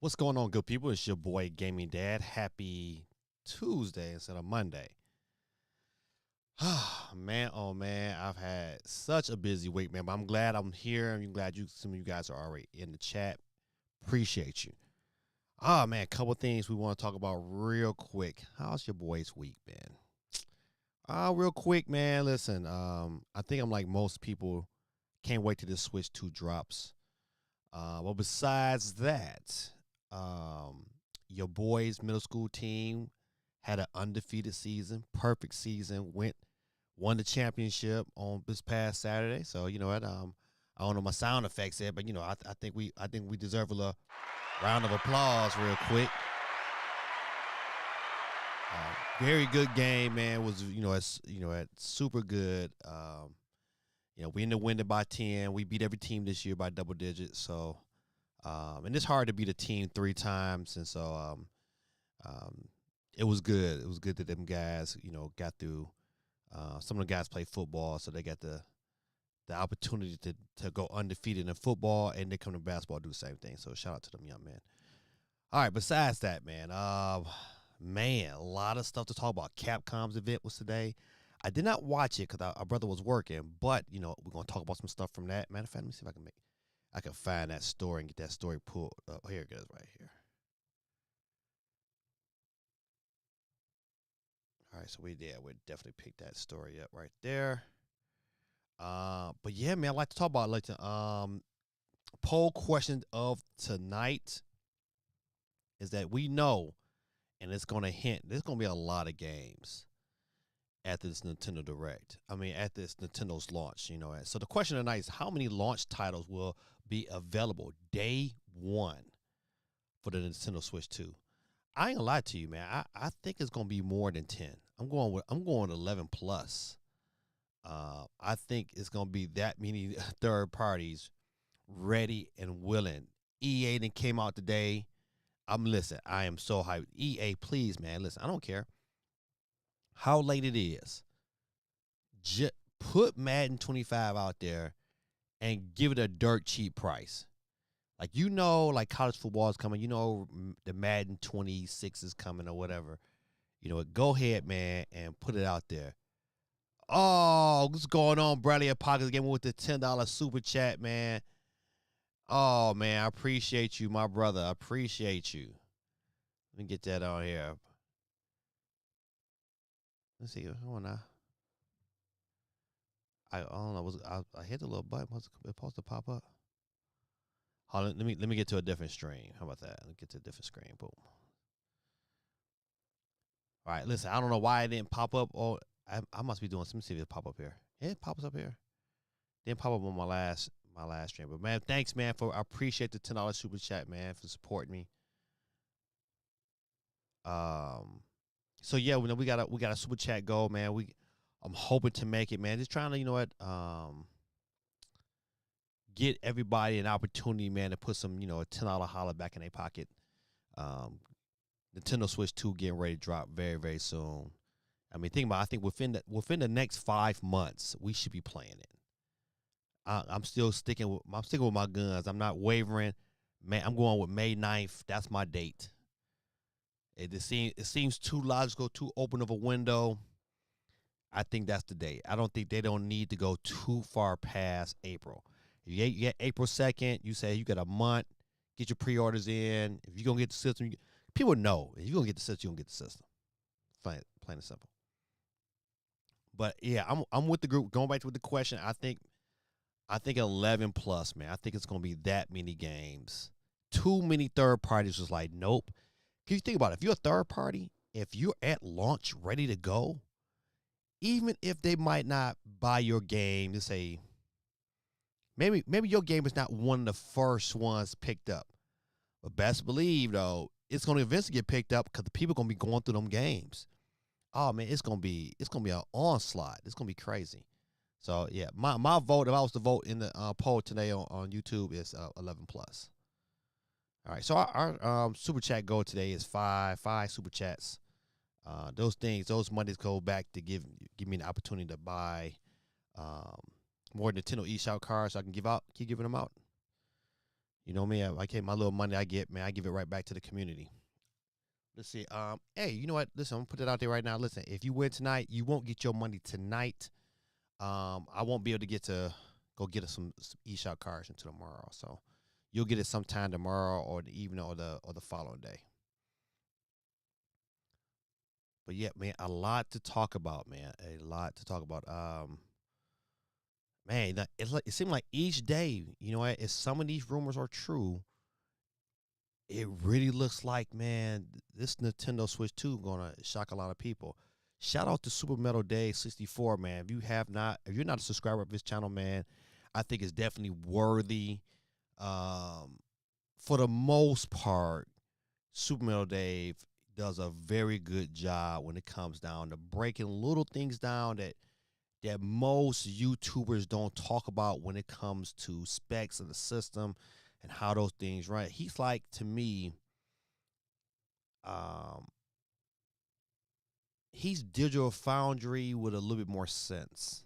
What's going on, good people? It's your boy Gaming Dad. Happy Tuesday instead of Monday. Man, oh man, I've had such a busy week, man. But I'm glad I'm here. I'm glad some of you guys are already in the chat. Appreciate you. Man, a couple things we want to talk about real quick. How's your boy's week been? Real quick, man. Listen, I think I'm like most people. Can't wait till this Switch 2 drops. Well, besides that, um, your boys' middle school team had an undefeated season, perfect season. Won the championship on this past Saturday. So you know what? I don't know my sound effects there, but I think we deserve a little round of applause real quick. Very good game, man. Was it's super good. We ended up winning by 10. We beat every team this year by double digits. So, and it's hard to beat a team 3 times, and so it was good. It was good that them guys, got through. Some of the guys play football, so they got the opportunity to go undefeated in football, and they come to basketball do the same thing. So shout out to them young men. All right, besides that, man, a lot of stuff to talk about. Capcom's event was today. I did not watch it because our brother was working, but we're gonna talk about some stuff from that. Matter of fact, let me see if I can find that story and get that story pulled up. Here it goes, right here. All right, so we definitely pick that story up right there. But yeah, man, I'd like to talk about poll question of tonight is that we know, and it's gonna hint there's gonna be a lot of games at this Nintendo Direct. I mean, at this Nintendo's launch, So the question tonight is how many launch titles will be available day one for the Nintendo Switch 2? I ain't gonna lie to you, man. I think it's gonna be more than 10. I'm going with 11 plus. I think it's gonna be that many third parties ready and willing. EA then came out today. Listen, I am so hyped. EA, please, man. Listen, I don't care how late it is. Just put Madden 25 out there and give it a dirt cheap price. Like college football is coming. The Madden 26 is coming or whatever. Go ahead, man, and put it out there. Oh, what's going on, Bradley Pockets Gaming with the $10 super chat, man. Oh, man, I appreciate you, my brother. I appreciate you. Let me get that on here. Let's see. Hold on now. I don't know. I hit the little button. Was it supposed to pop up? Hold on. Let me get to a different stream. How about that? Let me get to a different screen. Boom. All right. Listen, I don't know why it didn't pop up. Or I must be doing. Let me see if it pop up here. Yeah, it pops up here. Didn't pop up on my last stream. But man, thanks, man. I appreciate the $10 super chat, man, for supporting me. So yeah, we got a super chat goal, man. I'm hoping to make it, man. Just trying to, get everybody an opportunity, man, to put some, a $10 holler back in their pocket. Nintendo Switch 2 getting ready to drop very, very soon. I mean, I think within the next 5 months, we should be playing it. I'm still sticking with my guns. I'm not wavering. Man, I'm going with May 9th. That's my date. It seems too logical, too open of a window. I think that's the date. I don't think they don't need to go too far past April. If you get April 2nd, you say you got a month, get your pre-orders in. If you're going to get the system, people know. If you're going to get the system, you're going to get the system. Plain and simple. But yeah, I'm with the group. Going back to the question, I think 11 plus, man. I think it's going to be that many games. Too many third parties was like, nope. Can you think about it? If you're a third party, if you're at launch ready to go, even if they might not buy your game, to say maybe your game is not one of the first ones picked up. But best believe, though, it's going to eventually get picked up because the people are going to be going through them games. Oh, man, it's going to be an onslaught. It's going to be crazy. So, yeah, my vote, if I was to vote in the poll today on YouTube, is 11 plus. All right, so our super chat goal today is five super chats. Those monies go back to give me an opportunity to buy more Nintendo eShop cards so I can keep giving them out. You know me, I take my little money I get, man, I give it right back to the community. Let's see. Hey, you know what? Listen, I'm gonna put it out there right now. Listen, if you win tonight, you won't get your money tonight. I won't be able to get to go get us some eShop cards until tomorrow. So you'll get it sometime tomorrow or the evening or the following day. But yeah, man, a lot to talk about, man. A lot to talk about. Man, it's like it seems like each day, you know what? If some of these rumors are true, it really looks like, man, this Nintendo Switch 2 gonna shock a lot of people. Shout out to Super Metal Day 64, man. If you're not a subscriber of this channel, man, I think it's definitely worthy. Um, for the most part, Super Metal Dave does a very good job when it comes down to breaking little things down that most YouTubers don't talk about when it comes to specs of the system and how those things run. He's like, to me, um, he's Digital Foundry with a little bit more sense.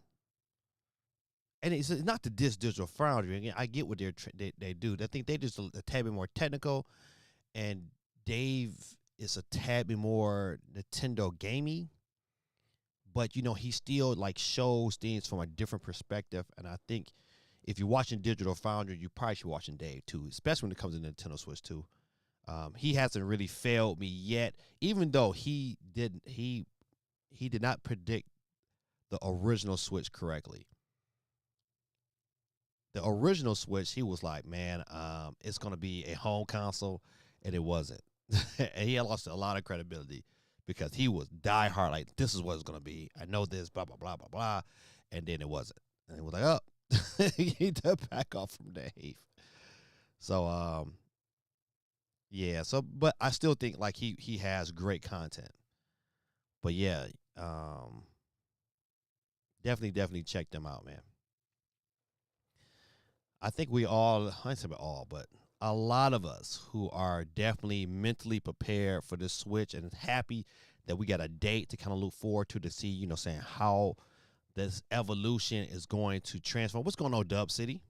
And it's not to diss Digital Foundry. Again, I get what they do. I think they just a tad bit more technical, and Dave is a tad bit more Nintendo gamey. But you know, he still like shows things from a different perspective. And I think if you're watching Digital Foundry, you probably should be watching Dave too, especially when it comes to Nintendo Switch 2. He hasn't really failed me yet, even though he did not predict the original Switch correctly. The original Switch, he was like, man, it's gonna be a home console, and it wasn't. And he had lost a lot of credibility because he was diehard, like, this is what it's gonna be. I know this, blah blah blah blah blah, and then it wasn't. And it was like, oh, he need to back off from Dave. So yeah. So, but I still think like he has great content. But yeah, definitely check them out, man. I think we all, I say about all, but a lot of us who are definitely mentally prepared for this Switch and happy that we got a date to kind of look forward to see, you know, saying how this evolution is going to transform. What's going on, Dub City?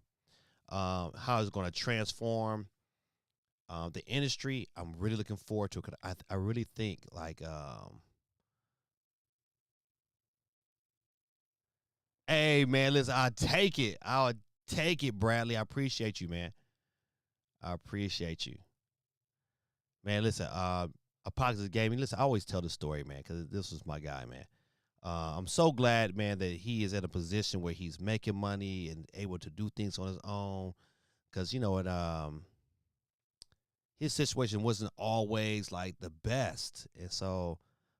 How it's going to transform the industry. I'm really looking forward to it because I really think like, hey man, listen, I'll take it. I'll take it, Bradley. I appreciate you, man. I appreciate you, man. Listen, Apocalypse Gaming. Listen, I always tell the story, man, because this was my guy, man. I'm so glad, man, that he is in a position where he's making money and able to do things on his own. Because you know what, his situation wasn't always like the best, and so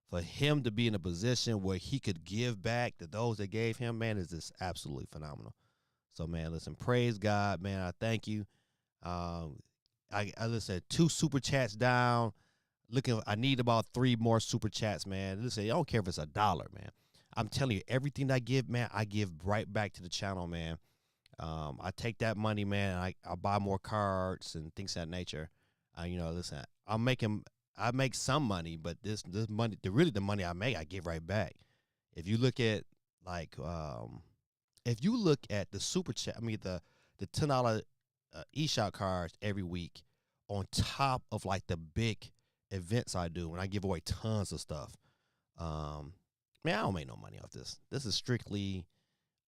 for him to be in a position where he could give back to those that gave him, man, is just absolutely phenomenal. So, man, listen, praise God, man. I thank you. I listen, 2 super chats down. I need about 3 more super chats, man. Listen, I don't care if it's $1, man. I'm telling you, everything I give, man, I give right back to the channel, man. I take that money, man, and I buy more cards and things of that nature. You know, listen, I make some money, but this money, the money I make, I give right back. If you look at like, if you look at the super chat, I mean the $10 eShop cards every week, on top of like the big events I do, when I give away tons of stuff. Man, I don't make no money off this. This is strictly,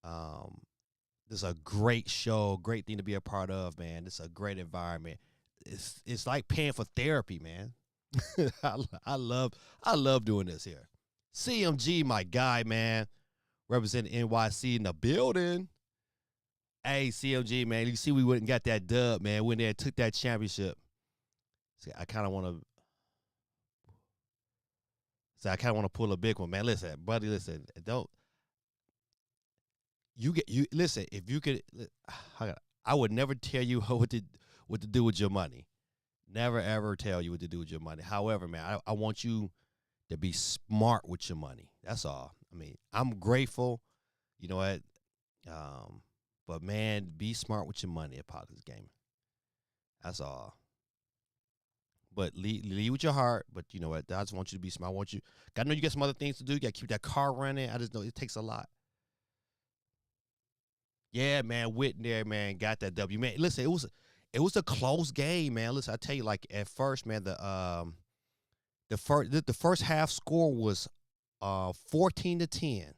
this is a great show, great thing to be a part of, man. This is a great environment. It's like paying for therapy, man. I love doing this here. CMG, my guy, man, representing NYC in the building. Hey, CMG, man, you see we went and got that dub, man. Went there and took that championship. See, I kind of want to pull a big one, man. Listen, buddy, listen, don't you listen, if you could, I would never tell you what to do with your money. Never ever tell you what to do with your money. However, man, I want you to be smart with your money. That's all. I mean, I'm grateful. You know what? But man, be smart with your money at Pockets Gaming. That's all. But lead with your heart. But you know what? I just want you to be smart. I know you got some other things to do. You got to keep that car running. I just know it takes a lot. Yeah, man, Whitney there, man, got that W. Man, listen, It was a close game, man. Listen, I tell you, like at first, man, the first half score was 14-10.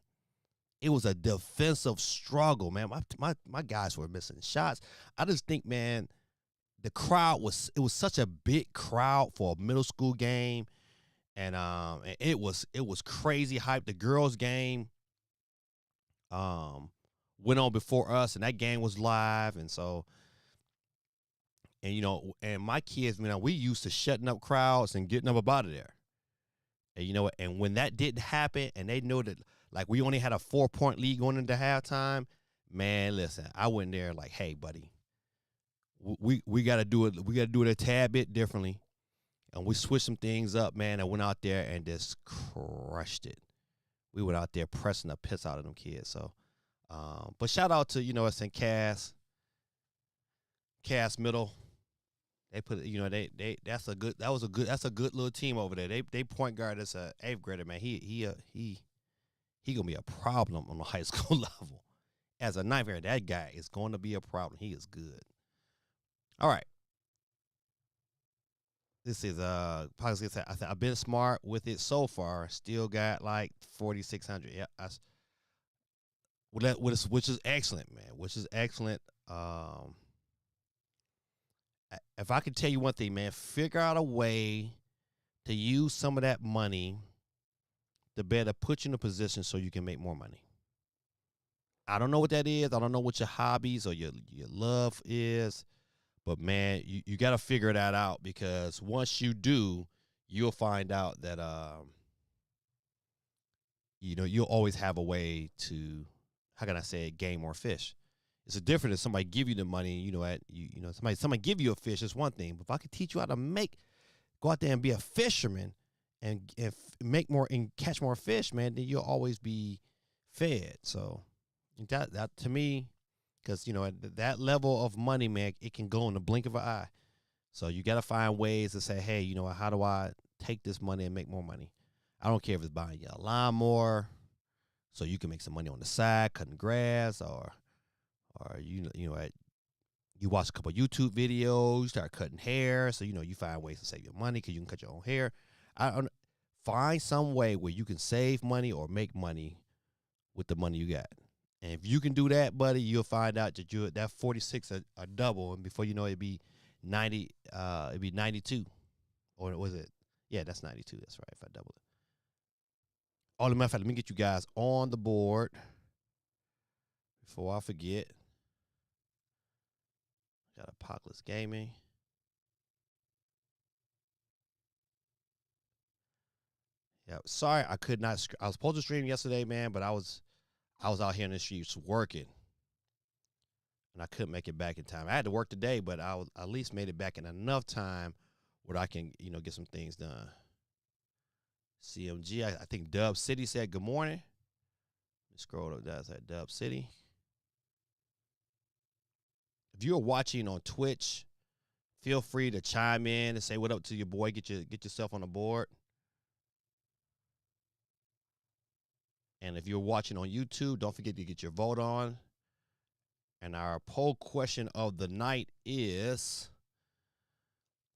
It was a defensive struggle, man. My guys were missing shots. I just think, man, the crowd was such a big crowd for a middle school game, and it was crazy hype. The girls game um went on before us, and that game was live, and so and my kids, we used to shutting up crowds and getting up out of there. And you know what? And when that didn't happen, and they know that like we only had a 4-point lead going into halftime, man, listen, I went there like, hey, buddy, we got to do it. We got to do it a tad bit differently, and we switched some things up, man. I went out there and just crushed it. We went out there pressing the piss out of them kids. So, but shout out to us in Cass Middle. They put that's a good little team over there. They point guard is a 8th grader, man. He gonna be a problem on the high school level. As a 9th grader, that guy is going to be a problem. He is good. All right. This is I've been smart with it so far. Still got like 4,600. Yeah, which is excellent, man. Which is excellent. If I could tell you one thing, man, figure out a way to use some of that money to better put you in a position so you can make more money. I don't know what that is. I don't know what your hobbies or your love is, but man, you got to figure that out, because once you do, you'll find out that you'll always have a way to, how can I say it, gain more fish. It's a different if somebody give you the money, somebody give you a fish, it's one thing. But if I could teach you how to go out there and be a fisherman and make more and catch more fish, man, then you'll always be fed. So that to me, because at that level of money, man, it can go in the blink of an eye. So you got to find ways to say, hey, how do I take this money and make more money? I don't care if it's buying you a lawnmower so you can make some money on the side, cutting grass, or you watch a couple of YouTube videos, you start cutting hair, so you find ways to save your money because you can cut your own hair. Find some way where you can save money or make money with the money you got. And if you can do that, buddy, you'll find out that 46 are double, and before you know it, it'd be 90. It'd be 92, or was it? Yeah, that's 92. That's right. If I double it. Oh, matter of fact, let me get you guys on the board before I forget. Got Apocalypse Gaming. Yeah, sorry I could not. I was supposed to stream yesterday, man, but I was out here in the streets working, and I couldn't make it back in time. I had to work today, but I at least made it back in enough time where I can get some things done. CMG, I think Dub City said good morning. Let me scroll up. That's at Dub City. If you're watching on Twitch, feel free to chime in and say what up to your boy. Get yourself on the board. And if you're watching on YouTube, don't forget to get your vote on. And our poll question of the night is,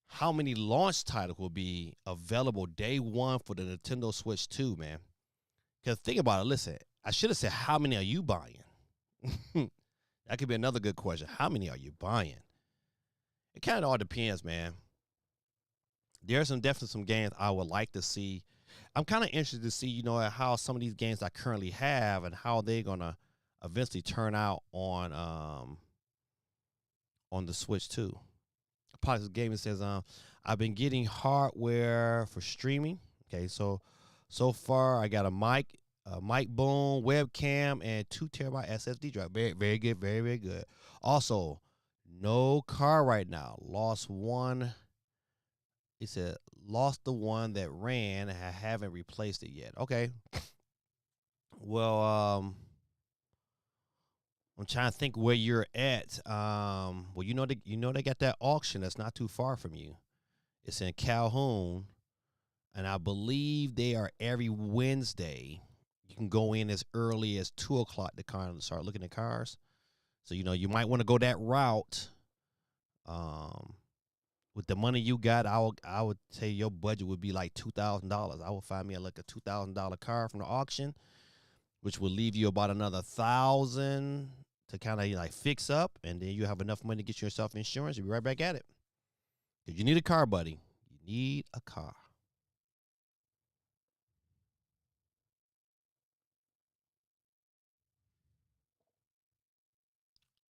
how many launch titles will be available day one for the Nintendo Switch 2, man? Because think about it. Listen, I should have said, how many are you buying? That could be another good question. How many are you buying? It kind of all depends, man. There's definitely some games I would like to see. I'm kind of interested to see, how some of these games I currently have and how they're gonna eventually turn out on the Switch 2. Apocalypse Gaming says, I've been getting hardware for streaming. Okay, so far I got a mic boom, webcam, and 2 terabyte SSD drive. Very, very good. Very, very good. Also, no car right now. Lost one. He said, lost the one that ran. I haven't replaced it yet. Okay. Well, I'm trying to think where you're at. Well, they got that auction that's not too far from you. It's in Calhoun, and I believe they are every Wednesday. You can go in as early as 2:00 to kind of start looking at cars. So you might want to go that route. Um, with the money you got, I would say your budget would be like $2,000. I would find me like a $2,000 car from the auction, which will leave you about another 1,000 to kind of like fix up, and then you have enough money to get yourself insurance. You'll be right back at it. If you need a car, buddy, you need a car.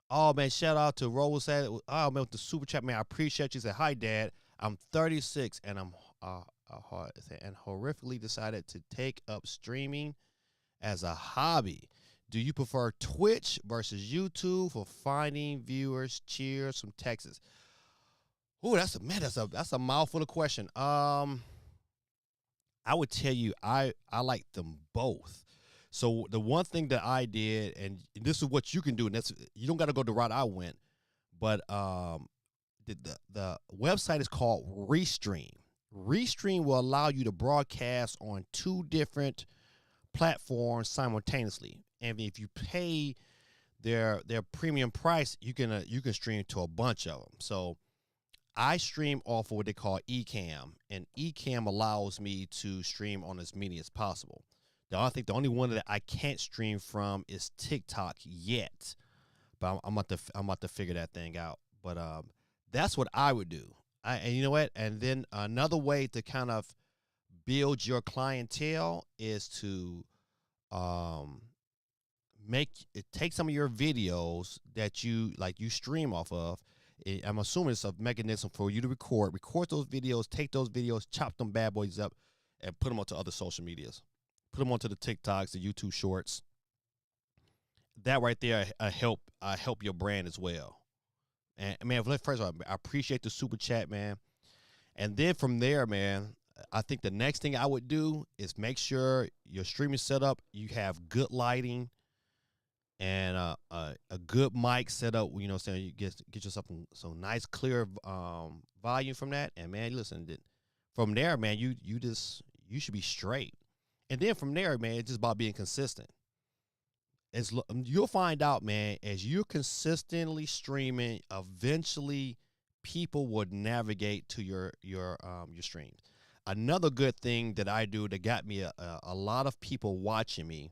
Oh man, shout out to Rose said, oh man, with the super chat, man, I appreciate you. Said, hi dad, I'm 36 and I'm and horrifically decided to take up streaming as a hobby. Do you prefer Twitch versus YouTube for finding viewers? Cheers from Texas. Oh, that's a mouthful of question. I would tell you I like them both. So the one thing that I did, and this is what you can do, and that's you don't got to go the route I went, but the website is called Restream. Restream will allow you to broadcast on two different platforms simultaneously, and if you pay their premium price, you can stream to a bunch of them. So I stream off of what they call Ecamm, and Ecamm allows me to stream on as many as possible. I think the only one that I can't stream from is TikTok yet, but I'm about to figure that thing out. But that's what I would do. And you know what? And then another way to kind of build your clientele is to take some of your videos that you stream off of. I'm assuming it's a mechanism for you to record those videos, take those videos, chop them bad boys up, and put them onto other social medias. Put them onto the TikToks, the YouTube Shorts. That right there help your brand as well. And man, first of all, I appreciate the super chat, man. And then from there, man, I think the next thing I would do is make sure your streaming setup, you have good lighting and a good mic setup. You know, saying you get yourself some nice clear volume from that. And man, listen, from there, man, you should be straight. And then from there, man, it's just about being consistent. You'll find out, man, as you're consistently streaming, eventually people would navigate to your streams. Another good thing that I do that got me a lot of people watching me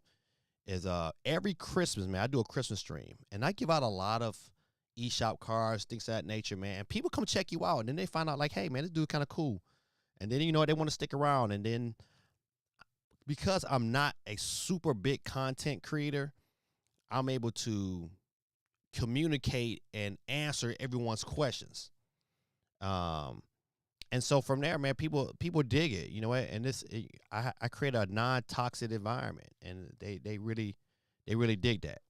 is every Christmas, man, I do a Christmas stream, and I give out a lot of eShop cards, things of that nature, man. And people come check you out, and then they find out like, hey, man, this dude kind of cool, and then they want to stick around, and then because I'm not a super big content creator, I'm able to communicate and answer everyone's questions. And so from there, man, people dig it, you know what? And I create a non-toxic environment, and they really dig that.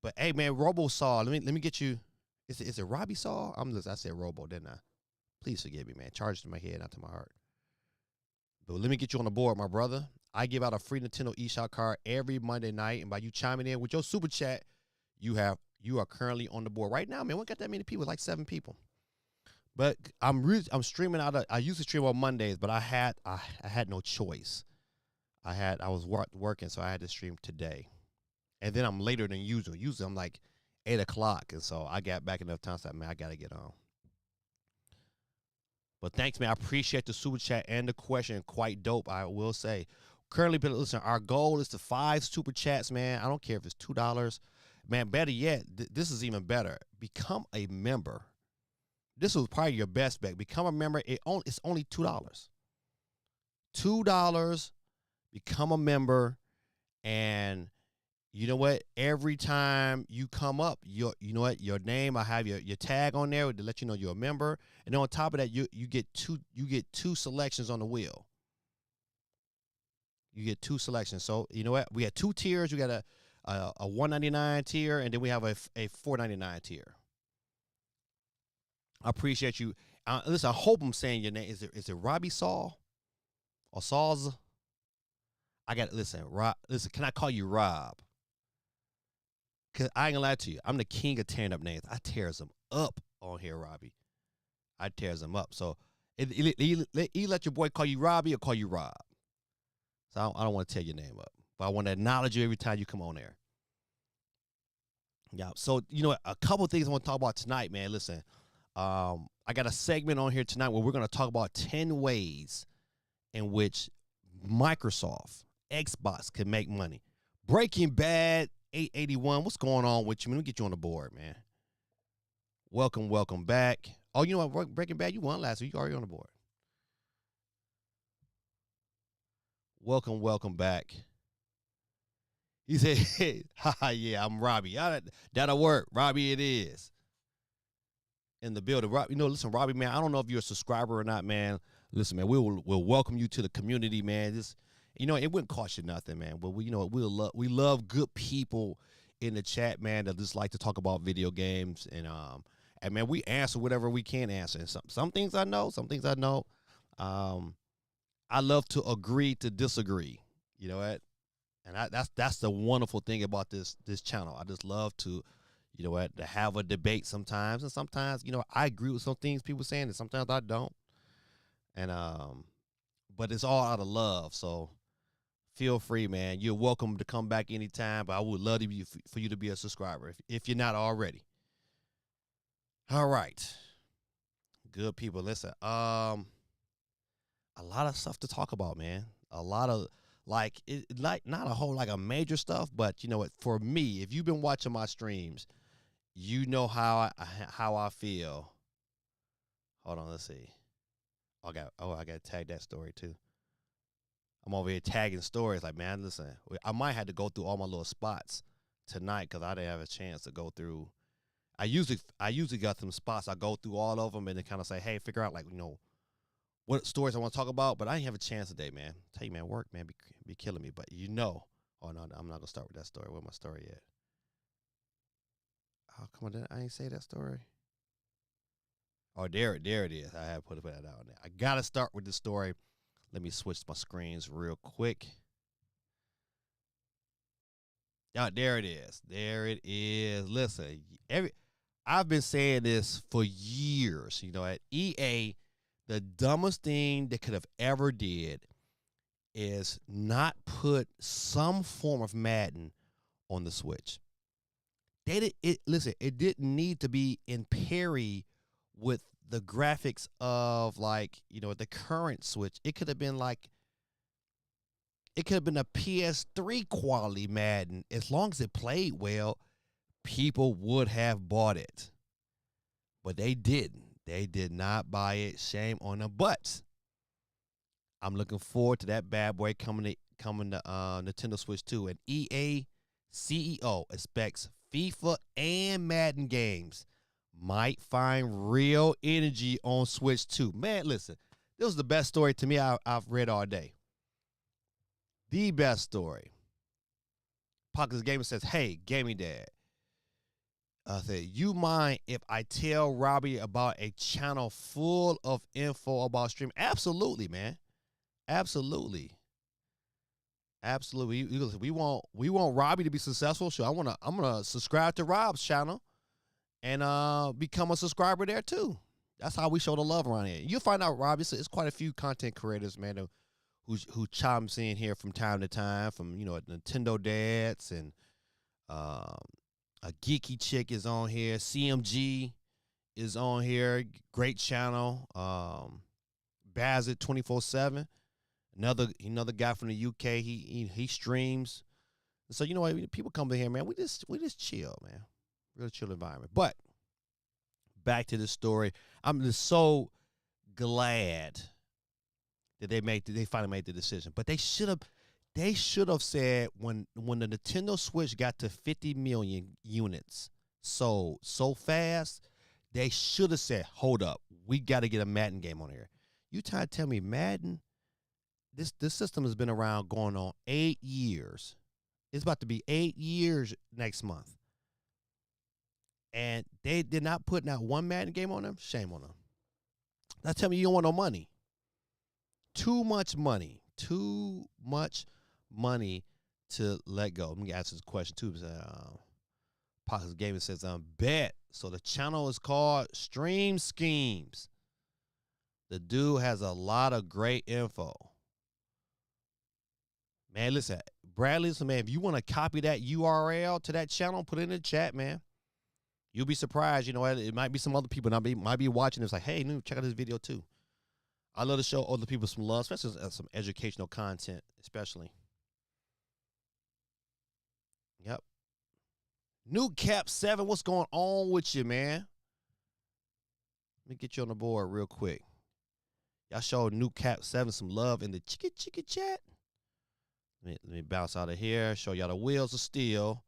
But hey, man, Robo Saw, let me get you. Is it Robbie Saw? I said Robo, didn't I? Please forgive me, man. Charged to my head, not to my heart. But let me get you on the board, my brother. I give out a free Nintendo eShop card every Monday night, and by you chiming in with your super chat, you are currently on the board right now, man. We got that many people, like 7 people. But I'm streaming out. I used to stream on Mondays, but I had no choice. I was working, so I had to stream today, and then I'm later than usual. Usually I'm like 8:00, and so I got back enough time. So man, I gotta get on. But thanks, man. I appreciate the super chat and the question. Quite dope, I will say. Currently, listen, our goal is to 5 super chats, man. I don't care if it's $2. Man, better yet, this is even better. Become a member. This was probably your best bet. Become a member. It's only $2. $2, become a member, and you know what? Every time you come up, you know what? Your name, I have your tag on there to let you know you're a member. And then on top of that, you get two selections on the wheel. You get 2 selections. So you know what? We had 2 tiers. We got a $1.99 tier, and then we have a $4.99 tier. I appreciate you. Listen, I hope I'm saying your name. Is it Robbie Saw or Saws? I got listen. Listen, can I call you Rob? Cause I ain't gonna lie to you, I'm the king of tearing up names. I tears them up on here, Robbie. I tears them up. So you let your boy call you Robbie or call you Rob. So I don't want to tear your name up, but I want to acknowledge you every time you come on there. Yeah. So you know, a couple of things I want to talk about tonight, man. Listen, I got a segment on here tonight where we're going to talk about 10 ways in which Microsoft, Xbox can make money. Breaking Bad 881, what's going on with you? Let me get you on the board, man. Welcome back. Oh, you know what? Breaking Bad, you won last week. You already on the board. Welcome back. He said, hey, yeah, I'm Robbie. That'll work. Robbie, it is. In the building. Listen, Robbie, man, I don't know if you're a subscriber or not, man. Listen, man, we'll welcome you to the community, man. It wouldn't cost you nothing, man. But we love good people in the chat, man, that just like to talk about video games. And man, we answer whatever we can answer. And some things I know, some things I know. I love to agree to disagree. You know what? And that's the wonderful thing about this channel. I just love to, to have a debate sometimes. And sometimes, I agree with some things people saying, and sometimes I don't. And but it's all out of love. So feel free, man. You're welcome to come back anytime. But I would love for you to be a subscriber if you're not already. All right. Good people. Listen, a lot of stuff to talk about, man. A lot of not a whole like a major stuff, but you know what? For me, if you've been watching my streams, you know how I feel. Hold on, let's see. I got to tag that story too. I'm over here tagging stories. Like, man, listen, I might have to go through all my little spots tonight because I didn't have a chance to go through. I usually got some spots. I go through all of them and then kind of say, hey, figure out what stories I want to talk about. But I didn't have a chance today, man. Tell you, man, work, man, be killing me. But oh no, I'm not gonna start with that story. Where's my story at? Oh, come on, I ain't say that story. Oh, there it is. I have put that out there. I gotta start with the story. Let me switch my screens real quick. Oh, there it is. There it is. Listen, I've been saying this for years. At EA, the dumbest thing they could have ever did is not put some form of Madden on the Switch. Listen, it didn't need to be in parity with the graphics of the current Switch. It could have been a PS3 quality Madden. As long as it played well, people would have bought it. But they didn't. They did not buy it. Shame on them. But I'm looking forward to that bad boy coming to Nintendo Switch 2. And EA CEO expects FIFA and Madden games might find real energy on Switch 2. Man, listen, this was the best story to me I've read all day. The best story. Pockets Gamer says, hey, Gaming Dad. I said, you mind if I tell Robbie about a channel full of info about stream? Absolutely, man. Absolutely. We want Robbie to be successful. So I'm gonna subscribe to Rob's channel and become a subscriber there too. That's how we show the love around here. You'll find out, Robbie. It's quite a few content creators, man, who chimes in here from time to time. From Nintendo dads and a geeky chick is on here. CMG is on here. Great channel. Bazit 24/7. Another guy from the UK. He streams. So people come in here, man. We just chill, man. Real chill environment. But back to the story. I'm just so glad that they finally made the decision. But they should have said when the Nintendo Switch got to 50 million units sold so fast, they should have said, hold up, we got to get a Madden game on here. You trying to tell me Madden, this system has been around going on 8 years. It's about to be 8 years next month. And they did not put not one Madden game on them? Shame on them. Now tell me you don't want no money. Too much money. Too much money to let go. Let me answer this question too. Pockets Gaming says, bet. So the channel is called Stream Schemes. The dude has a lot of great info. Man, listen, Bradley, man, if you want to copy that URL to that channel, put it in the chat, man. You'll be surprised. You know what? It might be some other people might be watching. It's like, hey, check out this video too. I love to show other people some love, especially some educational content, especially. Yep. New Cap 7, what's going on with you, man? Let me get you on the board real quick. Y'all show New Cap 7 some love in the chicka chat. Let me bounce out of here, show y'all the wheels of steel.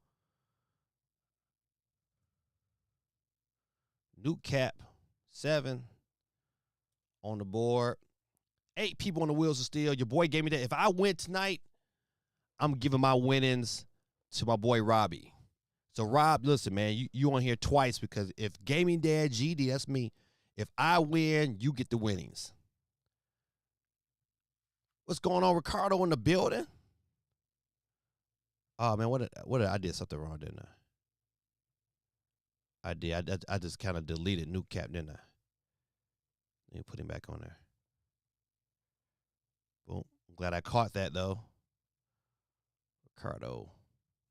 New Cap 7 on the board. 8 people on the wheels of steel. Your boy gave me that. If I win tonight, I'm giving my winnings to my boy Robbie. So Rob, listen, man, you on here twice because if Gaming Dad GD, that's me. If I win, you get the winnings. What's going on, Ricardo, in the building? Oh man, what did I did something wrong, didn't I? I did. I just kind of deleted New Cap, didn't I? Let me put him back on there. Boom. I'm glad I caught that though. Ricardo,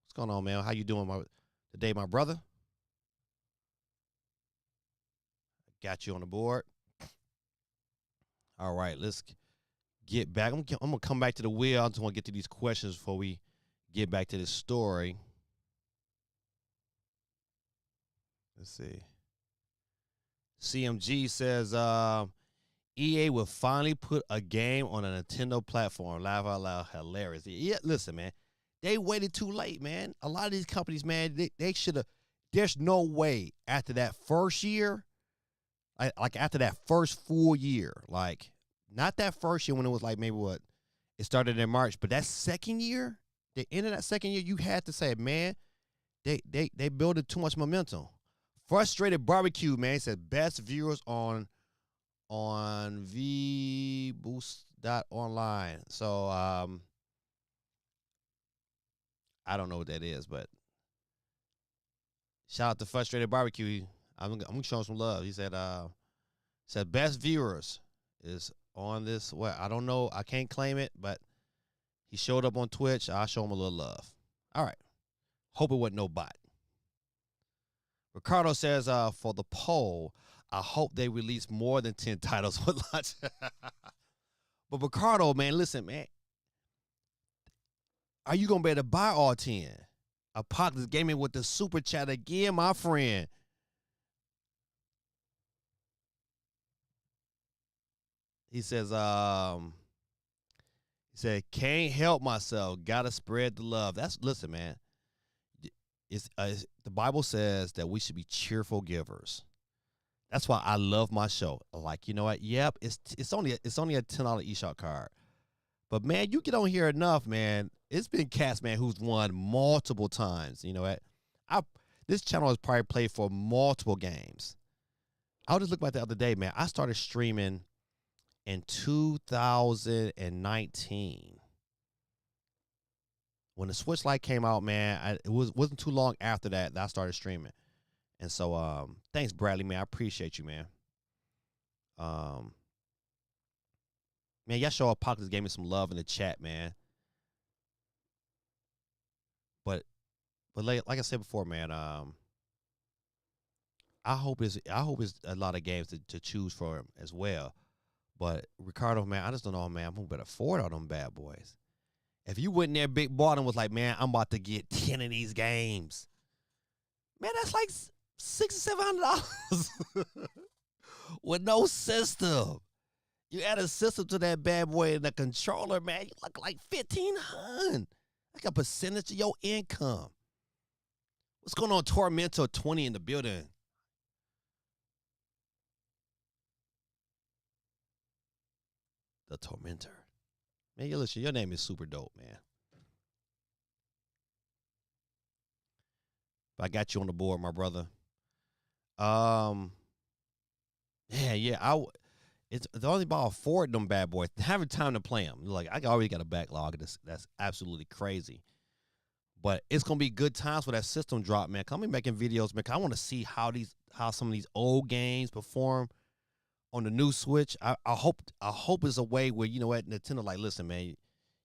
what's going on, man? How you doing today, my brother? Got you on the board. All right, let's get back. I'm gonna come back to the wheel. I just want to get to these questions before we get back to this story. Let's see. CMG says EA will finally put a game on a Nintendo platform. Laugh out loud, hilarious. Yeah, listen, man. They waited too late, man. A lot of these companies, man, they should have. There's no way after that first year, like after that first full year, like not that first year when it was like maybe what it started in March, but that second year, the end of that second year, you had to say, man, they built too much momentum. Frustrated Barbecue, man, said best viewers on vboost.online. So I don't know what that is, but shout out to Frustrated Barbecue. I'm showing some love. He said best viewers is on this. Well, I don't know. I can't claim it, but he showed up on Twitch. I'll show him a little love. All right. Hope it wasn't no bot. Ricardo says for the poll, I hope they release more than 10 titles with launch. But Ricardo, man, listen, man. Are you going to be able to buy all 10? Apocalypse Gaming with the super chat again, my friend. He says, can't help myself. Gotta spread the love. Listen, man. It's the Bible says that we should be cheerful givers. That's why I love my show. Like, you know what? Yep, it's only a $10 eShop card. But man, you get on here enough, man. It's been cats, man, who's won multiple times. You know what? This channel has probably played for multiple games. I was just looking at the other day, man. I started streaming in 2019. When the Switch Lite came out, man, it wasn't too long after that I started streaming. And so thanks, Bradley, man. I appreciate you, man. Man, y'all show Apocalypse gave me some love in the chat, man. But like I said before, man, I hope it's a lot of games to choose for as well. But Ricardo, man, I just don't know, man. I'm gonna better afford all them bad boys. If you went in there big bought and was like, man, I'm about to get 10 of these games, man, that's like $600 or $700 with no system. You add a system to that bad boy and the controller, man, you look like $1,500. Like a percentage of your income. What's going on, Tormento 20 in the building? The Tormentor. Man, listen, your name is super dope, man. I got you on the board, my brother. It's only about 4 of them bad boys. Having time to play them. Like, I already got a backlog. That's absolutely crazy. But it's gonna be good times for that system drop, man. Come making videos, man. I want to see how some of these old games perform on the new Switch. I hope it's a way where, you know what, Nintendo like, listen, man,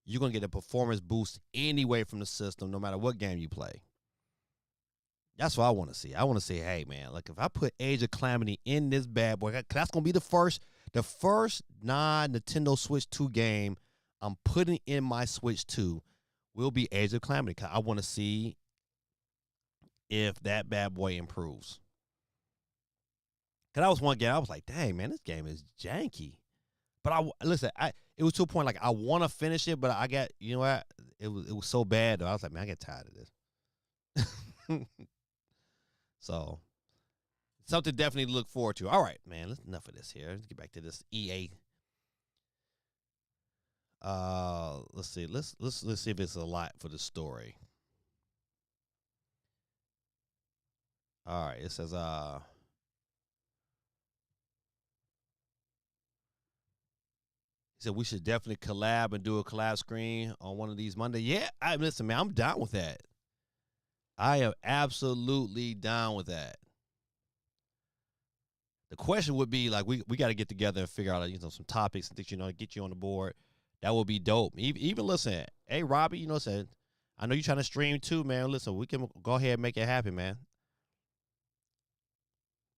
you're gonna get a performance boost anyway from the system, no matter what game you play. That's what I want to see. I want to say, hey man, like if I put Age of Calamity in this bad boy, that's gonna be the first non-Nintendo Switch 2 game I'm putting in my Switch 2 will be Age of Calamity. 'Cause I want to see if that bad boy improves. Cause that was one game I was like, dang man, this game is janky. But listen, it was to a point like I want to finish it, but I got you know what, it was so bad though. I was like, man, I get tired of this. So something definitely to look forward to. All right, man. Let's enough of this here. Let's get back to this EA. Let's see. Let's see if it's a lot for the story. All right. It says he said we should definitely collab and do a collab screen on one of these Monday. Yeah, listen, man. I'm down with that. I am absolutely down with that. The question would be like we got to get together and figure out some topics and things to get you on the board. That would be dope. Even listen, hey Robbie, said I know you're trying to stream too, man. Listen, we can go ahead and make it happen, man.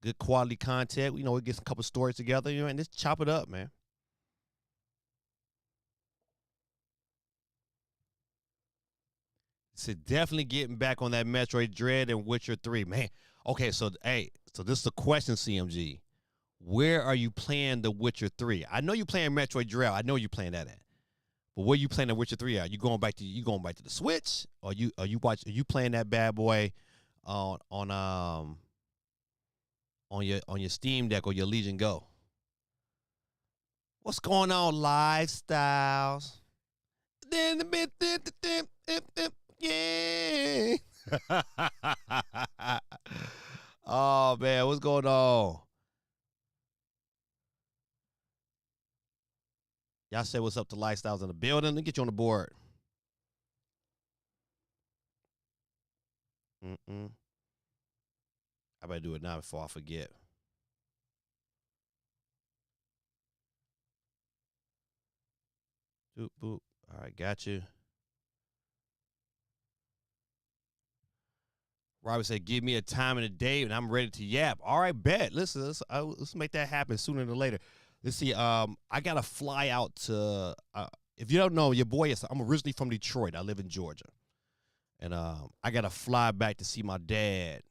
Good quality content. We get a couple stories together, and just chop it up, man. So definitely getting back on that Metroid Dread and Witcher 3, man. Okay, so this is the question, CMG. Where are you playing The Witcher 3? I know you're playing Metroid Dread. I know you're playing that at. But where you playing The Witcher 3 at? You going back to the Switch? Or are you playing that bad boy on your Steam Deck or your Legion Go? What's going on, Lifestyles? Yeah. Oh man, what's going on? Y'all say what's up to Lifestyles in the building. Let me get you on the board. I better do it now before I forget. Boop, boop. All right, got you. Robert said, give me a time and a day, and I'm ready to yap. All right, bet. Listen, let's make that happen sooner than later. Let's see. I got to fly out to, if you don't know, your boy is, I'm originally from Detroit. I live in Georgia. And I got to fly back to see my dad.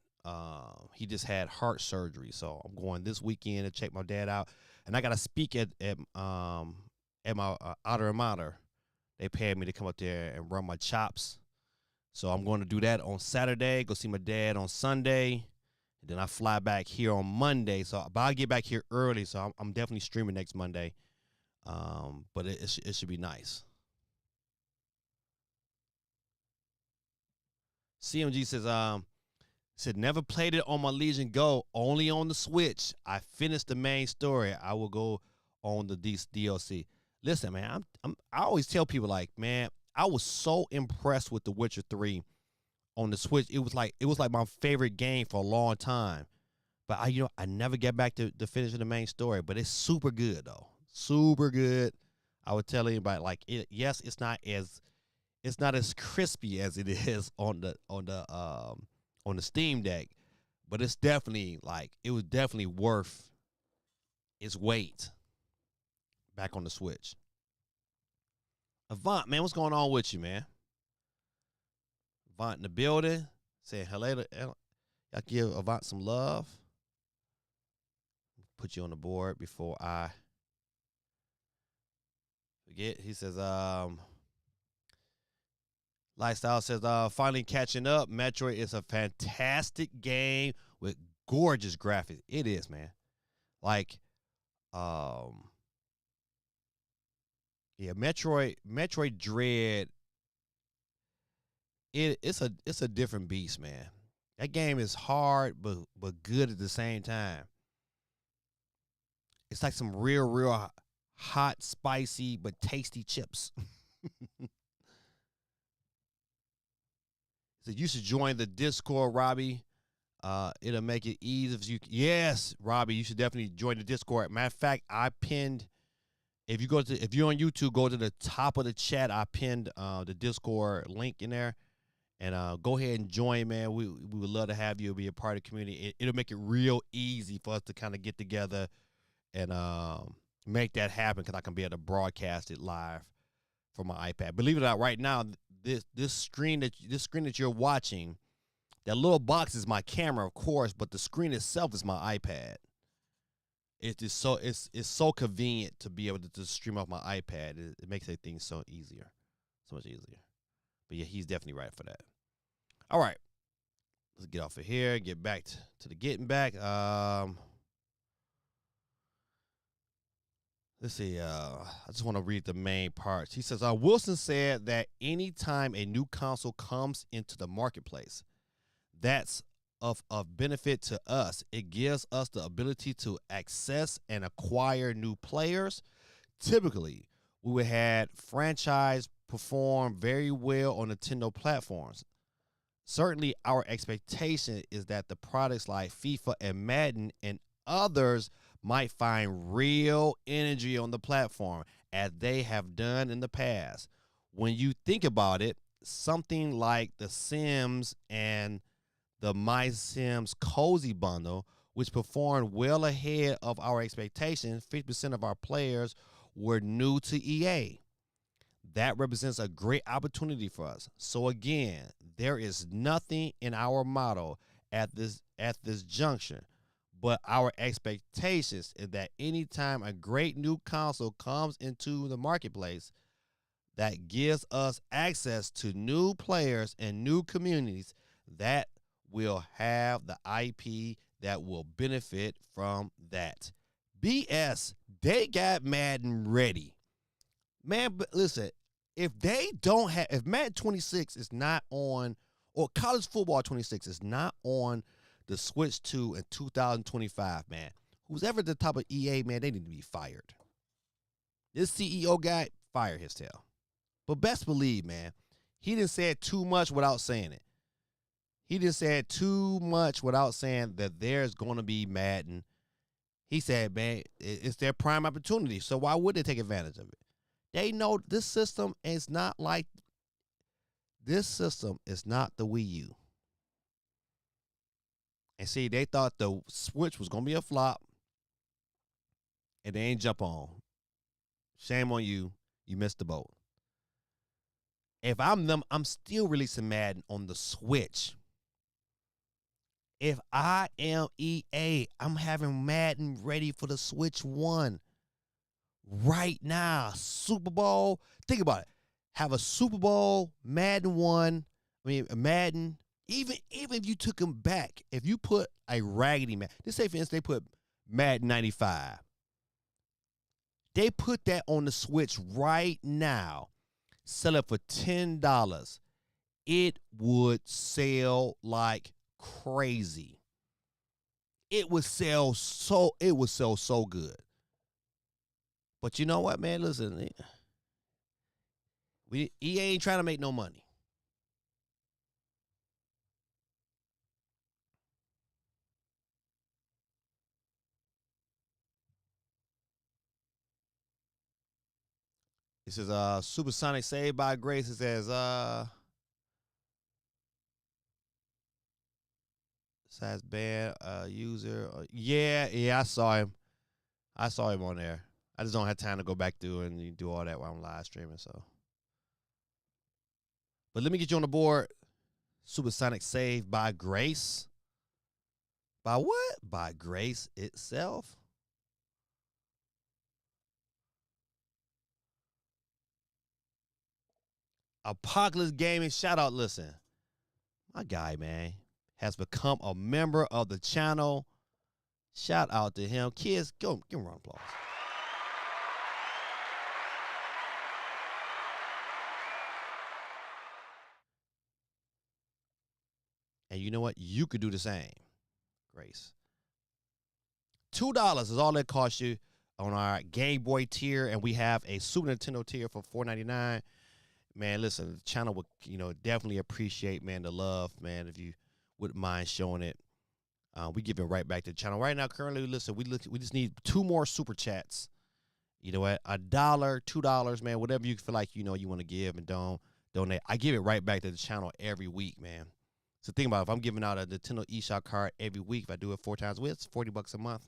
He just had heart surgery. So I'm going this weekend to check my dad out. And I got to speak at my Otter and Mater. They paid me to come up there and run my chops. So I'm going to do that on Saturday, go see my dad on Sunday, and then I fly back here on Monday. But I'll get back here early, so I'm definitely streaming next Monday. But it should be nice. CMG said never played it on my Legion Go, only on the Switch. I finished the main story. I will go on the DLC. Listen, man, I always tell people like, man, I was so impressed with The Witcher 3 on the Switch. It was like my favorite game for a long time. But I never get back to finishing the main story. But it's super good though, super good. I would tell anybody like, yes, it's not as crispy as it is on the Steam Deck, but it's definitely it was definitely worth its weight back on the Switch. Avant, man, what's going on with you, man? Avant in the building, saying hello to y'all. Give Avant some love. Put you on the board before I forget. He says, Lifestyle says, finally catching up. Metroid is a fantastic game with gorgeous graphics. It is, man. Yeah, Metroid Dread. It's a different beast, man. That game is hard but good at the same time. It's like some real hot, spicy but tasty chips. So you should join the Discord, Robbie. It'll make it easy if you. Yes, Robbie, you should definitely join the Discord. Matter of fact, I pinned. If you're on YouTube, go to the top of the chat. I pinned the Discord link in there, And go ahead and join, man. We would love to have you be a part of the community. It'll make it real easy for us to kind of get together and make that happen because I can be able to broadcast it live from my iPad. Believe it or not, right now this screen that you're watching, that little box is my camera, of course, but the screen itself is my iPad. It's so convenient to be able to just stream off my iPad. It makes everything so much easier. But yeah, he's definitely right for that. All right, let's get off of here. Get back to the getting back. Let's see. I just want to read the main parts. He says, Wilson said that anytime a new console comes into the marketplace, that's of benefit to us. It gives us the ability to access and acquire new players. Typically, we would have franchise perform very well on Nintendo platforms. Certainly, our expectation is that the products like FIFA and Madden and others might find real energy on the platform, as they have done in the past. When you think about it, something like The Sims and the My Sims Cozy Bundle, which performed well ahead of our expectations. 50% of our players were new to EA. That represents a great opportunity for us. So again, there is nothing in our model at this junction, but our expectations is that anytime a great new console comes into the marketplace that gives us access to new players and new communities, that will have the IP that will benefit from that. BS, they got Madden ready. Man, but listen, if Madden 26 is not on, or college football 26 is not on the Switch 2 in 2025, man, who's ever at the top of EA, man, they need to be fired. This CEO guy, fire his tail. But best believe, man, he didn't say it too much without saying it. He just said too much without saying that there's going to be Madden. He said, man, it's their prime opportunity. So why would they take advantage of it? They know this system is not the Wii U. And see, they thought the Switch was going to be a flop, and they ain't jump on. Shame on you. You missed the boat. If I'm them, I'm still releasing Madden on the Switch. If I am EA, I'm having Madden ready for the Switch 1 right now. Super Bowl. Think about it. Have a Super Bowl, Madden 1. Madden. Even if you took them back, if you put a raggedy Madden, let's say for instance they put Madden 95. They put that on the Switch right now. Sell it for $10. It would sell like crazy. It would sell so good. But you know what, man? Listen, EA ain't trying to make no money. It says Supersonic Saved by Grace. It says size band user. Yeah, I saw him. I saw him on there. I just don't have time to go back through and do all that while I'm live streaming. So, but let me get you on the board. Supersonic Saved by Grace. By what? By Grace itself. Apocalypse Gaming. Shout out, listen. My guy, man, has become a member of the channel. Shout out to him. Kids, go give him a round of applause. And you know what? You could do the same. Grace. $2 is all that costs you on our Game Boy tier, and we have a Super Nintendo tier for $4.99. Man, listen, the channel would, definitely appreciate, man, the love, man, if you wouldn't mind showing it. We give it right back to the channel. Right now, currently, listen, we just need 2 more super chats. You know what? $1, $2, man, whatever you feel like, you want to give and don't. donate. I give it right back to the channel every week, man. So think about it, if I'm giving out a Nintendo eShop card every week, if I do it 4 times a week, it's $40 a month.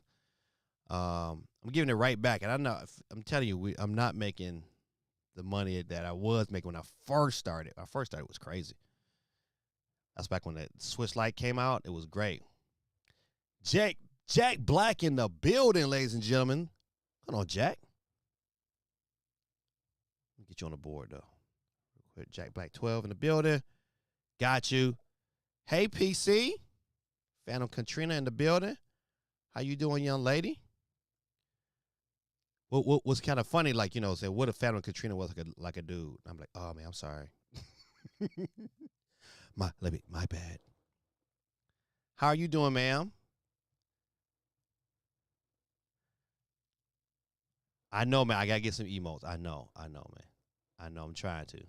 I'm giving it right back, and I know I'm telling you, I'm not making the money that I was making when I first started. When I first started, it was crazy. That's back when the Switch Lite came out. It was great. Jack Black in the building, ladies and gentlemen. Hold on, Jack. Let me get you on the board though. Real quick. Jack Black 12 in the building. Got you. Hey PC. Phantom Katrina in the building. How you doing, young lady? What was kind of funny, like, you know, say what if Phantom Katrina was like a dude? I'm like, oh man, I'm sorry. my bad. How are you doing, ma'am? I know, man. I gotta get some emotes. I know, man. I know. I'm trying to.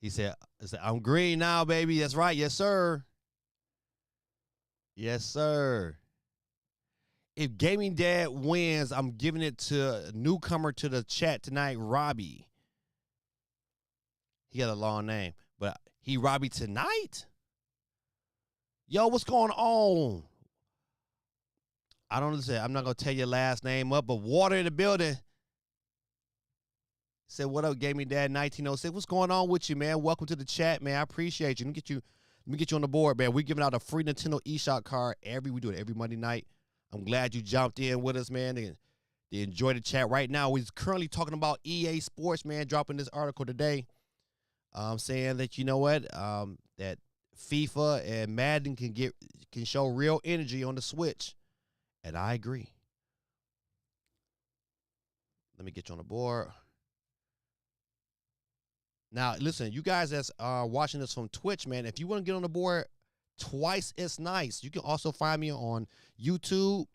He said, I'm green now, baby. That's right. Yes, sir. Yes, sir. If Gaming Dad wins, I'm giving it to a newcomer to the chat tonight, Robbie. He got a long name, but he Robbie tonight? Yo, what's going on? I don't understand. I'm not going to tell your last name up, but Water in the building said, what up, Gaming Dad 1906? What's going on with you, man? Welcome to the chat, man. I appreciate you. Let me get you on the board, man. We're giving out a free Nintendo eShop card we do it every Monday night. I'm glad you jumped in with us, man. They enjoy the chat right now. We're currently talking about EA Sports, man, dropping this article today. Saying that, you know what, that FIFA and Madden can show real energy on the Switch. And I agree. Let me get you on the board. Now, listen, you guys that's watching this from Twitch, man, if you want to get on the board twice as nice, you can also find me on YouTube.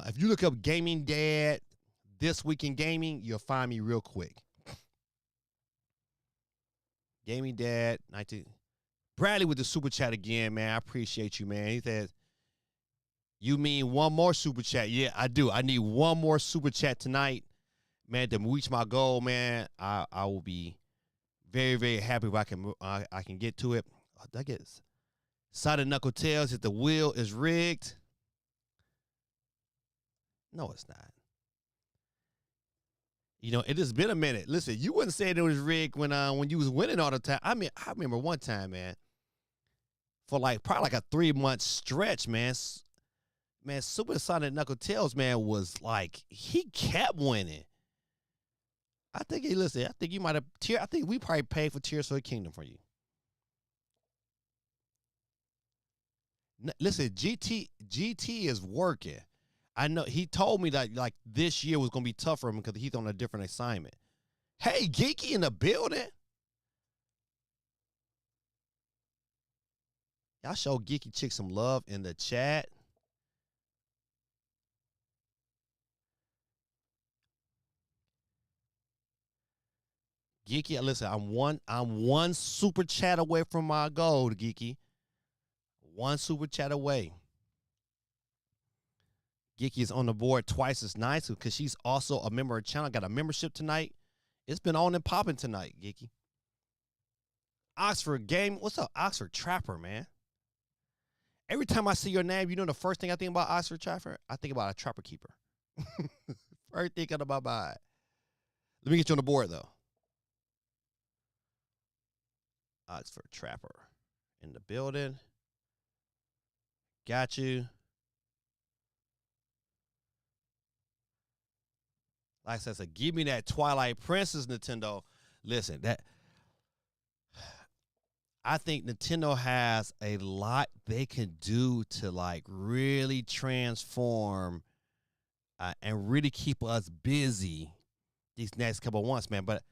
If you look up Gaming Dad This Week in Gaming, you'll find me real quick. Gaming Dad 19. Bradley with the super chat again, man. I appreciate you, man. He says, you mean one more super chat? Yeah, I do. I need one more super chat tonight, man, to reach my goal, man. I will be very, very happy if I can get to it. I guess Side Knuckle Tails if the wheel is rigged. No, it's not. You know, it has been a minute. Listen, you wouldn't say it was rigged when you was winning all the time. I mean, I remember one time, man, for probably like a 3-month stretch, man. Man, Super Sonic Knuckle Tails, man, was like, he kept winning. I think you might have, I think we probably paid for Tears for the Kingdom for you. Listen, GT is working. I know he told me that like this year was gonna be tough for him because he's on a different assignment. Hey, Geeky in the building. Y'all show Geeky Chick some love in the chat. Geeky, listen, I'm one super chat away from my goal, Geeky. One super chat away. Geeky is on the board twice as nice because she's also a member of the channel. Got a membership tonight. It's been on and popping tonight, Geeky. Oxford Game. What's up, Oxford Trapper, man? Every time I see your name, you know the first thing I think about Oxford Trapper? I think about a Trapper Keeper. First thing about my eye. Let me get you on the board, though. Oxford Trapper in the building. Got you. Like I said, give me that Twilight Princess, Nintendo. Listen, I think Nintendo has a lot they can do to like really transform and really keep us busy these next couple of months, man. But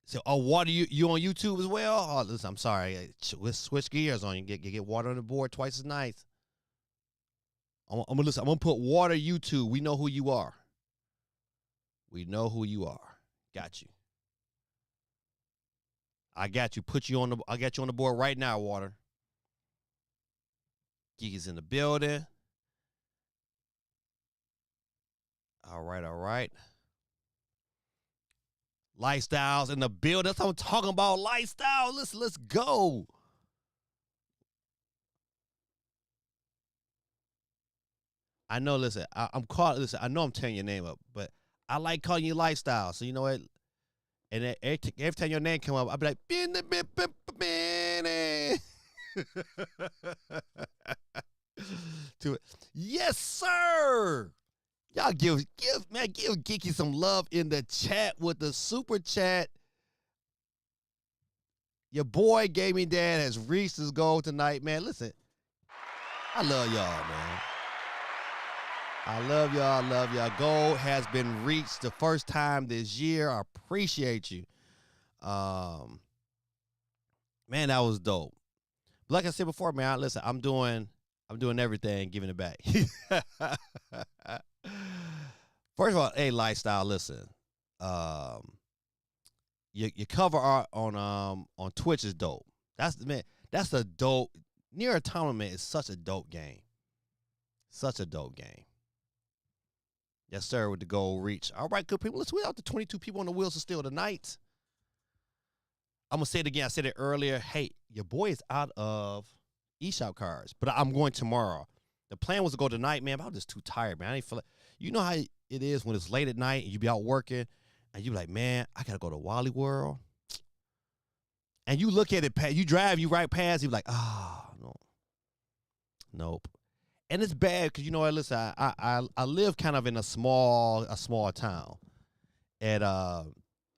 so Water, you on YouTube as well? Oh, listen, I'm sorry. Let's switch gears on you. Get Water on the board twice as nice. I'm gonna put Water YouTube. We know who you are. We know who you are. Got you. I got you. I got you on the board right now, Water. Geek is in the building. All right. Lifestyles in the build. That's what I'm talking about. Lifestyle. Let's go. I know. Listen, I'm calling. Listen, I know I'm tearing your name up, but I like calling you Lifestyle. So you know what? And every time your name come up, I'll be like, to it. Yes, sir. Y'all give Geeky some love in the chat with the super chat. Your boy Gaming Dad has reached his goal tonight, man. Listen, I love y'all, man. I love y'all. Love y'all. Goal has been reached the first time this year. I appreciate you. Man, that was dope. Like I said before, man, listen, I'm doing everything, giving it back. First of all, hey, Lifestyle, listen. Your cover art on Twitch is dope. That's a dope. Near Autonomous is such a dope game. Such a dope game. Yes, sir, with the goal reach. All right, good people. Let's wheel out the 22 people on the wheels of steel tonight. I'm going to say it again. I said it earlier. Hey, your boy is out of eShop cards, but I'm going tomorrow. The plan was to go tonight, man, but I was just too tired, man. I didn't feel like, you know how it is when it's late at night and you be out working and you be like, man, I got to go to Wally World. And you look at it, you drive, you right past, you be like, no. Nope. And it's bad because, you know what, listen, I live kind of in a small town. And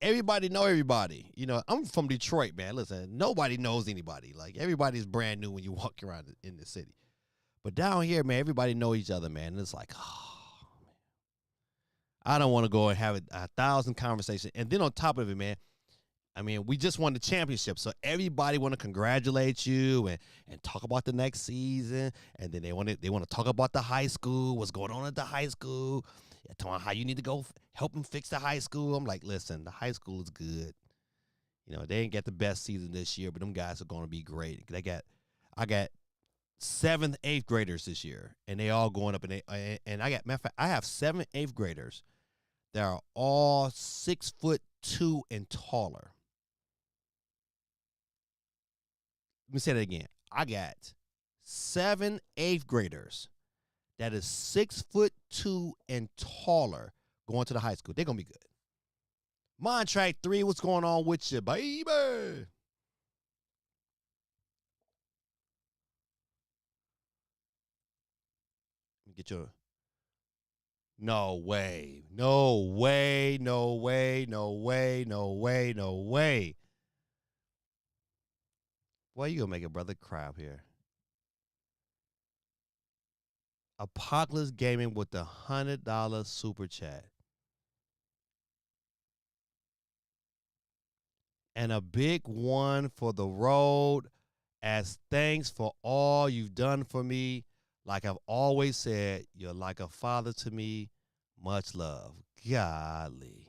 everybody know everybody. You know, I'm from Detroit, man. Listen, nobody knows anybody. Like, everybody's brand new when you walk around in the city. But down here, man, everybody know each other, man. And it's like, man. I don't want to go and have 1,000 conversations. And then on top of it, man, I mean, we just won the championship, so everybody want to congratulate you and talk about the next season, and then they want to talk about the high school, what's going on at the high school, talking about how you need to go help them fix the high school. I'm like, listen, the high school is good. You know, they ain't got the best season this year, but them guys are going to be great. I got 7th, 8th graders this year, and they all going up, and I got, matter of fact, I have 7th, 8th graders that are all 6'2" and taller. Let me say that again. I got 7 8th graders that is 6'2" and taller going to the high school. They're gonna be good. Mind Track 3, what's going on with you, baby? Let me get your. No way. No way. No way. No way. No way. No way. Boy, you gonna make a brother cry up here. Apocalypse Gaming with the $100 super chat. And a big one for the road as thanks for all you've done for me. Like I've always said, you're like a father to me. Much love. Golly.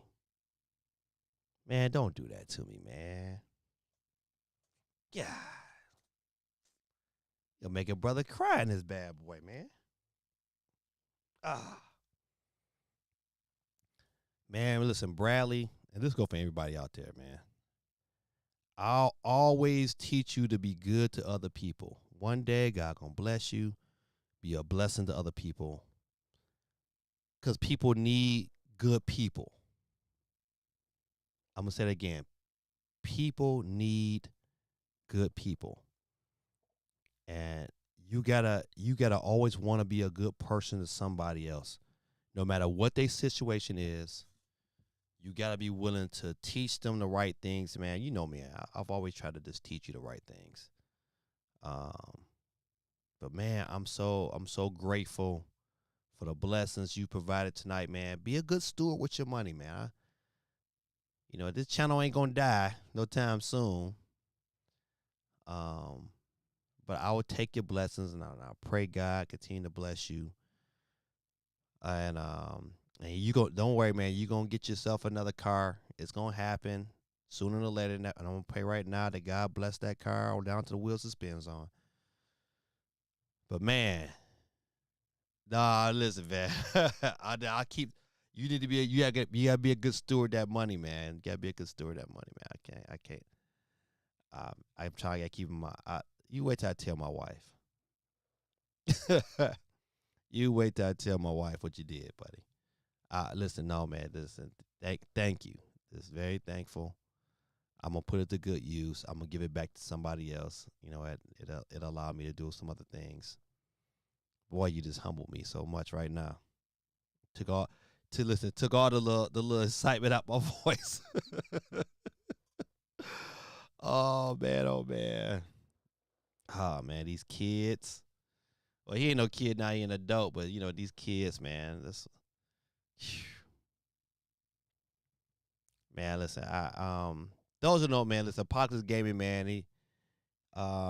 Man, don't do that to me, man. God. You'll make a brother cry in this bad boy, man. Man, listen, Bradley, and this go for everybody out there, man. I'll always teach you to be good to other people. One day, God gonna bless you. Be a blessing to other people. Because people need good people. I'm gonna say it again. People need good people. And you gotta always want to be a good person to somebody else. No matter what their situation is, you gotta be willing to teach them the right things, man. You know me, I've always tried to just teach you the right things. But man, I'm so grateful for the blessings you provided tonight, man. Be a good steward with your money, man. You know, this channel ain't gonna die no time soon. But I will take your blessings, and I pray God continue to bless you. And you go. Don't worry, man. You gonna get yourself another car. It's gonna happen sooner or later. And I'm gonna pray right now that God bless that car all down to the wheels it spins on. But man, nah, listen, man. I keep. You need to be you gotta be a good steward of that money, man. You gotta be a good steward of that money, man. I can't. I'm trying to keep my. You wait till I tell my wife. You wait till I tell my wife what you did, buddy. Listen, no, man. Listen, thank you. Just very thankful. I'm gonna put it to good use. I'm gonna give it back to somebody else. You know, it allowed me to do some other things. Boy, you just humbled me so much right now. Took all the little excitement out my voice. Oh man, oh man. Oh man, these kids. Well, he ain't no kid now, he an adult, but you know, these kids, man, this man, listen, those who know, man, listen, Apocalypse Gaming, man, he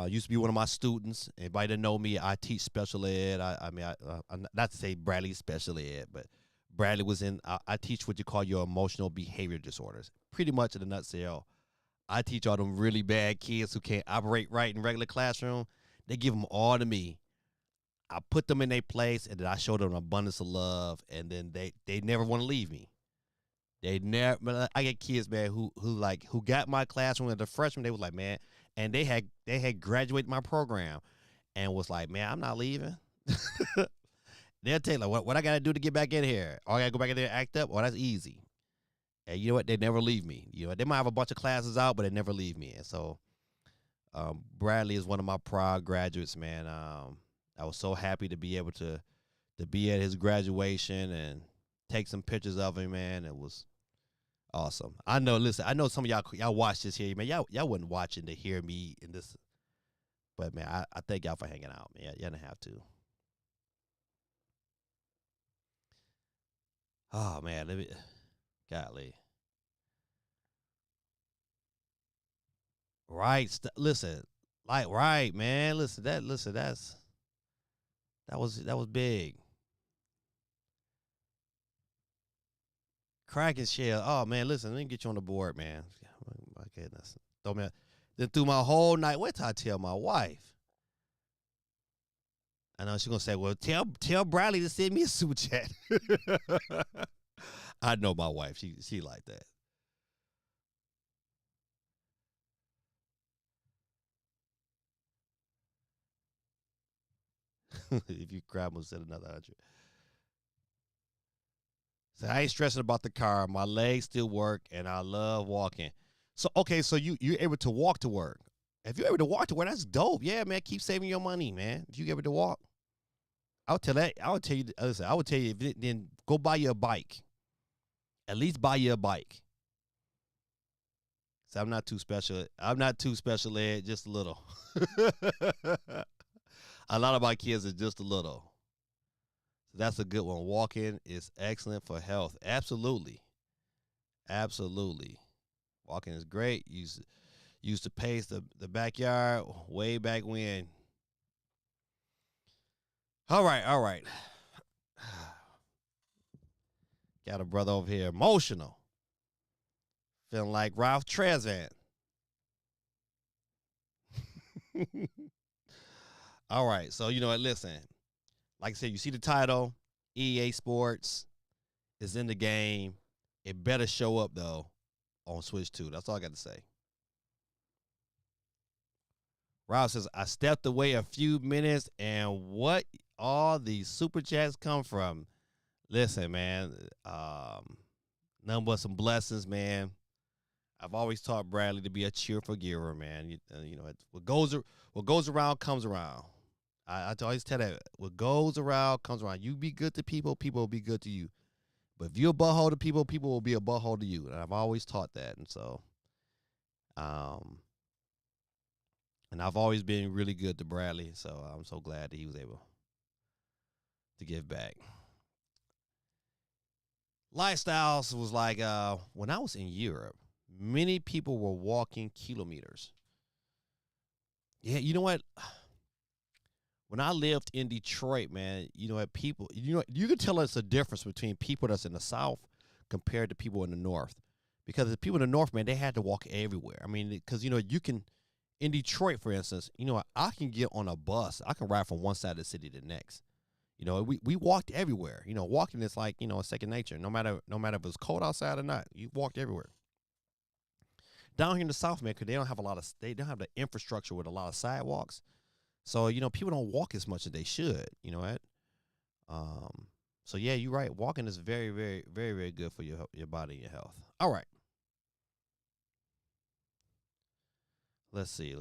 used to be one of my students. Anybody that know me, I teach special ed. Not to say Bradley's special ed, but Bradley was in. I teach what you call your emotional behavior disorders. Pretty much in a nutshell, I teach all them really bad kids who can't operate right in regular classroom. They give them all to me. I put them in their place, and then I show them an abundance of love, and then they never want to leave me. They never. I get kids, man, who got my classroom as a freshman. They was like, man, and they had graduated my program, and was like, man, I'm not leaving. They'll tell you like, what I gotta do to get back in here. Oh, I gotta go back in there and act up. Oh, that's easy. And you know what? They never leave me. You know, they might have a bunch of classes out, but they never leave me. And so, Bradley is one of my proud graduates, man. I was so happy to be able to be at his graduation and take some pictures of him, man. It was awesome. I know. Listen, I know some of y'all watch this here, man. Y'all wasn't watching to hear me in this, but man, I thank y'all for hanging out, man. Y'all didn't have to. Oh man, golly. Right, listen, like right, man. That was big. Cracking shell. Oh man, listen, let me get you on the board, man. My goodness. Throw me. Then through my whole night, what did I tell my wife? I know she's gonna say, "Well, tell Bradley to send me a super chat." I know my wife. She like that. If you cry, I'm gonna send another 100. So I ain't stressing about the car. My legs still work, and I love walking. So okay, so you're able to walk to work. If you're able to walk to work, that's dope. Yeah, man, keep saving your money, man. If you able to walk, I'll tell that. I would tell you. Listen, I would tell you then go buy you a bike. At least buy you a bike. So I'm not too special. I'm not too special ed, just a little. A lot of my kids are just a little. So that's a good one. Walking is excellent for health. Absolutely. Absolutely. Walking is great. Used to pace the backyard way back when. All right, all right. Got a brother over here emotional. Feeling like Ralph Tresvant. All right, so you know what? Listen, like I said, you see the title, EA Sports is in the game. It better show up though on Switch 2. That's all I got to say. Ralph says, I stepped away a few minutes, and what all these super chats come from? Listen, man, nothing but some blessings, man. I've always taught Bradley to be a cheerful giver, man. You know, what goes around comes around. I always tell that what goes around comes around. You be good to people, people will be good to you. But if you're a butthole to people, people will be a butthole to you. And I've always taught that. And so, and I've always been really good to Bradley. So I'm so glad that he was able to give back. Lifestyles was like when I was in Europe, many people were walking kilometers. Yeah, you know what? When I lived in Detroit, man, you know what, people, you can tell us a difference between people that's in the South compared to people in the North. Because the people in the North, man, they had to walk everywhere. I mean, because, you know, you can, in Detroit, for instance, you know, I can get on a bus. I can ride from one side of the city to the next. We walked everywhere. Walking is like, a second nature. No matter if it's cold outside or not, you walked everywhere. Down here in the South, man, because they don't have the infrastructure with a lot of sidewalks. So, people don't walk as much as they should, what? So yeah, you're right. Walking is very, very, very, very good for your body and your health. All right. Let's see.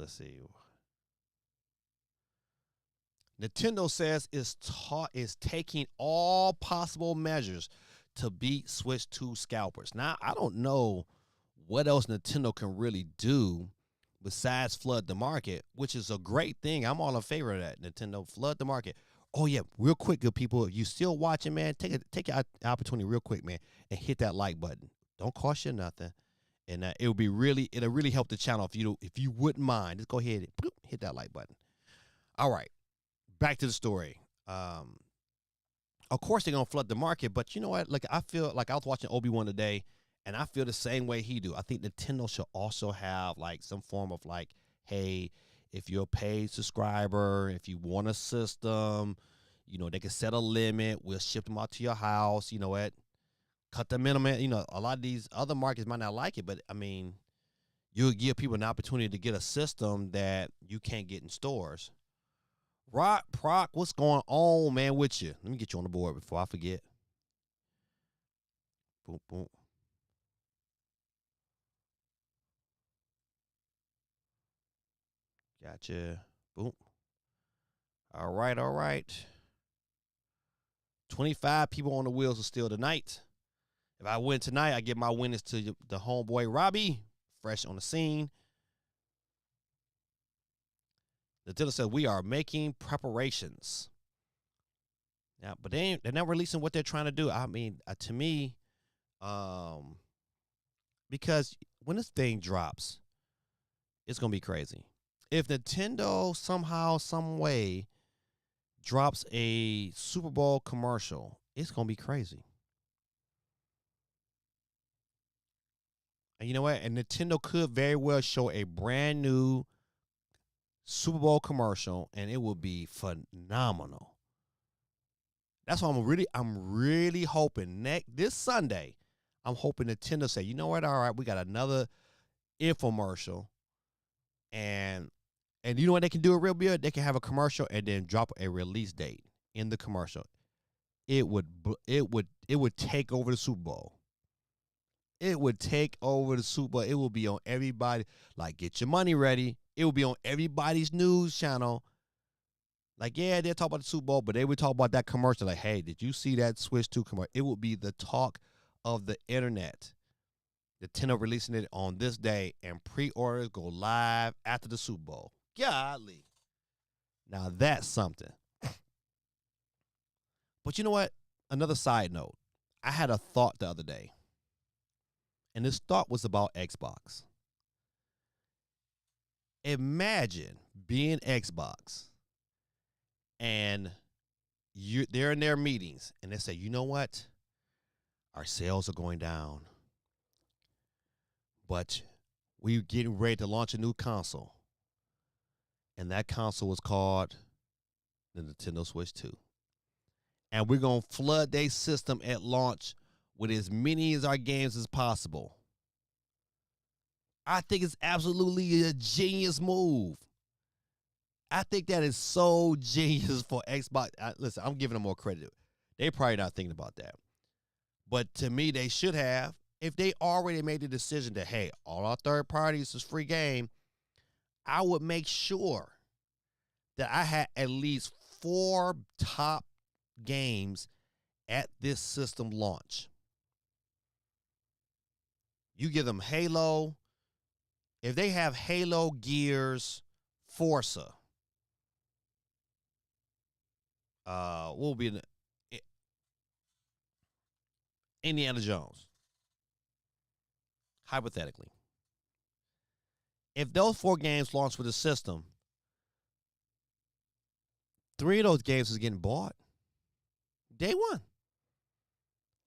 Nintendo says is taking all possible measures to beat Switch 2 scalpers. Now, I don't know what else Nintendo can really do besides flood the market, which is a great thing. I'm all in favor of that. Nintendo, flood the market. Oh yeah, real quick, good people. If you still watching, man, take your opportunity real quick, man, and hit that like button. Don't cost you nothing, and it'll really help the channel if you wouldn't mind. Just go ahead and hit that like button. All right. Back to the story. Of course they're gonna flood the market, but you know what? Like, I feel like I was watching Obi-Wan today, and I feel the same way he do. I think Nintendo should also have like some form of like, hey, if you're a paid subscriber, if you want a system, they can set a limit. We'll ship them out to your house. You know what? Cut the minimum. A lot of these other markets might not like it, but I mean, you'll give people an opportunity to get a system that you can't get in stores. Rock, Proc, what's going on, man, with you? Let me get you on the board before I forget. Boom, boom. Gotcha. Boom. All right. 25 people on the wheels are still tonight. If I win tonight, I give my winnings to the homeboy Robbie, fresh on the scene. The dealer said we are making preparations. Now, but they're not releasing what they're trying to do. I mean, to me, because when this thing drops, it's gonna be crazy. If Nintendo somehow, some way, drops a Super Bowl commercial, it's gonna be crazy. And you know what? And Nintendo could very well show a brand new Super Bowl commercial, and it will be phenomenal. That's why I'm really hoping this Sunday, I'm hoping Nintendo say, you know what? All right, we got another infomercial, and you know what they can do it real good? They can have a commercial and then drop a release date in the commercial. It would take over the Super Bowl. It would take over the Super Bowl. It will be on everybody. Like, get your money ready. It will be on everybody's news channel. Like, yeah, they'll talk about the Super Bowl, but they would talk about that commercial. Like, hey, did you see that Switch 2 commercial? It would be the talk of the internet. Nintendo releasing it on this day, and pre-orders go live after the Super Bowl. Golly. Now that's something. But you know what? Another side note. I had a thought the other day, and this thought was about Xbox. Imagine being Xbox, and they're in their meetings, and they say, you know what? Our sales are going down, but we're getting ready to launch a new console. And that console was called the Nintendo Switch 2. And we're going to flood their system at launch with as many of our games as possible. I think it's absolutely a genius move. I think that is so genius for Xbox. Listen, I'm giving them more credit. They probably not thinking about that. But to me, they should have. If they already made the decision that, hey, all our third parties is free game, I would make sure that I had at least 4 top games at this system launch. You give them Halo. If they have Halo, Gears, Forza, what will be Indiana Jones, hypothetically. If those 4 games launch with the system, 3 of those games is getting bought day one.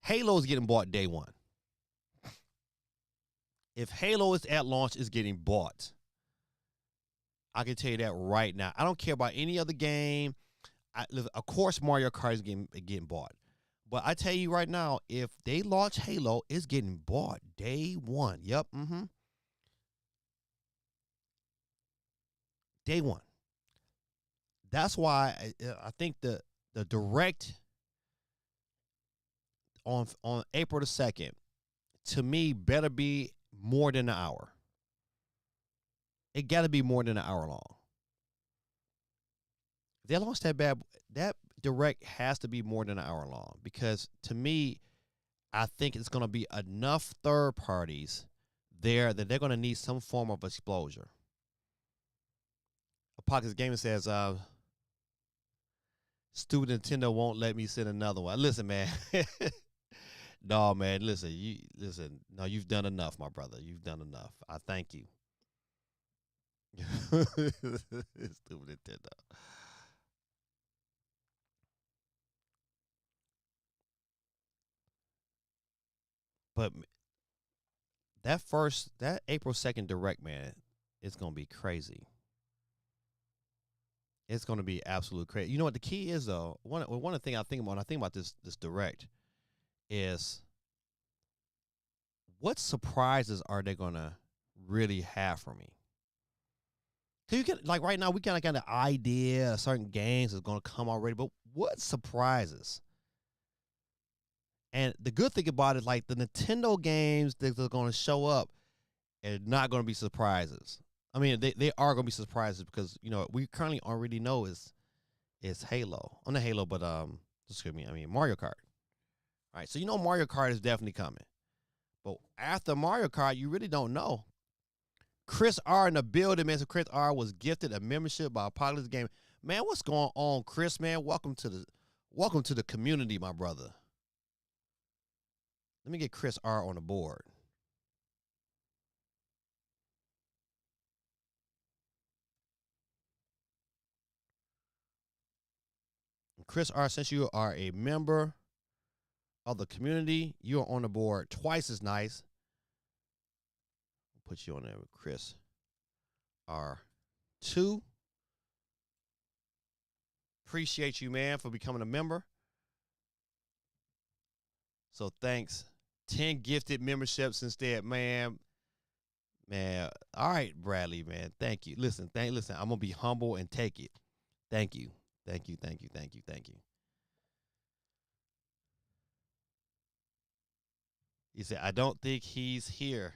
Halo is getting bought day one. If Halo is at launch, it's getting bought. I can tell you that right now. I don't care about any other game. Of course, Mario Kart is getting bought. But I tell you right now, if they launch Halo, it's getting bought day one. Yep. Day one. That's why I think the direct on April the 2nd, to me, better be more than an hour. It got to be more than an hour long. If they launch that direct has to be more than an hour long, because to me, I think it's going to be enough third parties there that they're going to need some form of exposure. Apocalypse Gaming says, "Stupid Nintendo won't let me send another one." Listen, man. No, man. Listen. No, you've done enough, my brother. You've done enough. I thank you. Stupid Nintendo. But that April 2nd direct, man, it's gonna be crazy. It's gonna be absolute crazy. You know what the key is though? One of the things I think about when I think about this direct is, what surprises are they gonna really have for me? Cause you get, like, right now we kind of got an idea of certain games that's gonna come already, but what surprises? And the good thing about it, like the Nintendo games that are gonna show up, are not gonna be surprises. I mean, they are gonna be surprises because we currently already know is Halo. On the Halo, but excuse me, I mean Mario Kart. All right, so Mario Kart is definitely coming. But after Mario Kart, you really don't know. Chris R in the building, man. So Chris R was gifted a membership by Apocalypse Game. Man, what's going on, Chris? Man, welcome to the community, my brother. Let me get Chris R on the board. Chris R, since you are a member of the community, you are on the board twice as nice. I'll put you on there with Chris R2. Appreciate you, man, for becoming a member. So thanks. 10 gifted memberships instead, man. Man, all right, Bradley, man. Thank you. Listen, I'm gonna be humble and take it. Thank you. Thank you. He said, I don't think he's here.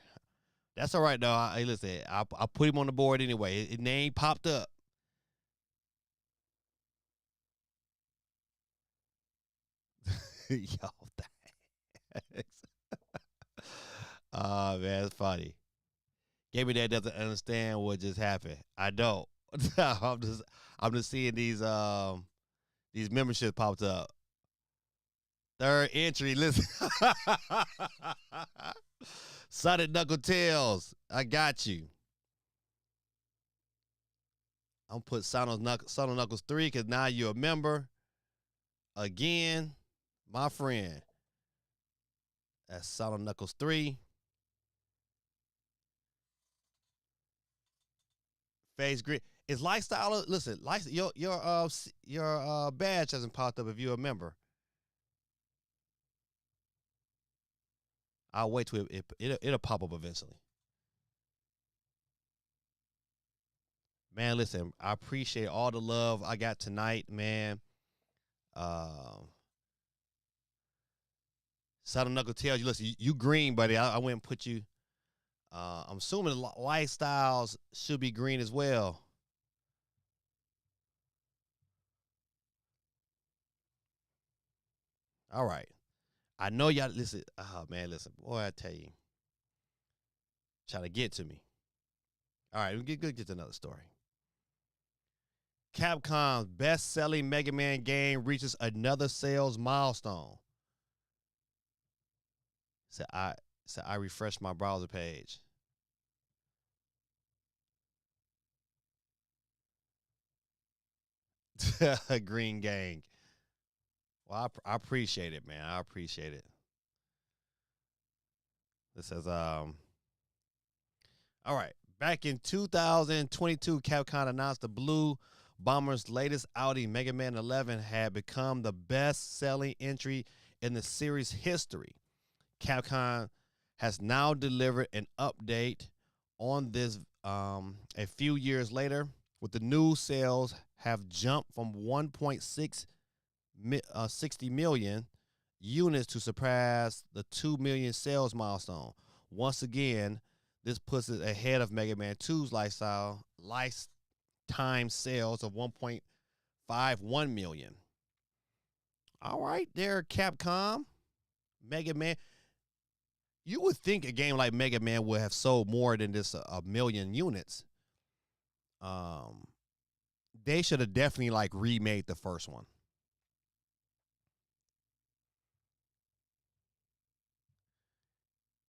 That's all right, though. Hey, listen, I put him on the board anyway. His name popped up. Yo, thanks. Oh, man, it's funny. Gave me that doesn't understand what just happened. I don't. I'm just seeing these memberships popped up. Third entry, listen. Sonic Knuckle Tails, I got you. I'm put Sonic Knuckles 3 because now you're a member. Again, my friend. That's Sonic Knuckles 3. Face grid. Is lifestyle? Listen, your badge hasn't popped up if you're a member. I'll wait till it'll pop up eventually. Man, listen, I appreciate all the love I got tonight, man. Sonic Knuckle tells you, listen, you green, buddy. I went and put you. I'm assuming lifestyles should be green as well. All right. I know y'all listen. Oh man, listen, boy, I tell you, trying to get to me. All right, we get to another story. Capcom's best-selling Mega Man game reaches another sales milestone. I refreshed my browser page. Green Gang. Well, I appreciate it, man. I appreciate it. This says, all right. Back in 2022, Capcom announced the Blue Bomber's latest outing, Mega Man 11, had become the best-selling entry in the series history. Capcom has now delivered an update on this a few years later, with the new sales have jumped from 1.60 million units to surpass the 2 million sales milestone. Once again, this puts it ahead of Mega Man 2's lifetime sales of 1.51 million. All right, there, Capcom. Mega Man. You would think a game like Mega Man would have sold more than this a million units. They should have definitely like remade the first one.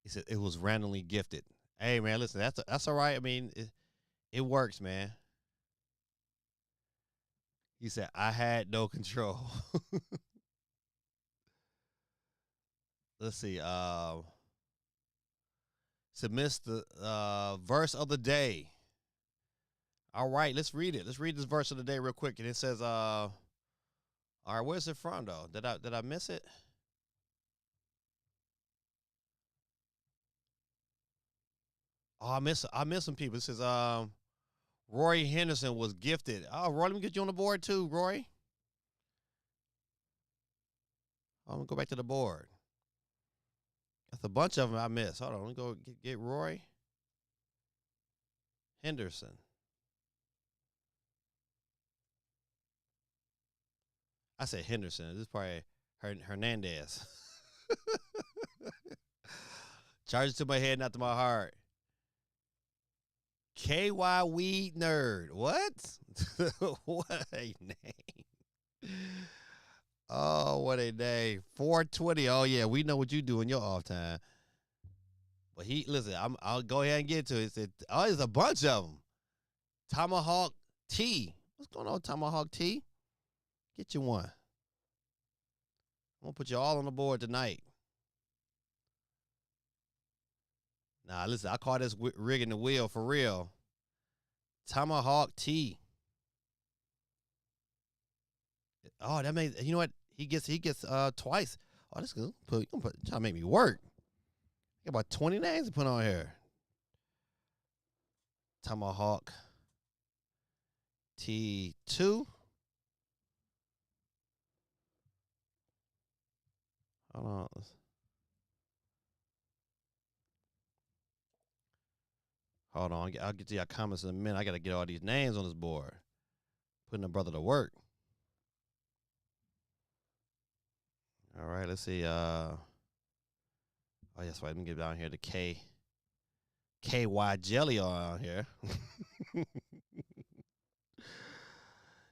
He said it was randomly gifted. Hey man, listen, that's all right. I mean, it works, man. He said I had no control. Let's see. Submits the verse of the day. All right, let's read it. Let's read this verse of the day real quick. And it says, all right, where's it from though? Did I miss it? Oh, I miss some people. It says, Roy Henderson was gifted. Oh, Roy, let me get you on the board too, Roy. I'm gonna go back to the board. That's a bunch of them I missed. Hold on, let me go get Roy Henderson. I said Henderson. This is probably Hernandez. Charge it to my head, not to my heart. KY Weed Nerd. What? What a name. Oh, what a name. 420. Oh, yeah, we know what you do in your off time. But listen, I'll go ahead and get to it. It said, oh, there's a bunch of them. Tomahawk T. What's going on, Tomahawk T? Get you one. I'm going to put you all on the board tonight. Nah, listen, I call this rigging the wheel for real. Tomahawk T. Oh, that makes, you know what? He gets twice. Oh, this is trying to make me work. Got about 20 names to put on here. Tomahawk T2. Hold on. Hold on. I'll get to your comments in a minute. I got to get all these names on this board. Putting a brother to work. All right. Let's see. Oh, yes. Right. Let me get down here to KY Jelly on here.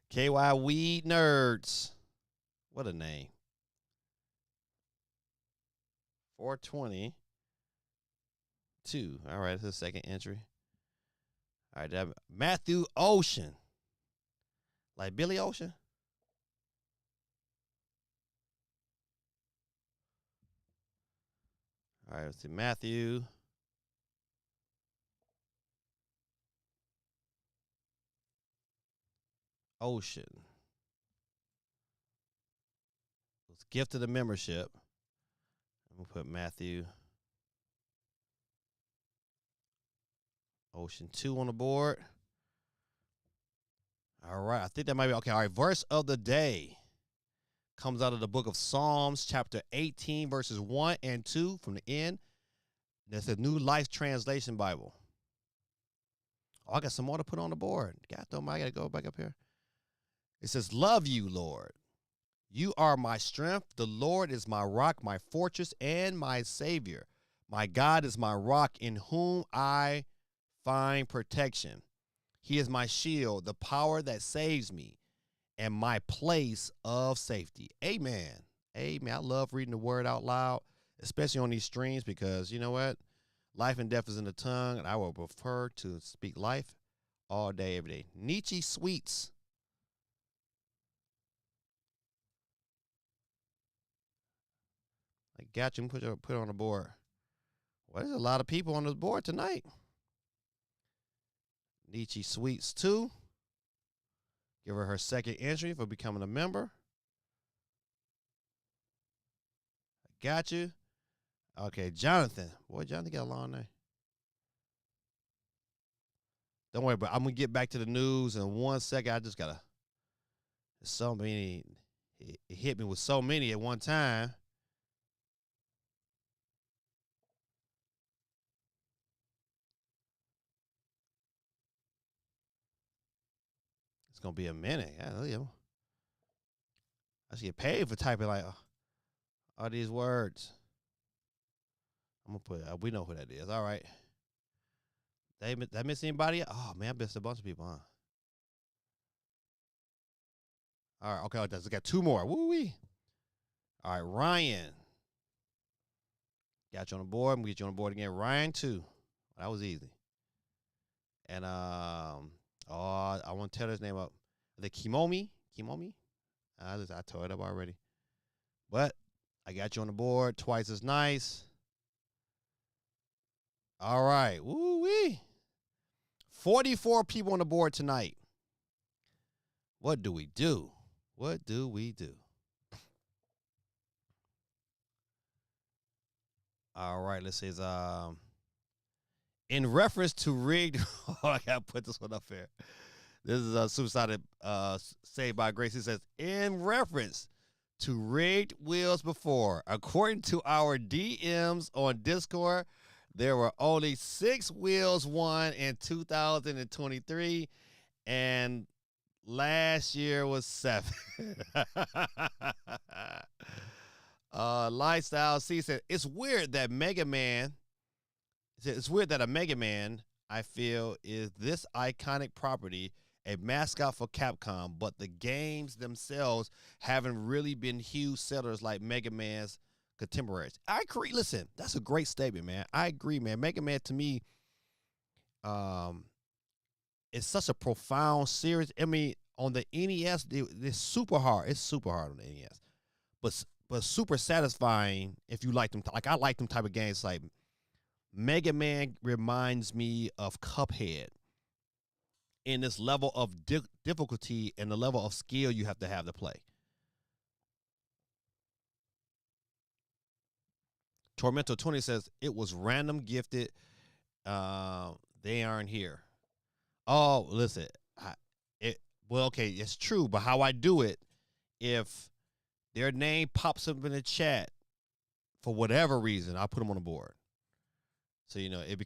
KY Weed Nerds. What a name. 420. 2. All right. That's the second entry. All right. Matthew Ocean. Like Billy Ocean? All right. Let's see. Matthew. Ocean. Was gifted a membership. I'm going to put Matthew Ocean 2 on the board. All right. I think that might be okay. All right. Verse of the day comes out of the book of Psalms, chapter 18, verses 1 and 2 from the end. That's a New Life Translation Bible. Oh, I got some more to put on the board. God, don't mind. I got to go back up here. It says, love you, Lord. You are my strength. The Lord is my rock, my fortress, and my savior. My God is my rock in whom I find protection. He is my shield, the power that saves me, and my place of safety. Amen. Amen. I love reading the word out loud, especially on these streams, because you know what? Life and death is in the tongue, and I will prefer to speak life all day, every day. Nietzsche Sweets. I got you. Put it on the board. Well, there's a lot of people on this board tonight. Nietzsche Sweets 2. Give her second entry for becoming a member. Got you. Okay, Jonathan. Boy, Jonathan got a long name. Don't worry, but I'm gonna get back to the news in 1 second. I just gotta. So many. It hit me with so many at one time. It's gonna be a minute. Yeah, I should get paid for typing like all these words. I'm gonna put. We know who that is. All right. Did I miss anybody? Oh man, I missed a bunch of people, huh? All right, okay, I got two more. Woo wee. All right, Ryan. Got you on the board. I'm gonna get you on the board again. Ryan too. That was easy. And I want to tell his name up. The Kimomi. I tore it up already. But I got you on the board. Twice as nice. All right. Woo wee. 44 people on the board tonight. What do we do? What do we do? All right, let's say in reference to rigged. I gotta put this one up here. This is a suicide saved by grace. It says in reference to rigged wheels before, according to our DMs on Discord, there were only 6 wheels won in 2023, and last year was 7. Lifestyle C said it's weird that Mega Man. It's weird that a Mega Man, I feel, is this iconic property, a mascot for Capcom, but the games themselves haven't really been huge sellers like Mega Man's contemporaries. I agree. Listen, that's a great statement, man. I agree, man. Mega Man to me, it's such a profound series. I mean, on the NES, it's super hard. It's super hard on the NES, but super satisfying if you like them. Like I like them type of games. Like Mega Man reminds me of Cuphead in this level of difficulty and the level of skill you have to play. Tormento 20 says it was random gifted. They aren't here. Oh, listen. Well, okay, it's true, but how I do it, if their name pops up in the chat for whatever reason, I put them on the board. So it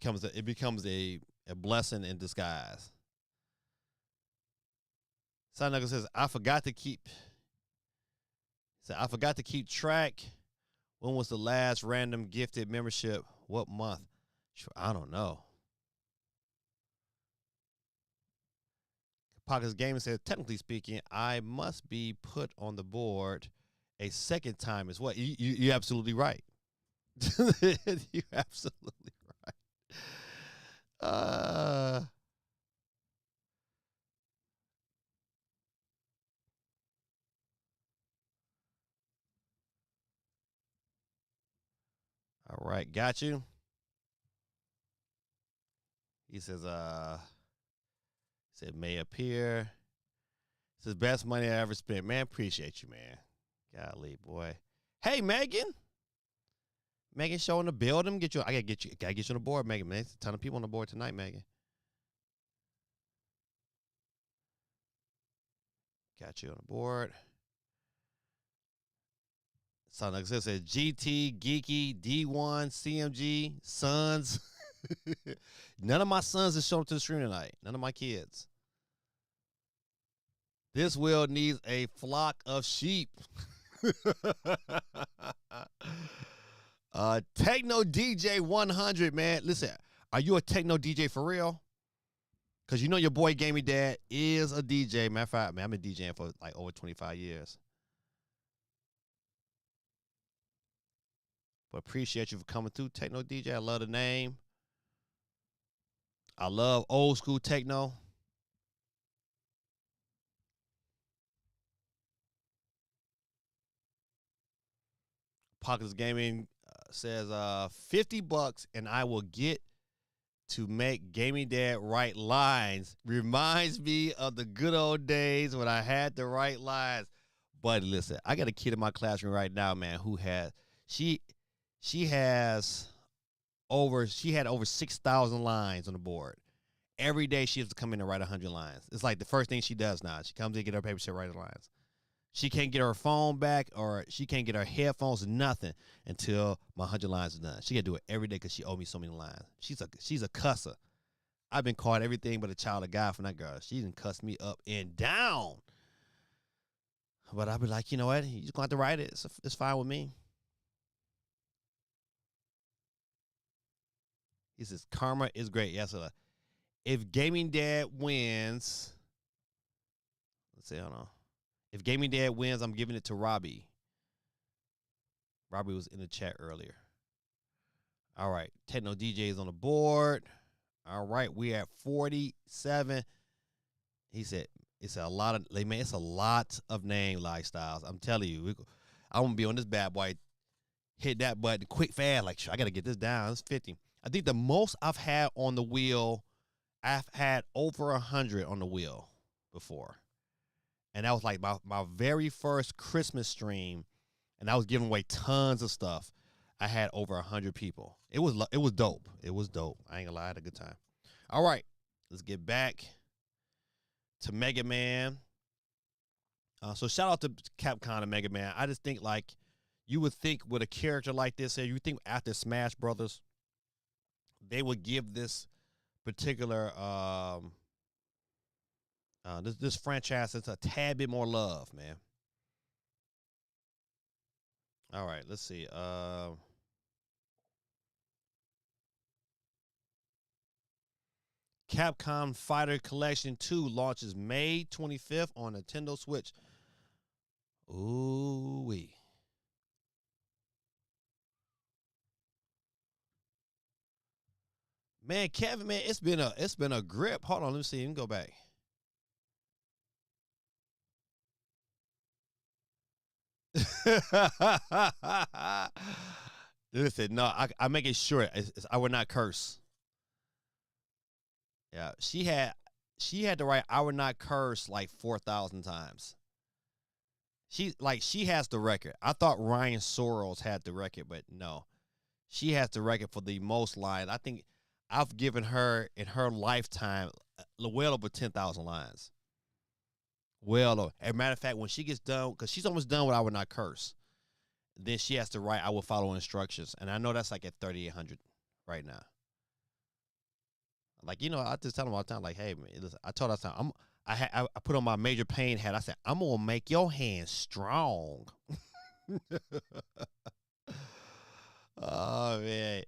becomes a blessing in disguise. Son says I forgot to keep track. When was the last random gifted membership? What month? I don't know. Pockets Gaming says, technically speaking, I must be put on the board a second time as well. You're absolutely right. You're absolutely right. All right, got you. He says, said may appear. Says best money I ever spent. Man, appreciate you, man. Golly, boy. Hey, Megan. Megan, showing the building. I gotta get you on the board, Megan. Man, there's a ton of people on the board tonight, Megan. Got you on the board. Son like this says GT, Geeky, D1, CMG, Sons. None of my sons is showing up to the stream tonight. None of my kids. This world needs a flock of sheep. Techno DJ 100, man. Listen, are you a techno DJ for real? Because your boy Gaming Dad is a DJ. Matter of fact, man, I've been DJing for like over 25 years. But appreciate you for coming through, Techno DJ. I love the name. I love old school techno. Pockets Gaming says $50 and I will get to make Gaming Dad write lines. Reminds me of the good old days when I had to write lines. But listen, I got a kid in my classroom right now, man, who has she she has she had over 6,000 lines on the board. Every day she has to come in and write 100 lines. It's like the first thing she does now. She comes in, get her paper, she writes lines. She can't get her phone back or she can't get her headphones, nothing until my 100 lines is done. She got to do it every day because she owed me so many lines. She's a cusser. I've been called everything but a child of God from that girl. She didn't cuss me up and down. But I'll be like, you know what? You just going to have to write it. It's fine with me. He says, karma is great. Yes, sir. If Gaming Dad wins, let's see, hold on. If Gaming Dad wins, I'm giving it to Robbie. Robbie was in the chat earlier. All right. Techno DJ is on the board. All right. We at 47. He said, it's a lot of, man, it's a lot of name lifestyles. I'm telling you, I'm going to be on this bad boy. Hit that button quick, fast. Like, I got to get this down. It's 50. I think the most I've had on the wheel, I've had over 100 on the wheel before. And that was like my very first Christmas stream, and I was giving away tons of stuff. I had over 100 people. It was dope. It was dope. I ain't gonna lie, I had a good time. All right, let's get back to Mega Man. So shout out to Capcom and Mega Man. I just think like you would think with a character like this, you think after Smash Brothers, they would give this particular this franchise it's a tad bit more love, man. All right, let's see. Capcom Fighter Collection 2 launches May 25th on Nintendo Switch. Ooh wee. Man, Kevin, man, it's been a grip. Hold on, let me see. Let me go back. Listen, no, I make it sure I would not curse. Yeah, she had to write "I would not curse" like 4,000 times. She has the record. I thought Ryan Sorrells had the record, but no, she has the record for the most lines. I think I've given her in her lifetime well over 10,000 lines. Well, as a matter of fact, when she gets done, because she's almost done with "I would not curse," then she has to write "I will follow instructions," and I know that's like at 3,800 right now. Like, you know, I just tell them all the time, like, hey, man, listen, I told her time, I put on my Major Pain hat. I said, I'm gonna make your hands strong. Oh man,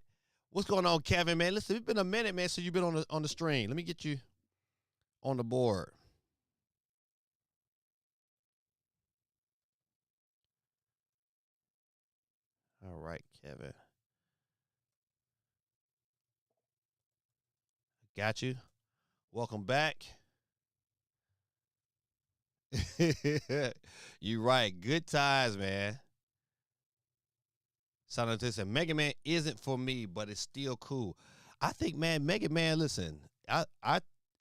what's going on, Kevin? Man, listen, it's been a minute, man, since you've been on the stream. Let me get you on the board. All right, Kevin, got you. Welcome back. You right. Good times, man. Sounded said Mega Man isn't for me, but it's still cool. I think, man, Mega Man. Listen, I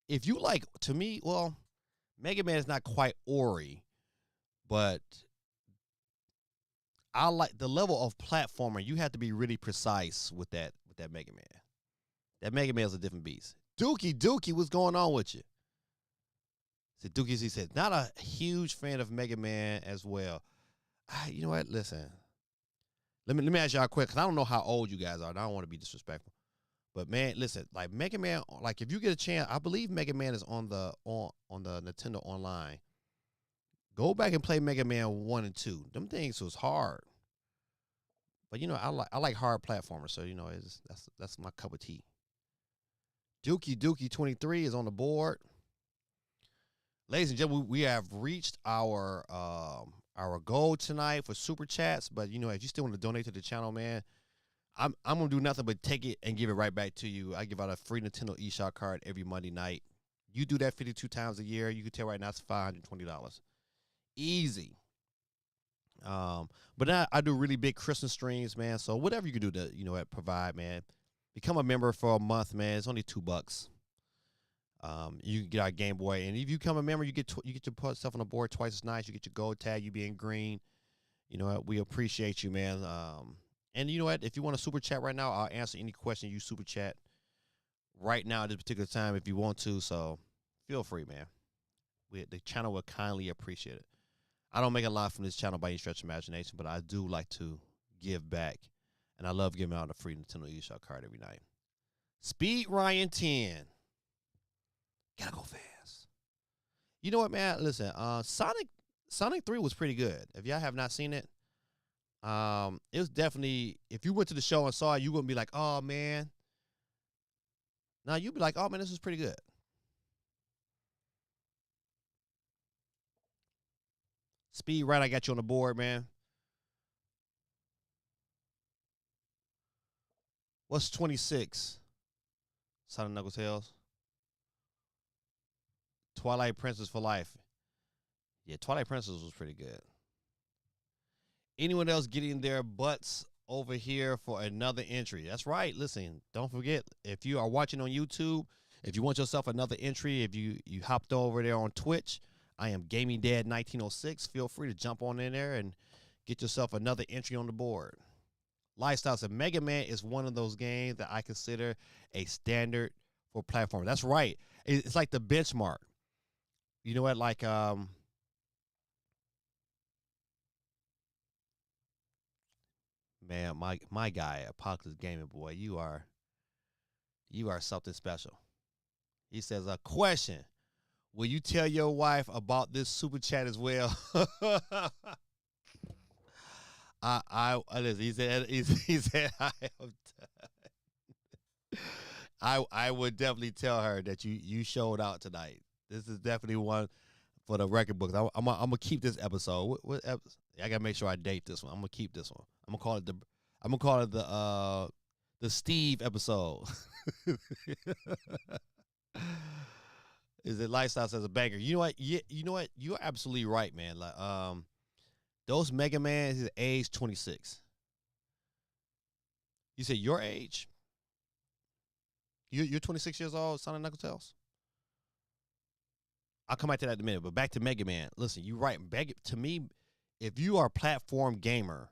if you like to me, well, Mega Man is not quite Ori, but I like the level of platformer. You have to be really precise with that Mega Man. That Mega Man is a different beast. Dookie, what's going on with you? So Dookie, he said, not a huge fan of Mega Man as well. You know what? Listen, let me ask y'all quick, because I don't know how old you guys are. And I don't want to be disrespectful. But man, listen, like Mega Man, like if you get a chance, I believe Mega Man is on the Nintendo Online. Go back and play Mega Man 1 and 2. Them things was hard. But you know, I like hard platformers, so you know, that's my cup of tea. Dookie 23 is on the board. Ladies and gentlemen, we have reached our goal tonight for super chats. But you know, if you still want to donate to the channel, man, I'm gonna do nothing but take it and give it right back to you. I give out a free Nintendo eShop card every Monday night. You do that 52 times a year, you can tell right now it's $520. Easy. But now I do really big Christmas streams, man. So whatever you can do to, you know, provide, man, Become a member for a month, man. It's only $2. You can get our Game Boy, and if you become a member, you get you get to put stuff on the board twice as nice. You get your gold tag, you being green. You know what? We appreciate you, man. And you know what? If you want to super chat right now, I'll answer any question you super chat right now at this particular time if you want to. So feel free, man. The channel will kindly appreciate it. I don't make a lot from this channel by any stretch of imagination, but I do like to give back, and I love giving out a free Nintendo eShop card every night. Speed Ryan 10. Gotta go fast. You know what, man? Listen, Sonic 3 was pretty good. If y'all have not seen it, it was definitely, if you went to the show and saw it, you wouldn't be like, oh man. Now you'd be like, oh man, this is pretty good. Speed right, I got you on the board, man. What's 26? Sonic Knuckles Tales. Twilight Princess for life. Yeah, Twilight Princess was pretty good. Anyone else getting their butts over here for another entry? That's right. Listen, don't forget, if you are watching on YouTube, if you want yourself another entry, if you hopped over there on Twitch, I am Gaming Dad 1906. Feel free to jump on in there and get yourself another entry on the board. Lifestyles of Mega Man is one of those games that I consider a standard for platform. That's right. It's like the benchmark. You know what? Like man, my guy, Apocalypse Gaming Boy, you are something special. He says, a question. Will you tell your wife about this super chat as well? Listen, he said I would definitely tell her that you showed out tonight. This is definitely one for the record books. I'm gonna keep this episode. What episode? I gotta make sure I date this one. I'm gonna keep this one. I'm gonna call it the Steve episode. Is it Lifestyles as a banger? You know what? Yeah, you know what? You're absolutely right, man. Like those Mega Man is age 26. You said your age? You're 26 years old, Sonic Knuckles Tales? I'll come back to that in a minute, but back to Mega Man. Listen, you're right. To me, if you are a platform gamer,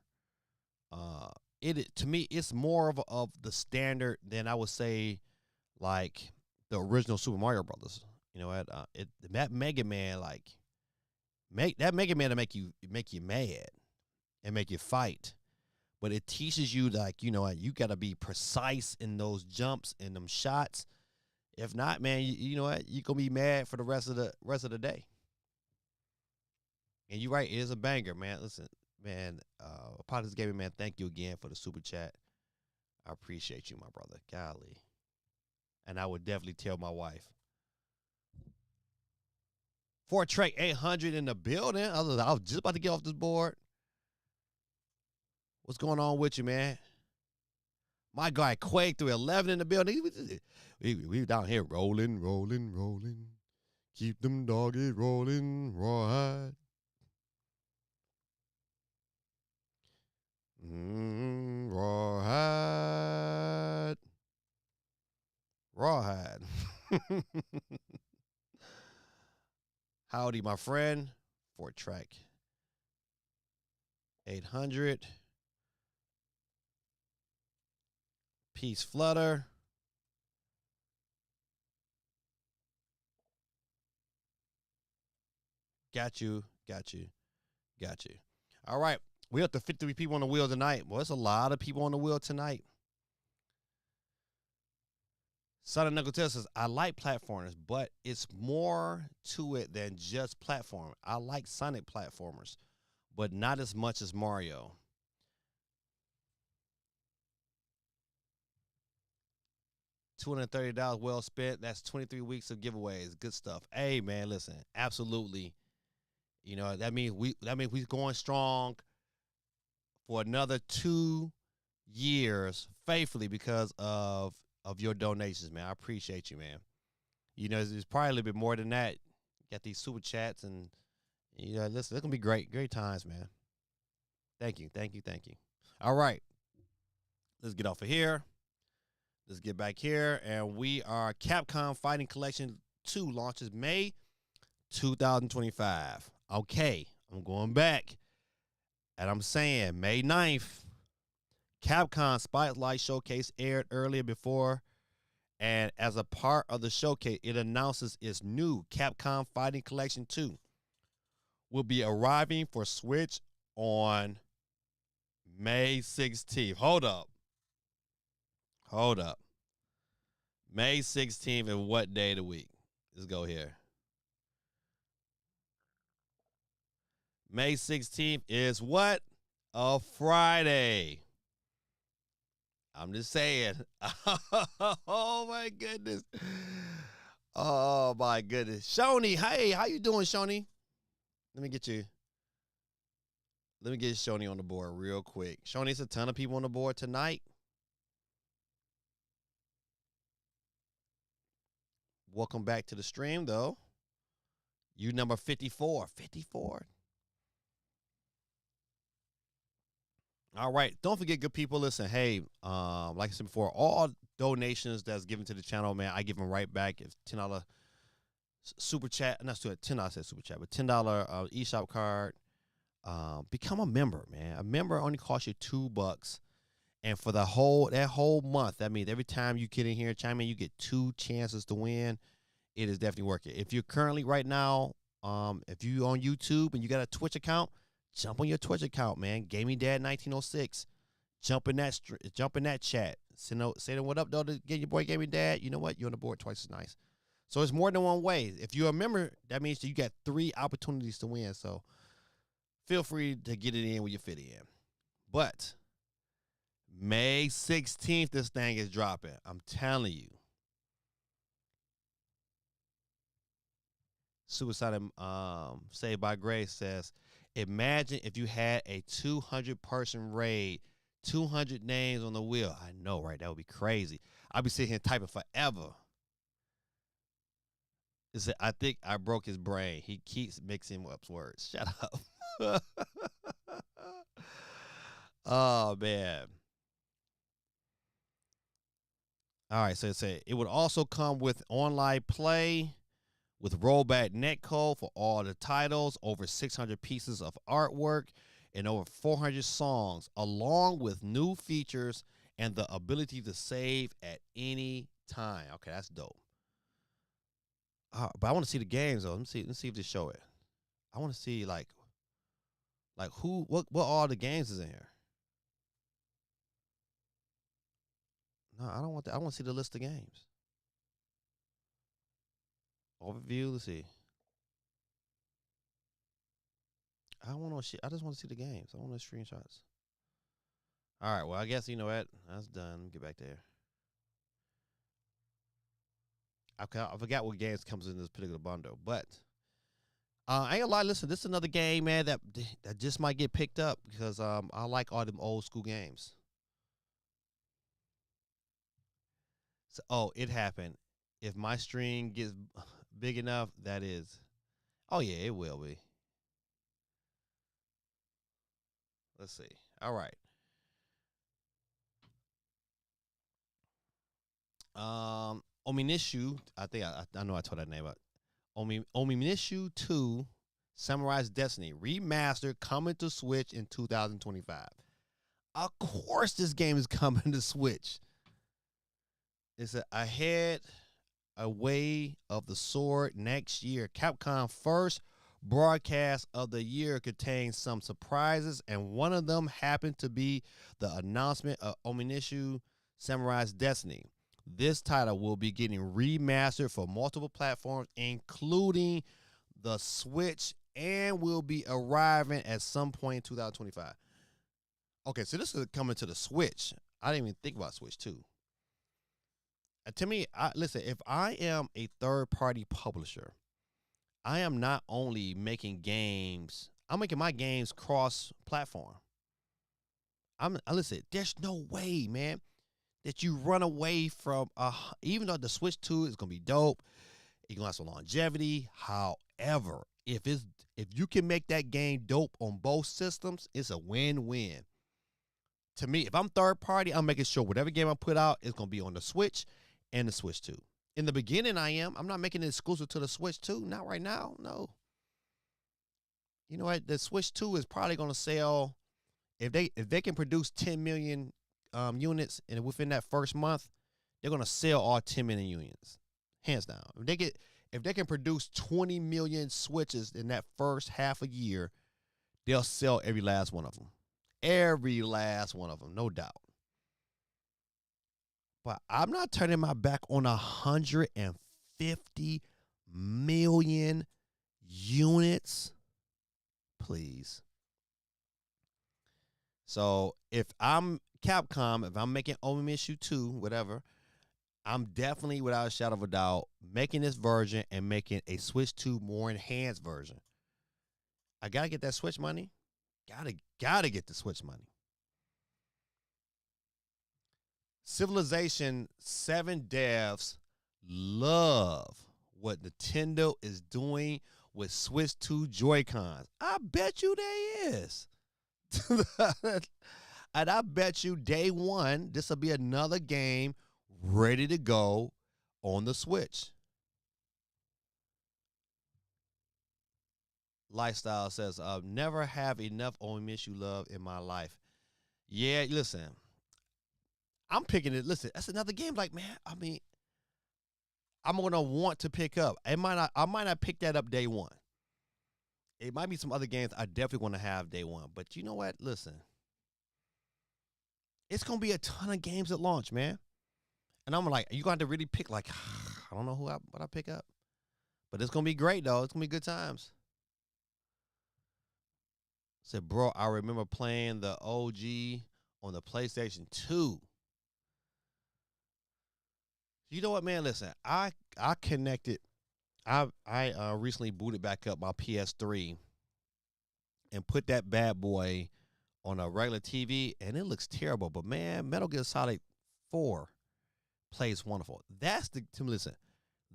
to me it's more of the standard than I would say like the original Super Mario Brothers. You know what? That Mega Man that Mega Man to make you mad and make you fight, but it teaches you like you know what, you got to be precise in those jumps and them shots. If not, man, you know what, you're gonna be mad for the rest of the day. And you're right, it is a banger, man. Listen, man, Apocalypse Gaming, man, thank you again for the super chat. I appreciate you, my brother. Golly. And I would definitely tell my wife. Fort Trek 800 in the building. I was just about to get off this board. What's going on with you, man? My guy Quake 311 in the building. We down here rolling, rolling, rolling. Keep them doggies rolling, rawhide. Rawhide. Rawhide. Howdy, my friend. Fort Trek 800. Peace Flutter. Got you. All right. We up to 53 people on the wheel tonight. Well, it's a lot of people on the wheel tonight. Sonic Knuckles Tales says, I like platformers, but it's more to it than just platform. I like Sonic platformers, but not as much as Mario. $230 well spent. That's 23 weeks of giveaways. Good stuff. Hey, man, listen, absolutely. You know, that means we're going strong for another 2 years faithfully because of your donations, man. I appreciate you, man. You know, it's probably a little bit more than that. Got these super chats and, you know, listen, it's going to be great times, man. Thank you. All right. Let's get off of here. Let's get back here, and we are Capcom Fighting Collection 2 launches May 2025. Okay, I'm going back, and I'm saying May 9th, Capcom Spotlight Showcase aired earlier before, and as a part of the showcase, it announces its new Capcom Fighting Collection 2 will be arriving for Switch on May 16th. Hold up. May 16th and what day of the week? Let's go here. May 16th is what? A Friday. I'm just saying. Oh my goodness. Oh my goodness. Shoni, hey, how you doing, Shoni? Let me get Shoni on the board real quick. Shoni, it's a ton of people on the board tonight. Welcome back to the stream, though. You number 54. 54. All right. Don't forget, good people, listen, hey, like I said before, all donations that's given to the channel, man, I give them right back. It's $10 super chat. Not $10, I said super chat, but $10 eShop card. Become a member, man. A member only costs you $2. And for that whole month, that means every time you get in here and chime in, you get 2 chances to win. It is definitely worth it. If you're currently right now, if you on YouTube and you got a Twitch account, jump on your Twitch account, man. Gaming Dad 1906. Jump in that chat. Say them what up, though, to get your boy Gaming Dad. You know what? You're on the board twice as nice. So it's more than one way. If you're a member, that means that you got 3 opportunities to win. So feel free to get it in where you fit in. But May 16th, this thing is dropping. I'm telling you. Suicide Saved by Grace says, imagine if you had a 200-person raid, 200 names on the wheel. I know, right? That would be crazy. I'd be sitting here typing forever. I think I broke his brain. He keeps mixing up words. Shut up. Oh, man. All right, so it would also come with online play, with rollback netcode for all the titles, over 600 pieces of artwork, and over 400 songs, along with new features and the ability to save at any time. Okay, that's dope. But I want to see the games though. Let's see if they show it. I want to see like what all the games is in here. No, I don't want that. I want to see the list of games. Overview. Let's see. I don't want no shit. I just want to see the games. I want the screenshots. All right. Well, I guess you know what. That's done. Let me get back there. I forgot what games comes in this particular bundle, but I ain't gonna lie. Listen, this is another game, man, that just might get picked up because I like all them old school games. So, it happened. If my stream gets big enough, that is. Oh yeah, it will be. Let's see. All right. Ominishu, I think I know I told that name out. Ominishu 2 Samurai's Destiny Remastered coming to Switch in 2025. Of course this game is coming to Switch. It's ahead away of the sword next year. Capcom first broadcast of the year contains some surprises, and one of them happened to be the announcement of Ominishu Samurai's Destiny. This title will be getting remastered for multiple platforms, including the Switch, and will be arriving at some point in 2025. Okay, so this is coming to the Switch. I didn't even think about Switch 2. To me, listen, if I am a third-party publisher, I am not only making games, I'm making my games cross-platform. Listen, there's no way, man, that you run away from, even though the Switch 2 is going to be dope, it's going to have some longevity. However, if you can make that game dope on both systems, it's a win-win. to me, if I'm third party, I'm making sure whatever game I put out is gonna be on the Switch and the Switch 2. In the beginning, I am. I'm not making it exclusive to the Switch 2. Not right now. No. You know what? The Switch 2 is probably gonna sell if they can produce 10 million units and within that first month, they're gonna sell all 10 million units, hands down. If they can produce 20 million Switches in that first half a year, they'll sell every last one of them. Every last one of them, no doubt. But I'm not turning my back on 150 million units. Please. So if I'm Capcom, if I'm making Onimusha 2, whatever, I'm definitely, without a shadow of a doubt, making this version and making a Switch 2 more enhanced version. I gotta get that Switch money. Gotta get the Switch money. Civilization 7 devs love what Nintendo is doing with Switch 2 Joy-Cons. I bet you they is. And I bet you day one, this will be another game ready to go on the Switch. Lifestyle says, never have enough Onimusha love in my life. Yeah, listen. I'm picking it. Listen, that's another game. Like, man, I mean, I'm gonna want to pick up. I might not pick that up day one. It might be some other games I definitely want to have day one. But you know what? Listen, it's gonna be a ton of games at launch, man. And I'm like, you going to really pick, like, I don't know what I pick up. But it's going to be great, though. It's going to be good times. Said, bro, I remember playing the OG on the PlayStation 2. You know what, man? Listen, I connected. I recently booted back up my PS3 and put that bad boy on a regular TV, and it looks terrible. But, man, Metal Gear Solid 4 plays wonderful. Listen,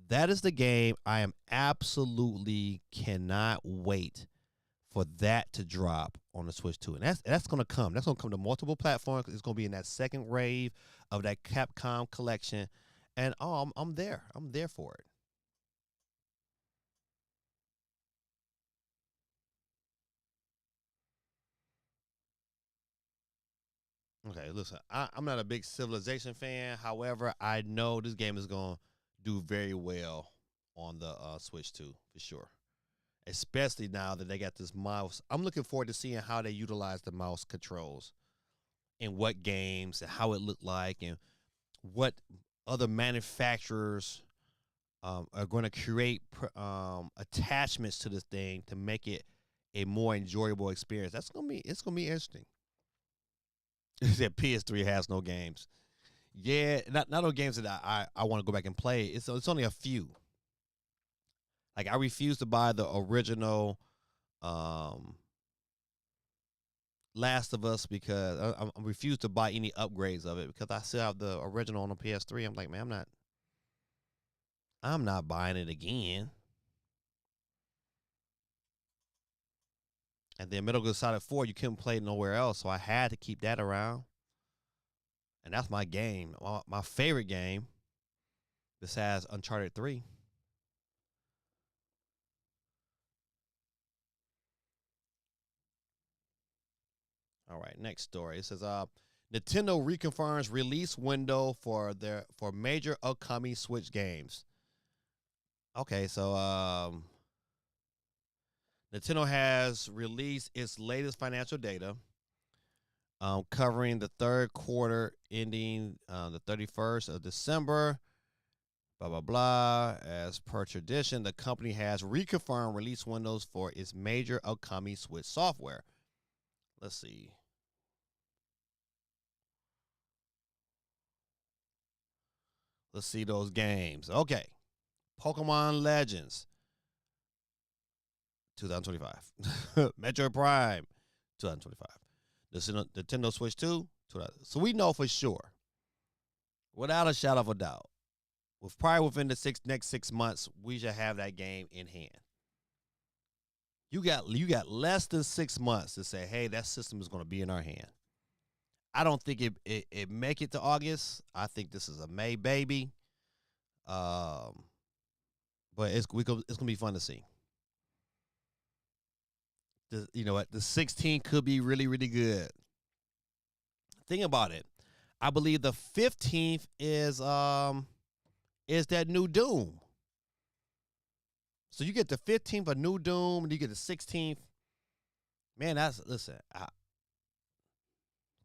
that is the game I am absolutely cannot wait for that to drop on the Switch 2. And that's going to come. That's going to come to multiple platforms. It's going to be in that second wave of that Capcom collection. And I'm there. I'm there for it. Okay, listen, I'm not a big Civilization fan. However, I know this game is going to do very well on the Switch 2 for sure. Especially now that they got this mouse. I'm looking forward to seeing how they utilize the mouse controls and what games and how it looked like and what other manufacturers are going to create attachments to this thing to make it a more enjoyable experience. It's gonna be interesting. That PS3 has no games. Yeah, not no games that I want to go back and play. It's only a few. Like, I refuse to buy the original Last of Us because I refuse to buy any upgrades of it because I still have the original on the PS3. I'm like, man, I'm not buying it again. And then Metal Gear Solid 4, you couldn't play it nowhere else, so I had to keep that around. And that's my game. My favorite game besides Uncharted 3. All right, next story. It says Nintendo reconfirms release window for major upcoming Switch games. Okay, so Nintendo has released its latest financial data, covering the third quarter ending the 31st of December. Blah, blah, blah. As per tradition, the company has reconfirmed release windows for its major upcoming Switch software. Let's see. Let's see those games. Okay. Pokemon Legends, 2025. Metroid Prime, 2025. The Nintendo Switch 2, 2025. So we know for sure, without a shadow of a doubt, probably within the next 6 months, we should have that game in hand. You got less than 6 months to say, hey, that system is going to be in our hand. I don't think it make it to August. I think this is a May baby. Um, but it's gonna be fun to see. You know what? The 16 could be really, really good. Think about it. I believe the 15th is that new Doom. So you get the 15th of New Doom, and you get the 16th. Man, listen.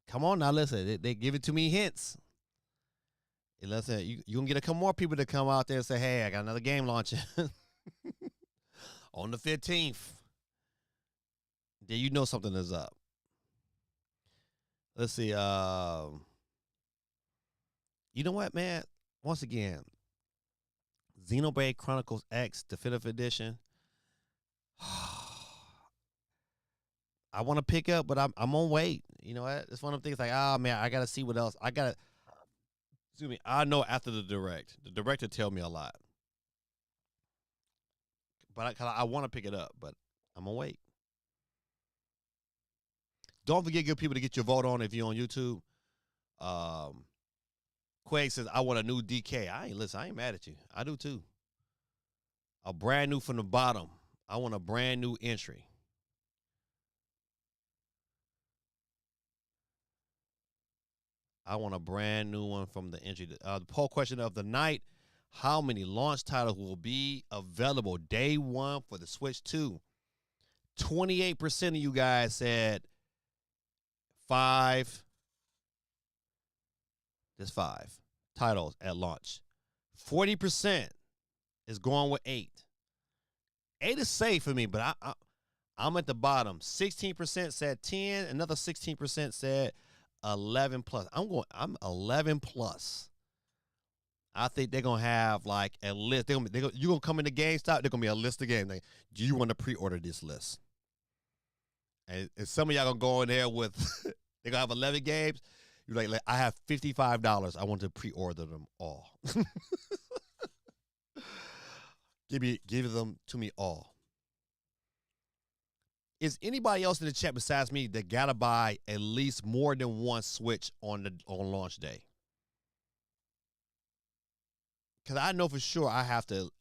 Come on now, listen. They give it to me hints. And listen, you gonna get a couple more people to come out there and say, "Hey, I got another game launching on the 15th." Then you know something is up. Let's see. You know what, man? Once again, Xenoblade Chronicles X Definitive Edition. I want to pick up, but I'm on wait. You know what? It's one of them things like, man, I gotta see what else. Excuse me. I know after the director tell me a lot, but I want to pick it up, but I'm gonna wait. Don't forget, good people, to get your vote on if you're on YouTube. Quake says, I want a new DK. I ain't mad at you. I do too. A brand new from the bottom. I want a brand new entry. I want a brand new one from the entry. The poll question of the night: how many launch titles will be available day one for the Switch 2? 28% of you guys said 5. There's 5 titles at launch. 40% is going with 8. 8 is safe for me, but I'm at the bottom. 16% said 10. Another 16% said 11 plus. I'm 11 plus. I think they're gonna have like a list. You're gonna come into GameStop. They're gonna be a list of games. Like, do you want to pre-order this list? And some of y'all gonna go in there with they're gonna have 11 games. You're like, I have $55. I want to pre-order them all. Give them to me all. Is anybody else in the chat besides me that gotta buy at least more than one Switch on launch day? Because I know for sure I have to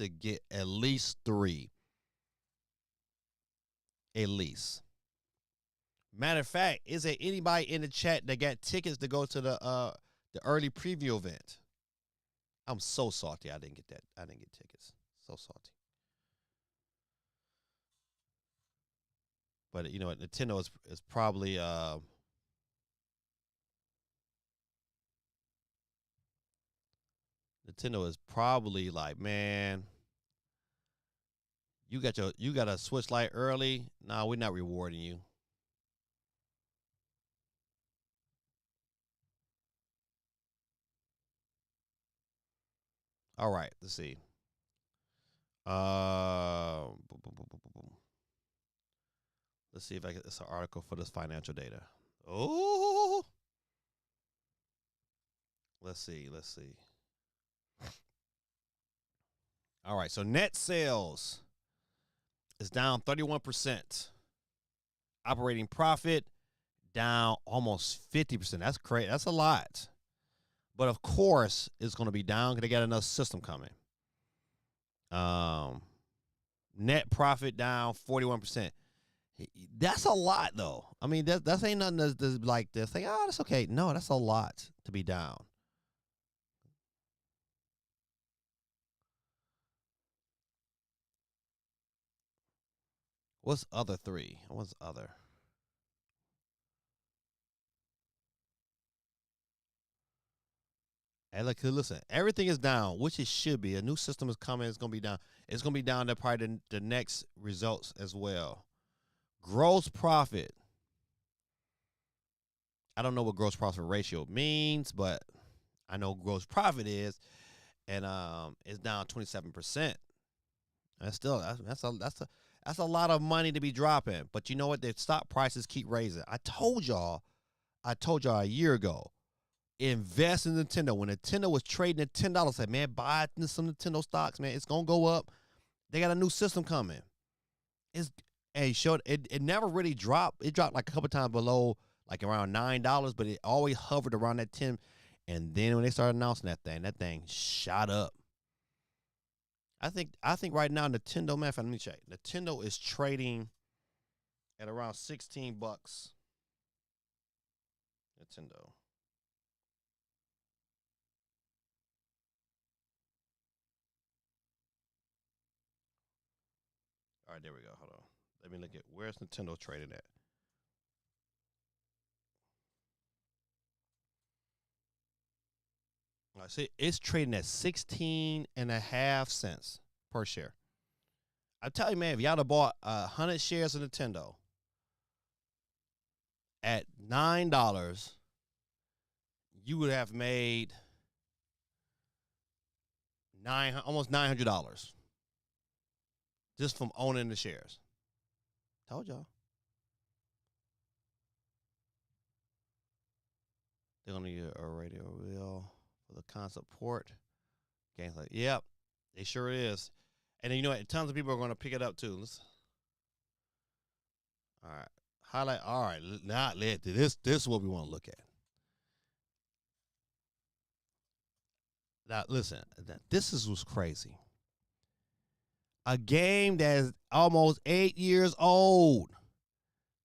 get at least 3. At least. Matter of fact, is there anybody in the chat that got tickets to go to the early preview event? I'm so salty I didn't get that. I didn't get tickets. So salty. But you know what, Nintendo is probably Nintendo is probably like, man, you got a Switch Lite early. Nah, we're not rewarding you. All right, let's see. Let's see if I get this article for this financial data. Oh, let's see. All right, so net sales is down 31%. Operating profit down almost 50%. That's crazy. That's a lot. But of course, it's going to be down because they got another system coming. Net profit down 41%. That's a lot, though. I mean, that ain't nothing that's like this. Like, oh, that's okay. No, that's a lot to be down. What's other 3? What's other? Hey, look, listen, everything is down, which it should be. A new system is coming. It's going to be down. It's going to be down to probably the next results as well. Gross profit. I don't know what gross profit ratio means, but I know gross profit is, and it's down 27%. That's still that's a lot of money to be dropping. But you know what? The stock prices keep raising. I told y'all a year ago. Invest in Nintendo. When Nintendo was trading at $10, I said, man, buy some Nintendo stocks, man. It's gonna go up. They got a new system coming. It never really dropped. It dropped like a couple times below like around $9, but it always hovered around that 10. And then when they started announcing that thing shot up. I think right now Nintendo, man, let me check. Nintendo is trading at around $16. Nintendo. All right, there we go. Hold on. Let me look at where's Nintendo trading at. All right, see, it's trading at 16.5 cents per share. I tell you, man, if y'all have bought 100 shares of Nintendo at $9, you would have made almost $900 just from owning the shares. Told y'all. They're gonna need a radio wheel for the concept port. Games like, yep, they sure is. And then, you know what? Tons of people are gonna pick it up too. All right, highlight. All right, now this is what we want to look at. Now listen, this is what's crazy. A game that is almost 8 years old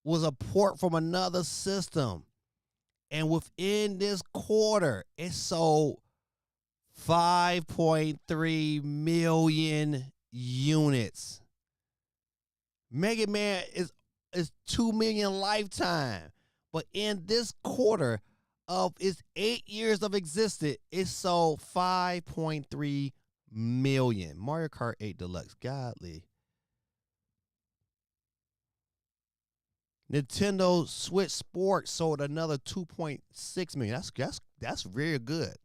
was a port from another system. And within this quarter, it sold 5.3 million units. Mega Man is 2 million lifetime. But in this quarter of its 8 years of existence, it sold 5.3 million. Mario Kart 8 Deluxe. Godly. Nintendo Switch Sport sold another 2.6 million. That's very good.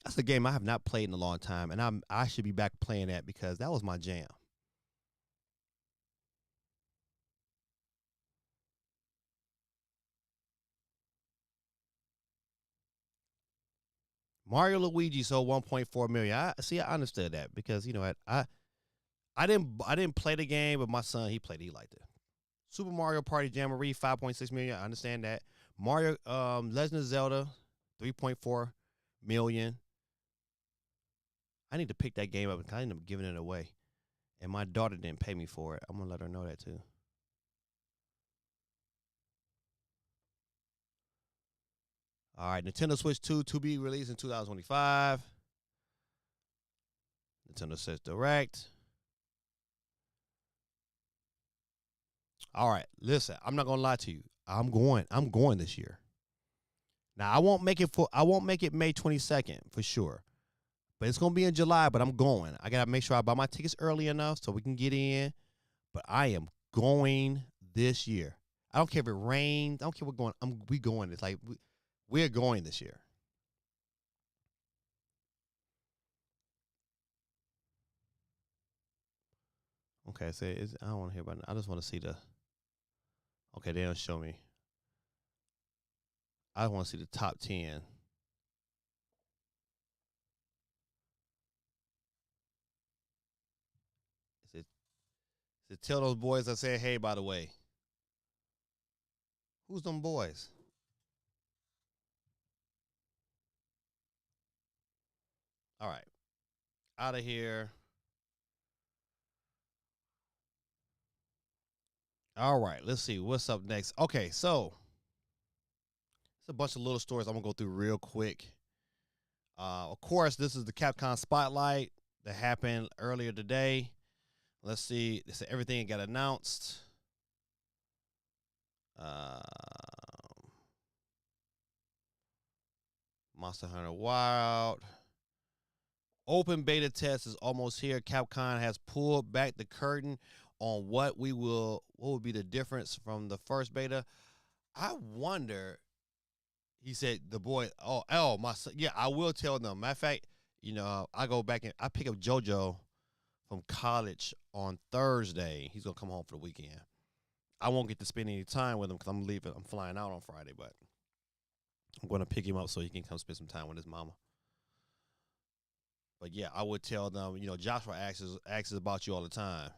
That's a game I have not played in a long time, and I should be back playing that because that was my jam. Mario Luigi sold 1.4 million. I understood that because you know what I didn't play the game, but my son he played it, he liked it. Super Mario Party Jamboree 5.6 million. I understand that. Mario Legend of Zelda 3.4 million. I need to pick that game up because I ended up giving it away. And my daughter didn't pay me for it. I'm going to let her know that too. All right, Nintendo Switch 2 to be released in 2025. Nintendo says Direct. All right, listen, I'm not going to lie to you. I'm going this year. Now, I won't make it May 22nd for sure. But it's going to be in July, but I'm going. I got to make sure I buy my tickets early enough so we can get in. But I am going this year. I don't care if it rains. I don't care what going. We going. It's like we're going this year. Okay, so I don't want to hear about it. I just want to see the. Okay, they don't show me. I want to see the top 10. Tell those boys I said, hey, by the way. Who's them boys? All right. Out of here. All right. Let's see. What's up next? Okay, so it's a bunch of little stories I'm going to go through real quick. Of course, this is the Capcom Spotlight that happened earlier today. Let's see. This is everything that got announced. Monster Hunter Wild. Open beta test is almost here. Capcom has pulled back the curtain on what would be the difference from the first beta. I wonder. He said the boy. Oh, my son. Yeah, I will tell them. Matter of fact, I go back and I pick up JoJo from college on Thursday. He's gonna come home for the weekend. I won't get to spend any time with him because I'm leaving. I'm flying out on Friday, but I'm going to pick him up so he can come spend some time with his mama. But yeah, I would tell them. Joshua asks about you all the time.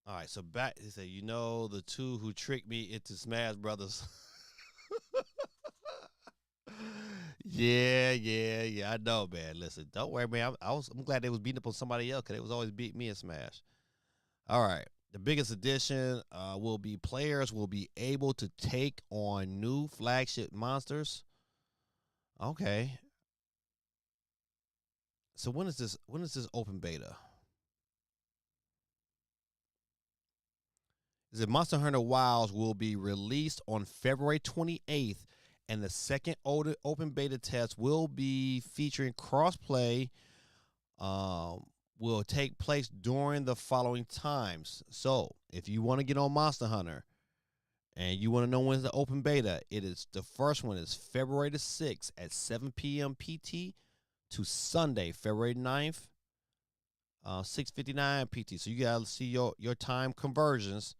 All right, so back. He said, the two who tricked me into Smash Brothers. Yeah, yeah, yeah. I know, man. Listen, don't worry, man. I'm glad they was beating up on somebody else because they was always beating me in Smash. All right. The biggest addition will be players will be able to take on new flagship monsters. Okay. So when is this? When is this open beta? Is it Monster Hunter Wilds will be released on February 28th, and the second open beta test will be featuring crossplay. Will take place during the following times. So if you want to get on Monster Hunter and you want to know when's the open beta, the first one is February the 6th at 7 p.m. PT to Sunday, February 9th, 6:59 PT. So you gotta see your time conversions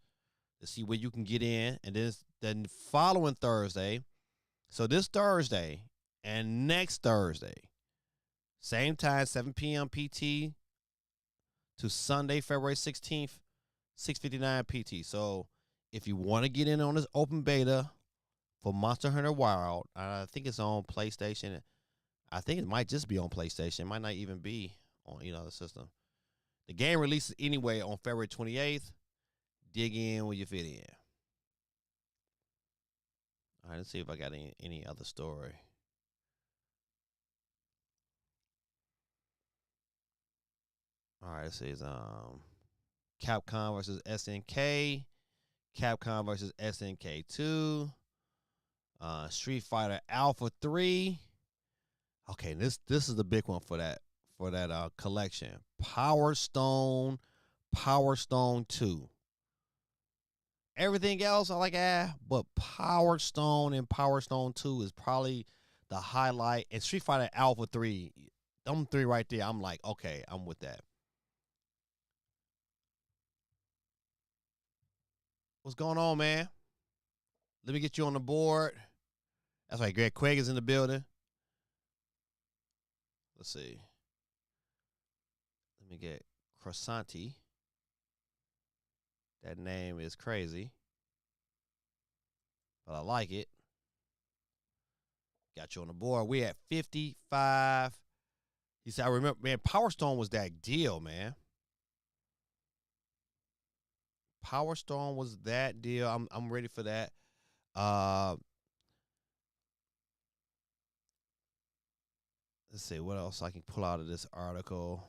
to see where you can get in, and then following Thursday. So this Thursday and next Thursday, same time, 7 p.m. PT to Sunday, February 16th, 6:59 PT. So if you want to get in on this open beta for Monster Hunter Wild, I think it's on PlayStation. I think it might just be on PlayStation. It might not even be on the system. The game releases anyway on February 28th. Dig in when you fit in. All right, let's see if I got any other story. All right, it says Capcom versus SNK, Capcom versus SNK 2, Street Fighter Alpha 3. Okay, this is the big one for that collection. Power Stone 2. Everything else I like, but Power Stone and Power Stone 2 is probably the highlight. And Street Fighter Alpha 3, them three right there, I'm like, okay, I'm with that. What's going on, man? Let me get you on the board. That's right, Greg Quigg is in the building. Let's see. Let me get Croissanti. That name is crazy, but I like it. Got you on the board. We at 55. He said, I remember, man, Power Stone was that deal, man. Power Stone was that deal. I'm ready for that. Let's see what else I can pull out of this article.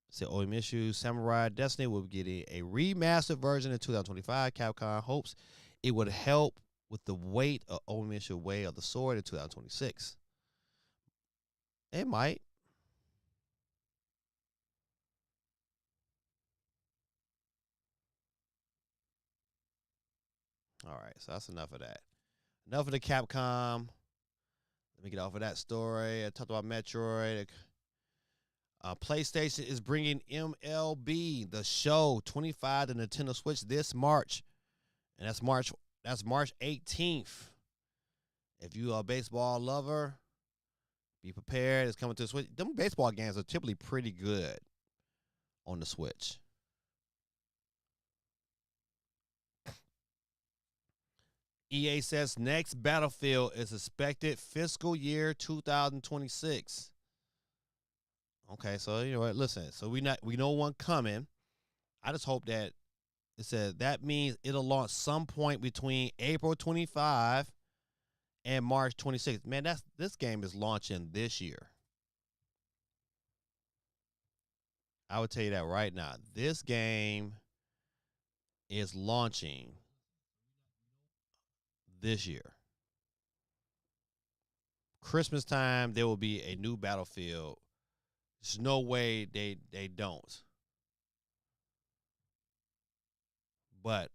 Say Oimishu Samurai Destiny will be getting a remastered version in 2025. Capcom hopes it would help with the weight of Oimishu Way of the Sword in 2026. It might. All right, so that's enough of that. Enough of the Capcom. Let me get off of that story. I talked about Metroid. PlayStation is bringing MLB The Show 25 to Nintendo Switch this March, and that's March 18th. If you are a baseball lover, be prepared. It's coming to the Switch. Them baseball games are typically pretty good on the Switch. EA says next Battlefield is expected fiscal year 2026. Okay, so you know what? Listen, so we know one coming. I just hope that it says that means it'll launch some point between April 25 and March 26th. Man, this game is launching this year. I would tell you that right now. This game is launching this year. Christmas time, there will be a new Battlefield. There's no way they don't. But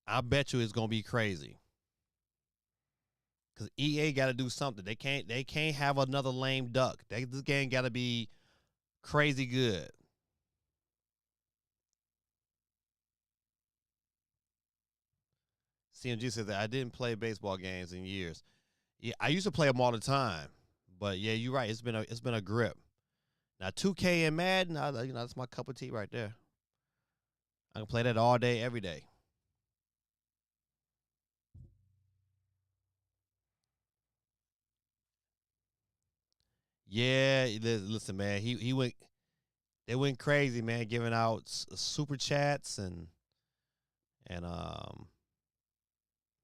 I bet you it's gonna be crazy. Cause EA got to do something. They can't have another lame duck. This game got to be crazy good. CMG said that I didn't play baseball games in years. Yeah, I used to play them all the time. But yeah, you're right. It's been a grip. Now 2K and Madden, that's my cup of tea right there. I can play that all day, every day. Yeah, listen, man. He went. They went crazy, man, giving out super chats and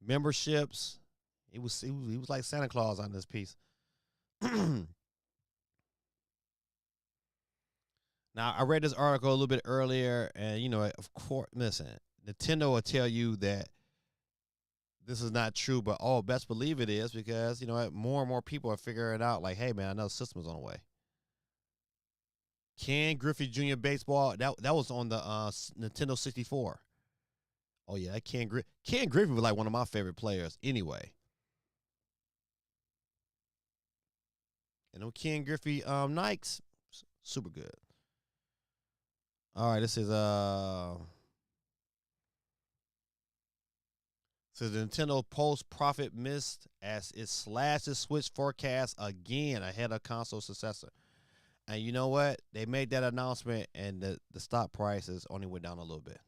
memberships. He was like Santa Claus on this piece. Now I read this article a little bit earlier, and of course, listen, Nintendo will tell you that this is not true, but best believe it is because more and more people are figuring out, like, hey, man, another system is on the way. Ken Griffey Jr. Baseball, that was on the Nintendo 64. Oh yeah, that Ken Griffey was like one of my favorite players anyway. And them Ken Griffey Nikes, super good. All right, this is says the Nintendo Post profit missed as it slashed its Switch forecast again ahead of console successor. And you know what? They made that announcement, and the stock prices only went down a little bit.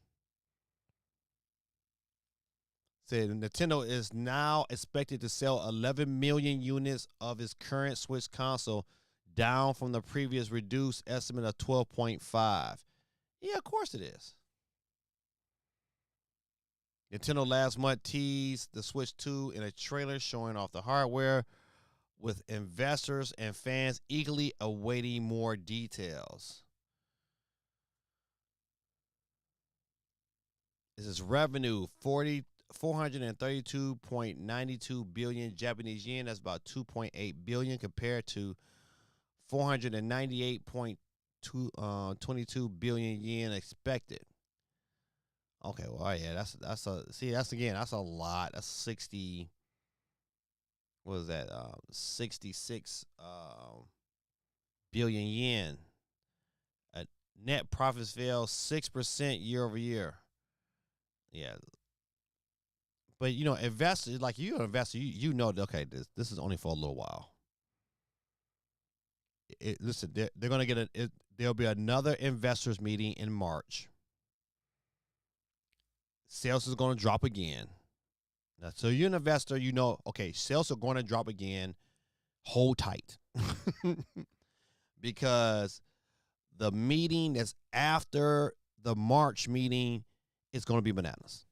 Said Nintendo is now expected to sell 11 million units of its current Switch console, down from the previous reduced estimate of 12.5. Yeah, of course it is. Nintendo last month teased the Switch 2 in a trailer showing off the hardware, with investors and fans eagerly awaiting more details. This is revenue 432.92 billion Japanese yen. That's about 2.8 billion compared to 498.22 billion yen expected. Okay, well, yeah, that's a lot. That's 60. What is that? 66 billion yen. Net profits fell 6% year over year. Yeah, but investors, like you're an investor, you know, okay, this is only for a little while. Listen, they're gonna get there'll be another investors meeting in March. Sales is gonna drop again. Now, so you're an investor, okay, sales are gonna drop again. Hold tight, because the meeting that's after the March meeting is gonna be bananas.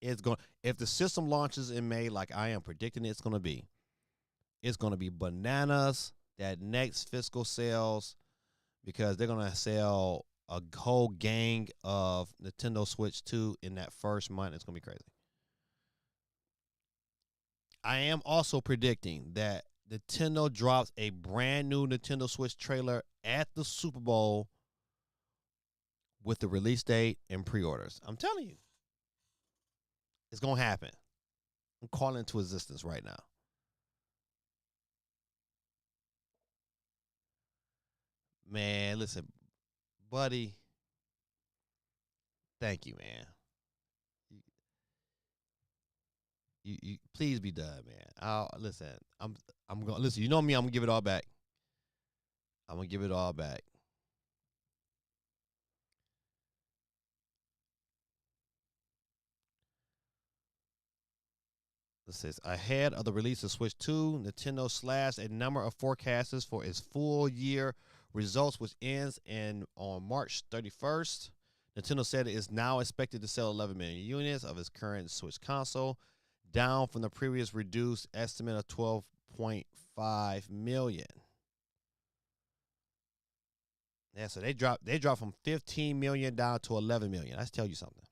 If the system launches in May, like I am predicting it's gonna be bananas that next fiscal sales, because they're gonna sell a whole gang of Nintendo Switch 2 in that first month. It's gonna be crazy. I am also predicting that Nintendo drops a brand new Nintendo Switch trailer at the Super Bowl with the release date and pre-orders. I'm telling you, it's gonna happen. I'm calling into existence right now. Man, listen, buddy. Thank you, man. You please be done, man. I'll listen. I'm gonna listen. You know me. I'm gonna give it all back. I'm gonna give it all back. It says ahead of the release of Switch 2, Nintendo slashed a number of forecasts for its full year results, which ends on March 31st. Nintendo said it is now expected to sell 11 million units of its current Switch console, down from the previous reduced estimate of 12.5 million. Yeah, so they dropped from 15 million down to 11 million. Let's tell you something.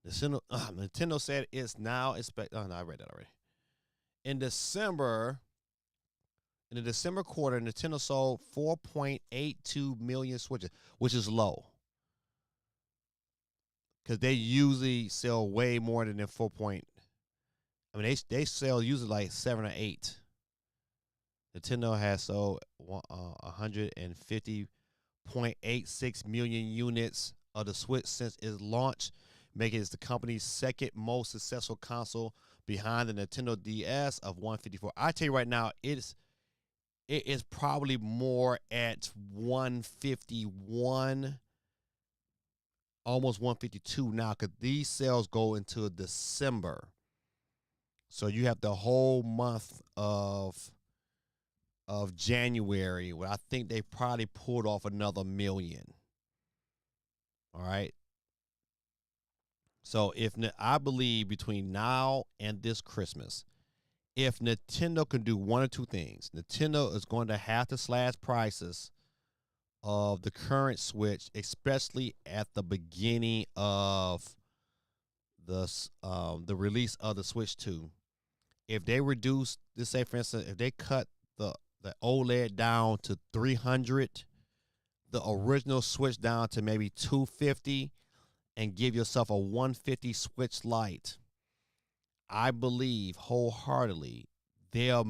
Nintendo said it's now expect. Oh no, I read that already. In December, in the December quarter, Nintendo sold 4.82 million Switches, which is low because they usually sell way more than their 4 point. I mean, they sell usually like 7 or 8. Nintendo has sold 150.86 million units of the Switch since its launch, making it the company's second most successful console behind the Nintendo DS of 154. I tell you right now, it is probably more at 151, almost 152 now, because these sales go into December. So you have the whole month of January, where I think they probably pulled off another million. All right. So I believe between now and this Christmas, if Nintendo can do one or two things, Nintendo is going to have to slash prices of the current Switch, especially at the beginning of the release of the Switch 2. If they reduce, let's say for instance, if they cut the OLED down to 300, the original Switch down to maybe 250, and give yourself a 150 Switch Lite, I believe wholeheartedly they'll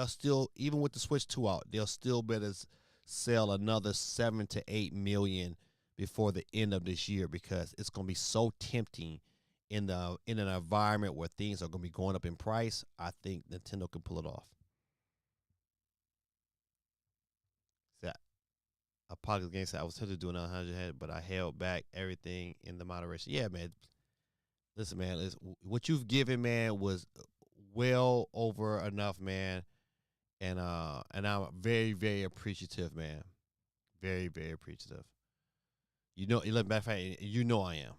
still, even with the Switch 2 out, they'll still better sell another 7 to 8 million before the end of this year, because it's going to be so tempting in an environment where things are going to be going up in price. I think Nintendo can pull it off. A pocket game said I was tempted to do another 100 head, but I held back everything in the moderation. Yeah, man. Listen, man. What you've given, man, was well over enough, man. And I'm very, very appreciative, man. Very, very appreciative. Matter of fact, you know I am.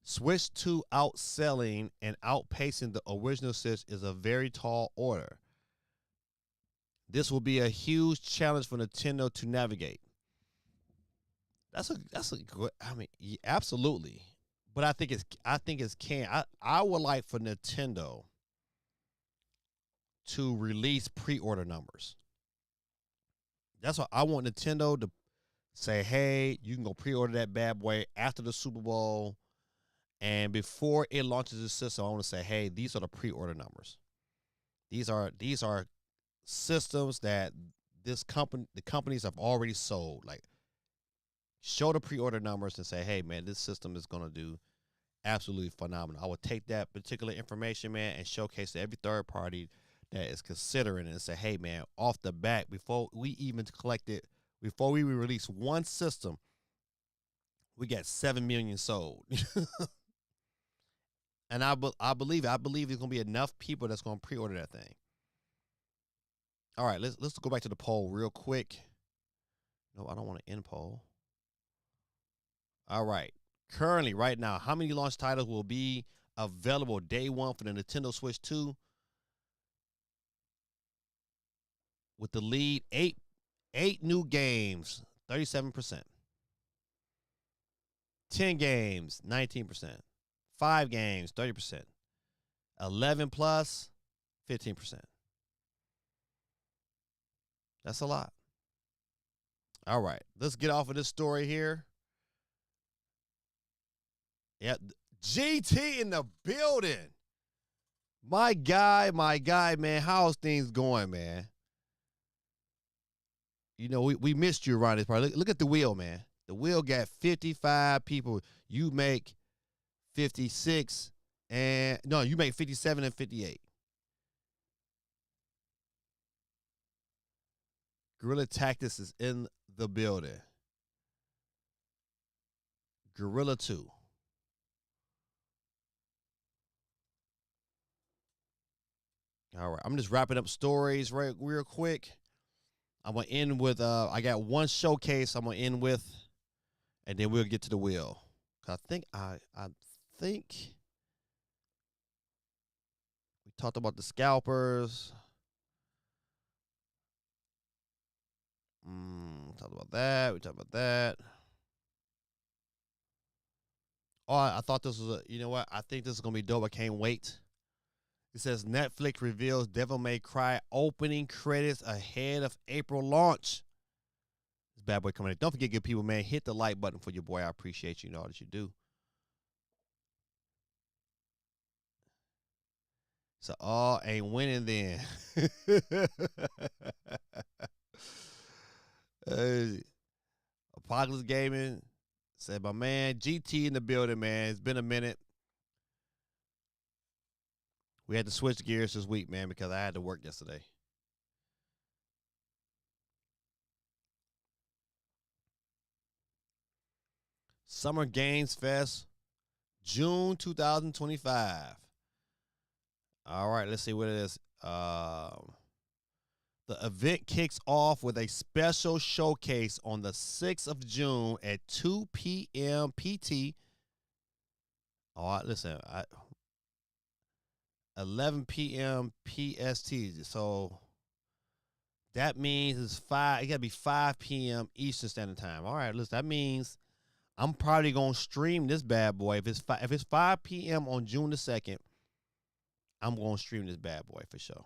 Switch 2 outselling and outpacing the original Switch is a very tall order. This will be a huge challenge for Nintendo to navigate. That's a good. I mean, absolutely. But I think it's can. I would like for Nintendo to release pre-order numbers. That's what I want Nintendo to say. Hey, you can go pre-order that bad boy after the Super Bowl, and before it launches the system, I want to say, hey, these are the pre-order numbers. These are systems that the companies have already sold. Like, show the pre-order numbers and say, hey, man, this system is gonna do absolutely phenomenal. I would take that particular information, man, and showcase to every third party that is considering it and say, hey, man, off the bat, before we even collected, before we release one system, we got 7 million sold. And I believe there's gonna be enough people that's gonna pre-order that thing. All right, let's go back to the poll real quick. No, I don't want to end poll. All right. Currently, right now, how many launch titles will be available day one for the Nintendo Switch 2? With the lead, eight new games, 37%. 10 games, 19%. 5 games, 30%. 11 plus, 15%. That's a lot. All right, let's get off of this story here. Yeah, GT in the building. My guy, man. How's things going, man? We missed you around this part. Look at the wheel, man. The wheel got 55 people. You make 56, and no, you make 57 and 58. Gorilla Tactics is in the building. Gorilla 2. All right, I'm just wrapping up stories real quick. I'm gonna end with I got one showcase I'm gonna end with, and then we'll get to the wheel. I think we talked about the scalpers. We talked about that. We talked about that. Oh, I thought this was you know what? I think this is gonna be dope. I can't wait. It says Netflix reveals Devil May Cry opening credits ahead of April launch. This bad boy coming in. Don't forget, good people, man, hit the like button for your boy. I appreciate you. You know all that you do. So all ain't winning then. uh, Apocalypse Gaming said, my man, GT in the building, man. It's been a minute. We had to switch gears this week, man, because I had to work yesterday. Summer Games Fest, June 2025. All right, let's see what it is. The event kicks off with a special showcase on the 6th of June at 2 p.m. PT. All right, listen, 11 p.m. PST. So that means it's 5. It got to be 5 p.m. Eastern Standard Time. All right, listen, that means I'm probably gonna stream this bad boy. If it's 5 p.m. on June the 2nd, I'm gonna stream this bad boy for sure.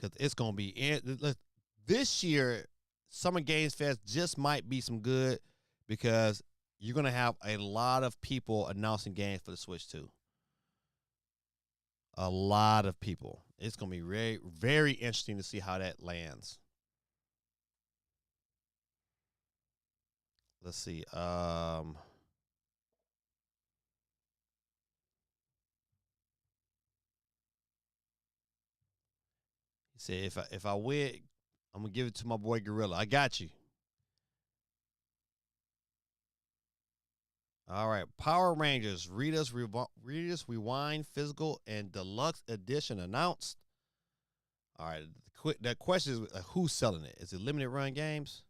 Cause it's gonna be this year. Summer Games Fest just might be some good because you're gonna have a lot of people announcing games for the Switch too. A lot of people. It's gonna be very, very interesting to see how that lands. Let's see. He said if I win, I'm gonna give it to my boy Gorilla. I got you. All right, Power Rangers Readers Rewind Physical and Deluxe Edition announced. All right, that question is who's selling it? Is it limited run games?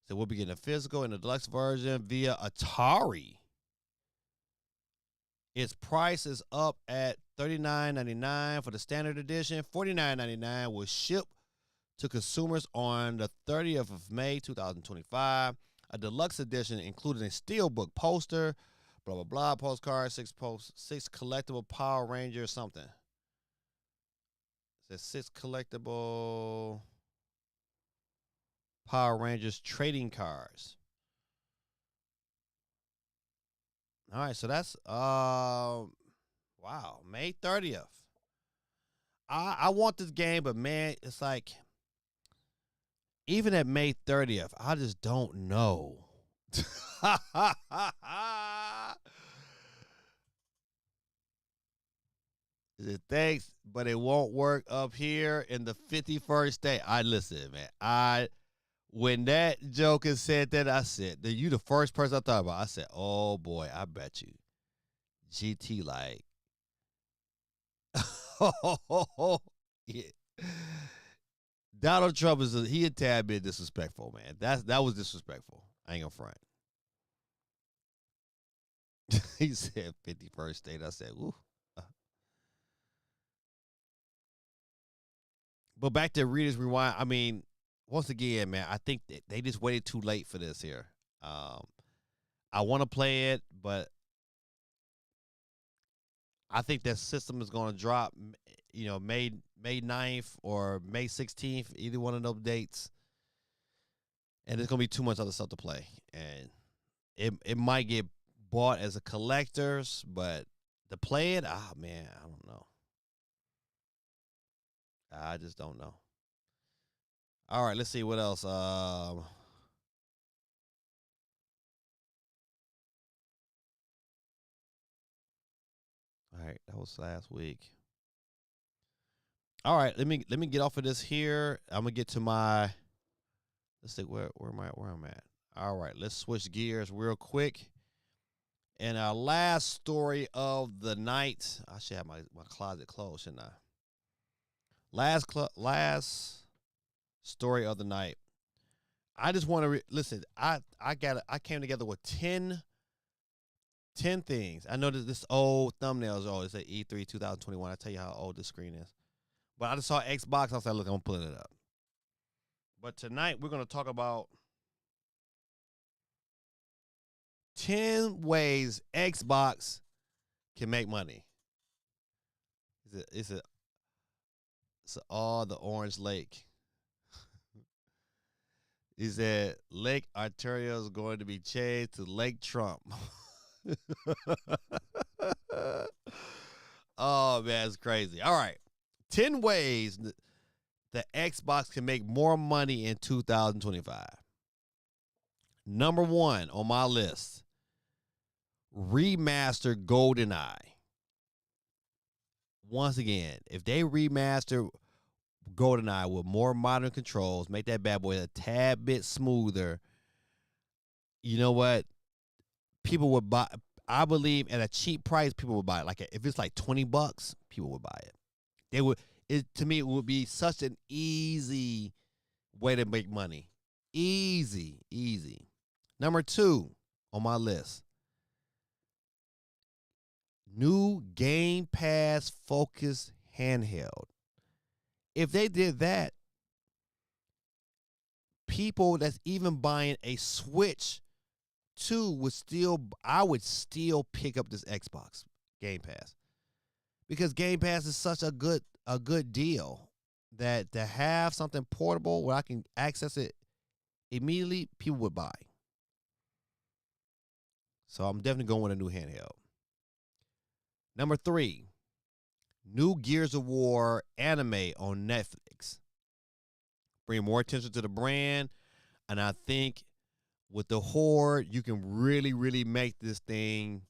So we'll be getting a physical and a deluxe version via Atari. Its price is up at $39.99 for the standard edition. $49.99 will ship to consumers on the 30th of May 2025. A deluxe edition including a steelbook poster, blah blah blah, postcard, six collectible Power Ranger something. It says 6 collectible Power Rangers trading cards. All right, so that's wow, May 30th. I want this game, but man, it's like even at May 30th, I just don't know. Thanks, but it won't work up here in the 51st state. I listen, man. When that joker said that, I said, you the first person I thought about. I said, oh boy, I bet you. GT like yeah. Donald Trump he a tad bit disrespectful, man. That was disrespectful. I ain't gonna front. He said 51st state. I said, ooh. But back to Readers Rewind. I mean, once again, man, I think they just waited too late for this here. I want to play it, but I think that system is going to drop, May 9th or May 16th, either one of those dates. And there's going to be too much other stuff to play. And it might get bought as a collector's, but to play it, man, I don't know. I just don't know. All right, let's see what else. All right, that was last week. All right, let me get off of this here. I'm gonna get to my. Let's see where I'm at. All right, let's switch gears real quick. And our last story of the night. I should have my closet closed, shouldn't I? Last story of the night. I just want to listen. I came together with 10 things. I know that this old thumbnail is old. It's at E3 2021. I tell you how old this screen is. But I just saw Xbox. I was like, look, I'm pulling it up. But tonight we're gonna talk about 10 ways Xbox can make money. It's all the Orange Lake. He said Lake Ontario is going to be changed to Lake Trump. Oh man, it's crazy. All right, 10 ways the Xbox can make more money in 2025. Number one on my list, remaster GoldenEye. Once again, if they remaster GoldenEye with more modern controls, make that bad boy a tad bit smoother, you know what? People would buy. I believe at a cheap price, people would buy it. Like if it's like $20, people would buy it. They would. It to me, it would be such an easy way to make money. Easy, easy. Number two on my list, new Game Pass focused handheld. If they did that, people that's even buying a Switch 2 would still, I would still pick up this Xbox Game Pass, because Game Pass is such a good deal that to have something portable where I can access it immediately, people would buy. So I'm definitely going with a new handheld. Number three, new Gears of War anime on Netflix. Bring more attention to the brand, and I think with the Horde, you can really, really make this thing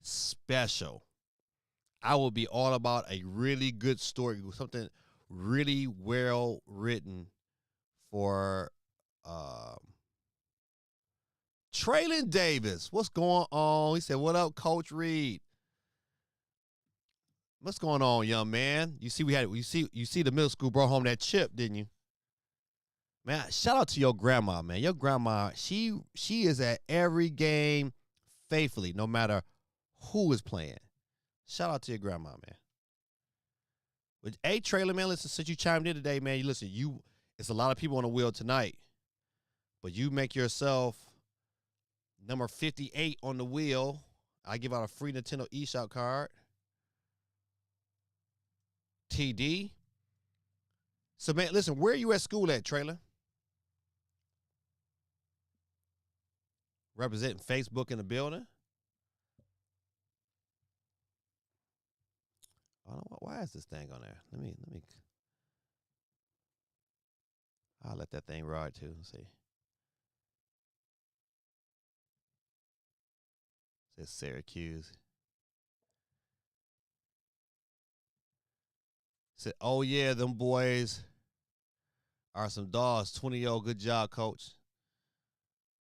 special. I will be all about a really good story, something really well written for Traylon Davis. What's going on? He said, "What up, Coach Reed? What's going on, young man? You see, you see the middle school brought home that chip, didn't you? Man, shout out to your grandma, man. Your grandma, she is at every game faithfully, no matter who is playing. Shout out to your grandma, man. But hey, Trailer, man, listen, since you chimed in today, man, it's a lot of people on the wheel tonight, but you make yourself number 58 on the wheel. I give out a free Nintendo eShop card. TD. So, man, listen, where are you at school at, Trailer? Representing Facebook in the building. I don't know, why is this thing on there? Let me. I'll let that thing ride too. Let's see. It says Syracuse. Said, oh yeah, them boys are some dogs. 20-year-old, good job, coach.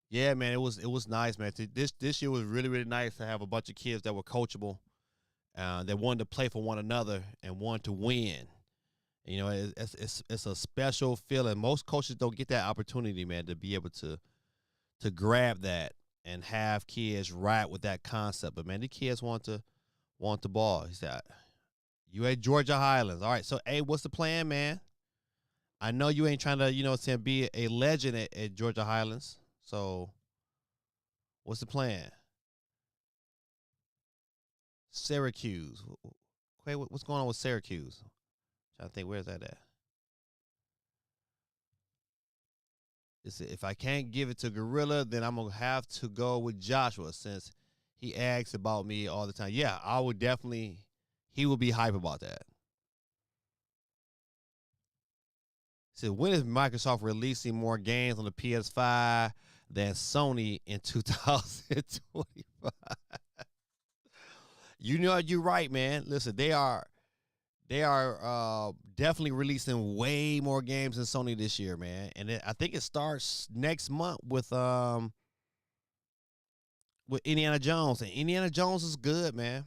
Yeah, man, it was nice, man. This year was really, really nice to have a bunch of kids that were coachable, that wanted to play for one another and wanted to win. You know, it's a special feeling. Most coaches don't get that opportunity, man, to be able to grab that and have kids ride with that concept. But man, the kids want the ball. He said, "You at Georgia Highlands, all right? So, hey, what's the plan, man? I know you ain't trying to, be a legend at Georgia Highlands. So, what's the plan?" Syracuse. Wait, what's going on with Syracuse? Trying to think, where's that at? If I can't give it to Gorilla, then I'm gonna have to go with Joshua, since he asks about me all the time. Yeah, I would definitely. He will be hype about that. So when is Microsoft releasing more games on the PS5 than Sony in 2025? You know, you're right, man. Listen, they are definitely releasing way more games than Sony this year, man. And I think it starts next month with Indiana Jones, and Indiana Jones is good, man.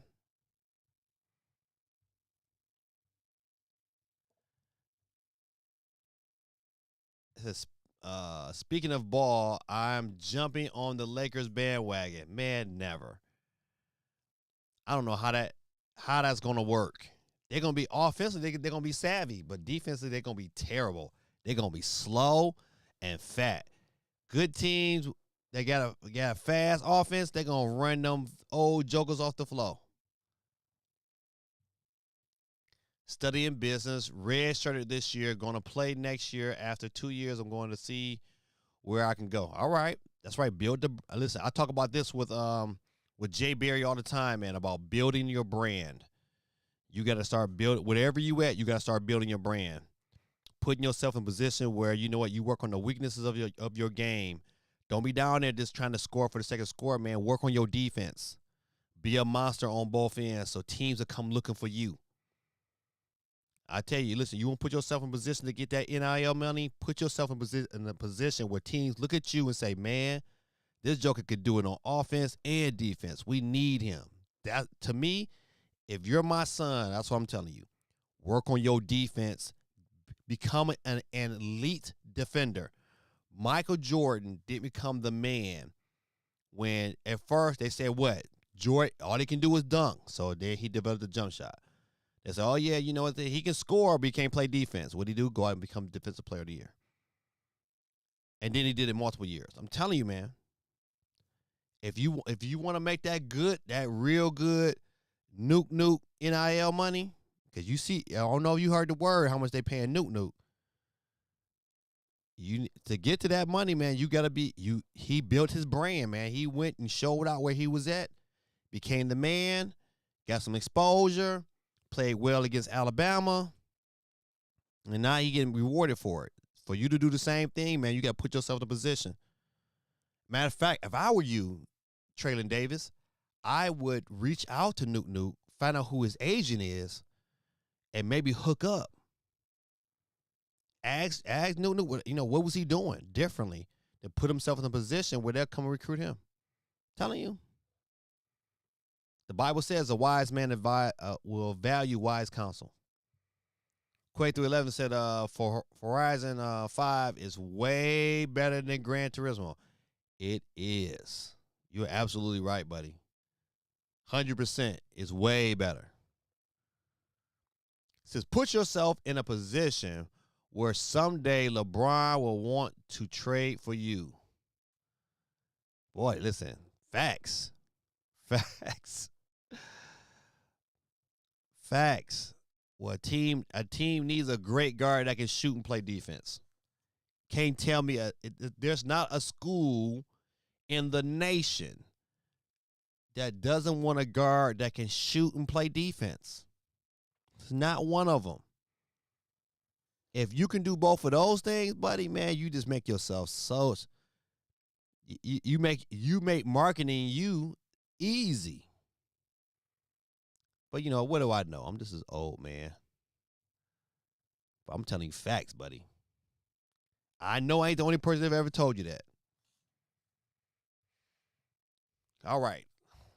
It says, speaking of ball, I'm jumping on the Lakers bandwagon. Man, never. I don't know how that's gonna work. They're gonna be offensively, they're gonna be savvy, but defensively they're gonna be terrible. They're gonna be slow and fat. Good teams, they got a fast offense. They're gonna run them old jokers off the floor. Studying business, red shirted this year, gonna play next year. After 2 years, I'm going to see where I can go. All right, that's right. Listen, I talk about this with with Jay Berry all the time, man, about building your brand. You got to start building, whatever you at, you got to start building your brand. Putting yourself in position where, you know what, you work on the weaknesses of your game. Don't be down there just trying to score for the sake of score, man. Work on your defense. Be a monster on both ends so teams will come looking for you. I tell you, listen, you want to put yourself in position to get that NIL money? Put yourself in a position where teams look at you and say, man, this joker could do it on offense and defense. We need him. That, to me, if you're my son, that's what I'm telling you. Work on your defense. Become an elite defender. Michael Jordan didn't become the man when at first they said, what? Jordan, all he can do is dunk. So then he developed a jump shot. They said, oh, yeah, you know what? He can score, but he can't play defense. What did he do? Go out and become Defensive Player of the Year. And then he did it multiple years. I'm telling you, man. If you want to make that good, that real good nuke NIL money, because you see, I don't know if you heard the word, how much they paying nuke. To get to that money, man, you gotta be he built his brand, man. He went and showed out where he was at, became the man, got some exposure, played well against Alabama, and now he getting rewarded for it. For you to do the same thing, man, you gotta put yourself in a position. Matter of fact, if I were you, Traylon Davis, I would reach out to Nuke, find out who his agent is, and maybe hook up. Ask Nuke, you know, what was he doing differently to put himself in a position where they'll come and recruit him. telling you. The Bible says a wise man will value wise counsel. Quake 311 said for Horizon 5 is way better than Gran Turismo. It is. You're absolutely right, buddy. 100% is way better. It says put yourself in a position where someday LeBron will want to trade for you. Boy, listen, facts. Facts. Facts. Well, a team needs a great guard that can shoot and play defense. Can't tell me there's not a school in the nation that doesn't want a guard that can shoot and play defense. It's not one of them. If you can do both of those things, buddy, man, you just make yourself so you make marketing you easy. But you know, what do I know? I'm just as old, man. But I'm telling you facts, buddy. I know I ain't the only person that ever told you that. All right.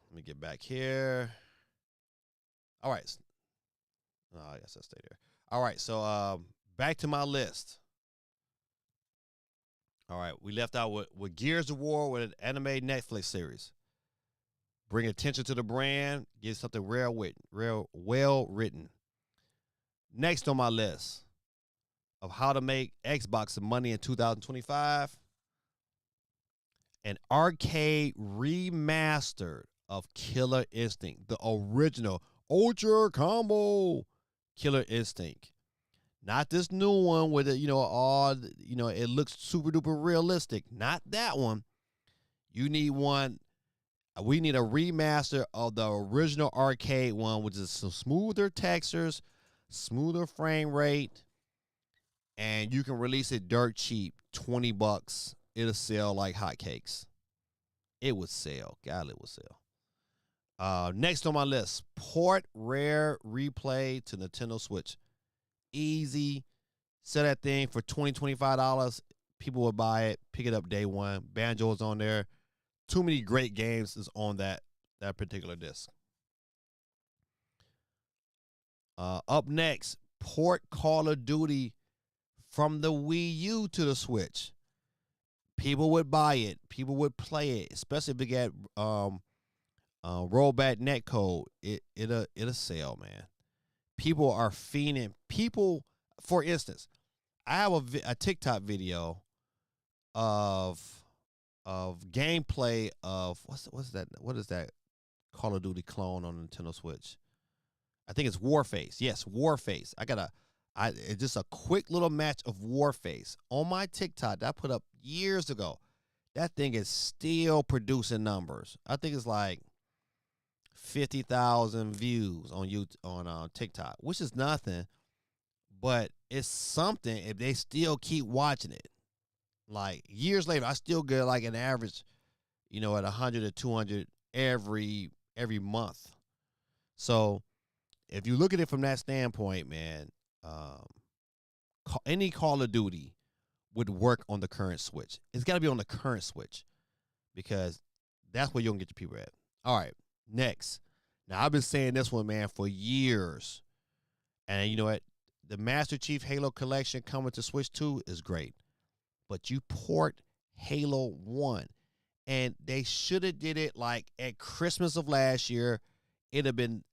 Let me get back here. All right. Oh, I guess I'll stay there. All right, so back to my list. All right, we left out with Gears of War with an anime Netflix series. Bring attention to the brand, get something real well written. Next on my list of how to make Xbox some money in 2025, an arcade remastered of Killer Instinct, the original Ultra Combo Killer Instinct. Not this new one with it, it looks super duper realistic. Not that one. You need one. We need a remaster of the original arcade one, which is some smoother textures, smoother frame rate, and you can release it dirt cheap, $20. It'll sell like hotcakes. It would sell. God, it would sell. Next on my list, port Rare Replay to Nintendo Switch. Easy. Sell that thing for $20, $25. People will buy it. Pick it up day one. Banjo's on there. Too many great games is on that particular disc. Up next, port Call of Duty from the Wii U to the Switch. People would buy it. People would play it, especially if they get rollback netcode. It'll sell, man. People are fiending. People, for instance, I have a TikTok video of gameplay of what's that? What is that Call of Duty clone on Nintendo Switch? I think it's Warface. Yes, Warface. It's just a quick little match of Warface on my TikTok that I put up years ago. That thing is still producing numbers. I think it's like 50,000 views on TikTok, which is nothing, but it's something if they still keep watching it. Like years later, I still get like an average, at 100 or 200 every month. So if you look at it from that standpoint, man, um, any Call of Duty would work on the current Switch. It's got to be on the current Switch because that's where you're going to get your people at. All right, next. Now, I've been saying this one, man, for years. And you know what? The Master Chief Halo Collection coming to Switch 2 is great. But you port Halo 1. And they should have did it like at Christmas of last year. It'd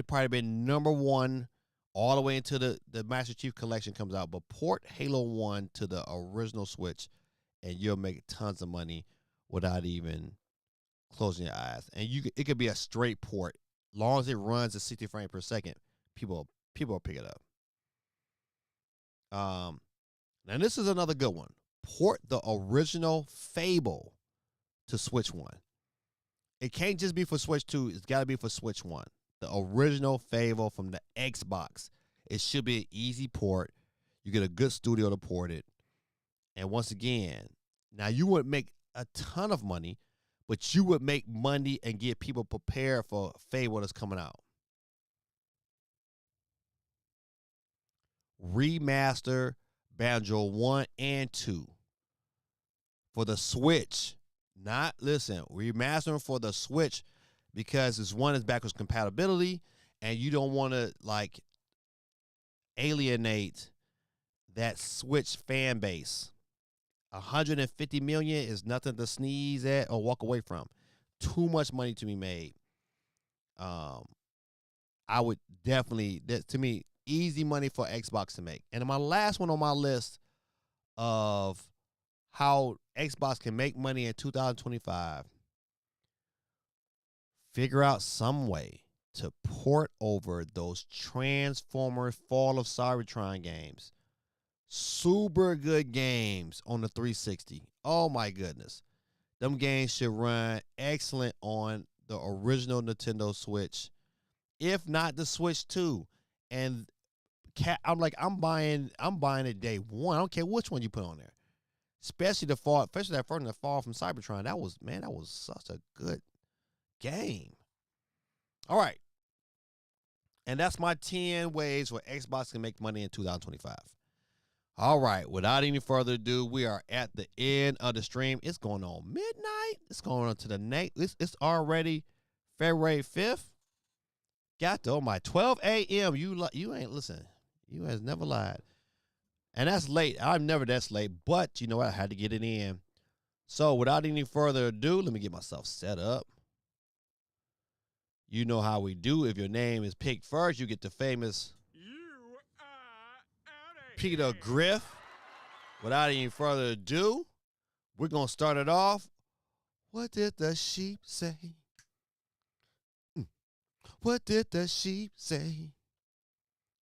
probably been number one all the way until the Master Chief Collection comes out. But port Halo 1 to the original Switch, and you'll make tons of money without even closing your eyes. And it could be a straight port. Long as it runs at 60 frames per second, people will pick it up. Now this is another good one. Port the original Fable to Switch 1. It can't just be for Switch 2. It's got to be for Switch 1. The original Fable from the Xbox. It should be an easy port. You get a good studio to port it. And once again, now you wouldn't make a ton of money, but you would make money and get people prepared for Fable that's coming out. Remaster Banjo 1 and 2 for the Switch. Remastering for the Switch because this one is backwards compatibility and you don't want to like alienate that Switch fan base. 150 million is nothing to sneeze at or walk away from. Too much money to be made. I would definitely, to me, easy money for Xbox to make. And my last one on my list of how Xbox can make money in 2025, figure out some way to port over those Transformers Fall of Cybertron games. Super good games on the 360. Oh my goodness. Them games should run excellent on the original Nintendo Switch, if not the Switch 2. And I'm buying it day one. I don't care which one you put on there. Especially that fall from Cybertron. That was such a good game. All right. And that's my 10 ways where Xbox can make money in 2025. All right. Without any further ado, we are at the end of the stream. It's going on midnight. It's going on to the next. It's already February 5th. Got to my 12 a.m. You ain't listen. You has never lied. And that's late. I'm never that late, but you know what? I had to get it in. So without any further ado, let me get myself set up. You know how we do. If your name is picked first, you get the famous Peter Griff. Without any further ado, we're going to start it off. What did the sheep say? What did the sheep say?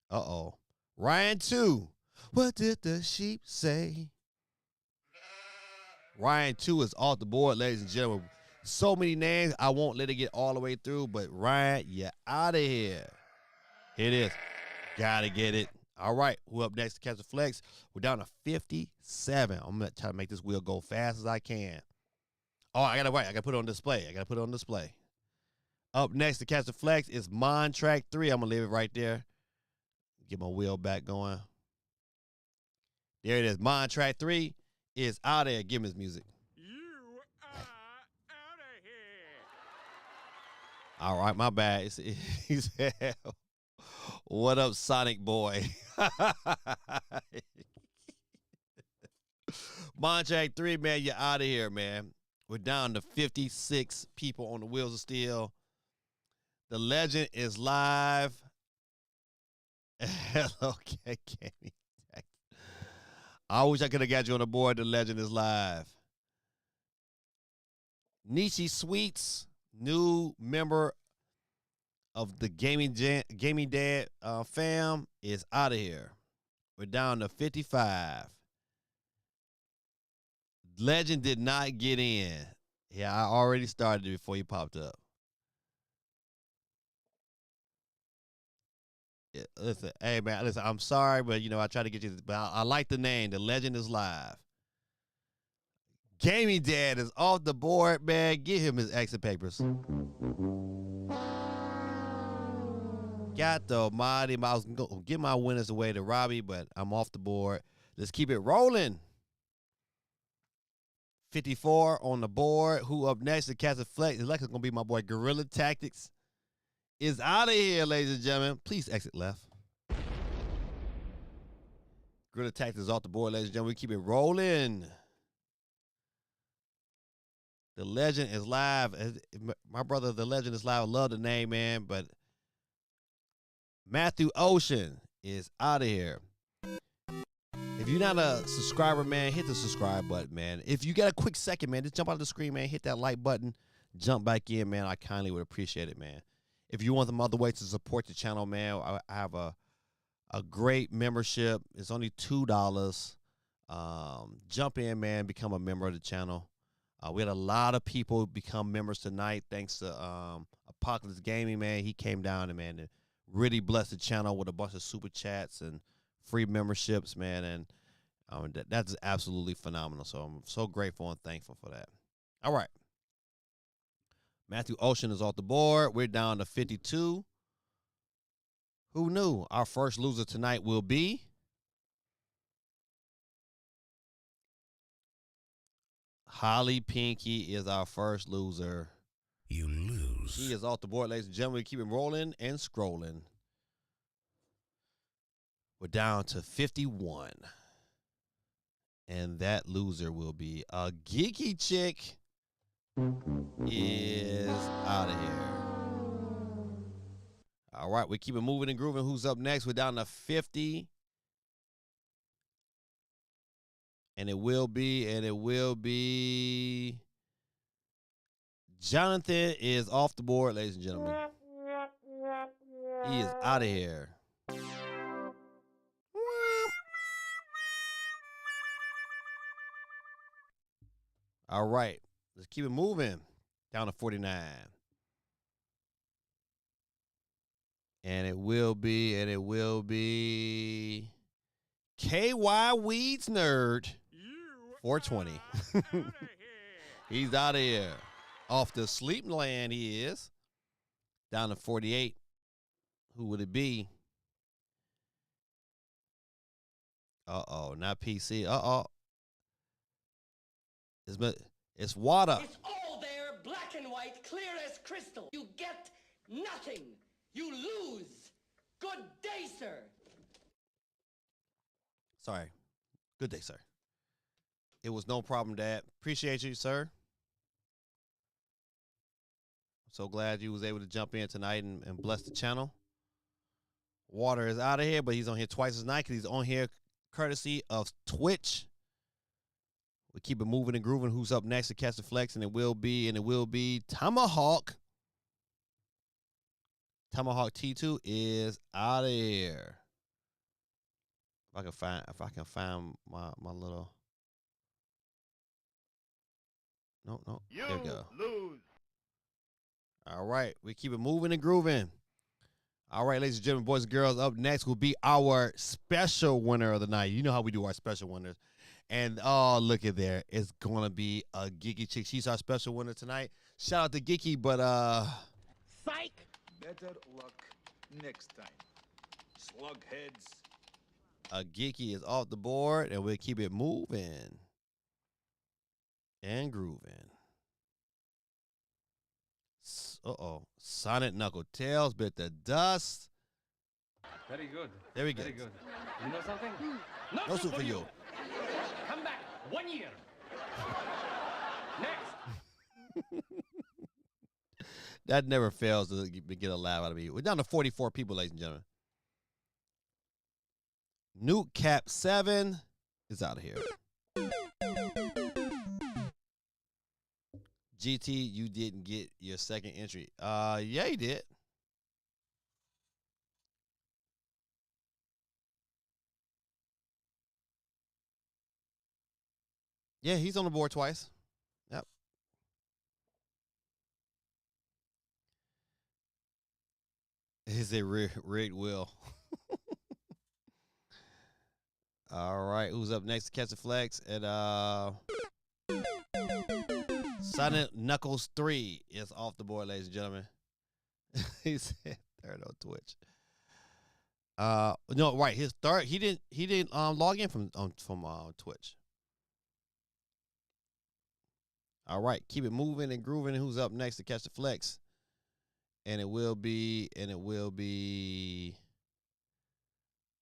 Uh-oh. Ryan 2. What did the sheep say? Ryan 2 is off the board, ladies and gentlemen. So many names, I won't let it get all the way through, but Ryan, you're out of here. Here it is. Gotta get it. All right, who up next to catch the flex? We're down to 57. I'm going to try to make this wheel go fast as I can. Oh, I got to put it on display. Up next to catch the flex is Mon Track 3. I'm going to leave it right there. Get my wheel back going. There it is. Mon Track 3 is out there. Give me his music. You are out of here. All right, my bad. He said, what up, Sonic Boy? Mon Track 3, man, you're out of here, man. We're down to 56 people on the Wheels of Steel. The legend is live. Hello, Kenny. I wish I could have got you on the board. The legend is live. Nishi Sweets, new member of the Gaming Dad fam, is out of here. We're down to 55. Legend did not get in. Yeah, I already started it before he popped up. Listen, hey man, listen. I'm sorry, but I try to get you. But I like the name. The legend is live. Gaming Dad is off the board, man. Give him his exit papers. Got the almighty. I was going to give my winners away to Robbie, but I'm off the board. Let's keep it rolling. 54 on the board. Who up next? The Cast of Flex. It's likely going to be my boy Guerrilla Tactics. Is out of here, ladies and gentlemen. Please exit left. Guerrilla Tactics is off the board, ladies and gentlemen. We keep it rolling. The legend is live. My brother, the legend is live. I love the name, man. But Matthew Ocean is out of here. If you're not a subscriber, man, hit the subscribe button, man. If you got a quick second, man, just jump out of the screen, man. Hit that like button. Jump back in, man. I kindly would appreciate it, man. If you want some other ways to support the channel, man, I have a great membership. It's only $2. Jump in, man. Become a member of the channel. We had a lot of people become members tonight, thanks to Apocalypse Gaming, man. He came down and, man, really blessed the channel with a bunch of super chats and free memberships, man. And that's absolutely phenomenal. So I'm so grateful and thankful for that. All right. Matthew Ocean is off the board. We're down to 52. Who knew? Our first loser tonight will be Holly Pinky is our first loser. You lose. He is off the board, ladies and gentlemen. We keep it rolling and scrolling. We're down to 51. And that loser will be a geeky chick is out of here. All right, we keep it moving and grooving. Who's up next? We're down to 50. And it will be Jonathan is off the board, ladies and gentlemen. He is out of here. All right, let's keep it moving. Down to 49. And it will be KY Weeds Nerd. 420. He's out of here. Off the sleep land he is. Down to 48. Who would it be? Uh-oh, not PC. Uh-oh. It's water. It's all there, black and white, clear as crystal. You get nothing. You lose. Good day, sir. Sorry. Good day, sir. It was no problem, Dad. Appreciate you, sir. I'm so glad you was able to jump in tonight and bless the channel. Water is out of here, but he's on here twice as night because he's on here courtesy of Twitch. We keep it moving and grooving. Who's up next to Catch the Flex? And it will be Tomahawk. Tomahawk T2 is out of here. If I can find my little. No. There we go. Lose. All right. We keep it moving and grooving. All right, ladies and gentlemen, boys and girls, up next will be our special winner of the night. You know how we do our special winners. And, oh, look at there. It's going to be a geeky chick. She's our special winner tonight. Shout out to Geeky, but, Psych! Better luck next time. Slugheads. Geeky is off the board, and we'll keep it moving and grooving. Uh-oh. Sonic Knuckle Tails bit the dust. Very good. There we go. Very good. You know something? No soup for you. Come back 1 year. Next. That never fails to get a laugh out of me. We're down to 44 people, ladies and gentlemen. Nuke Cap 7 is out of here. GT, you didn't get your second entry. Yeah, you did. Yeah, he's on the board twice. Yep. Is it rigged will? All right, who's up next to catch the flex? And Sonic Knuckles 3 is off the board, ladies and gentlemen. He said third on Twitch. No, right. His third. He didn't log in from Twitch. All right, keep it moving and grooving. Who's up next to catch the flex? And it will be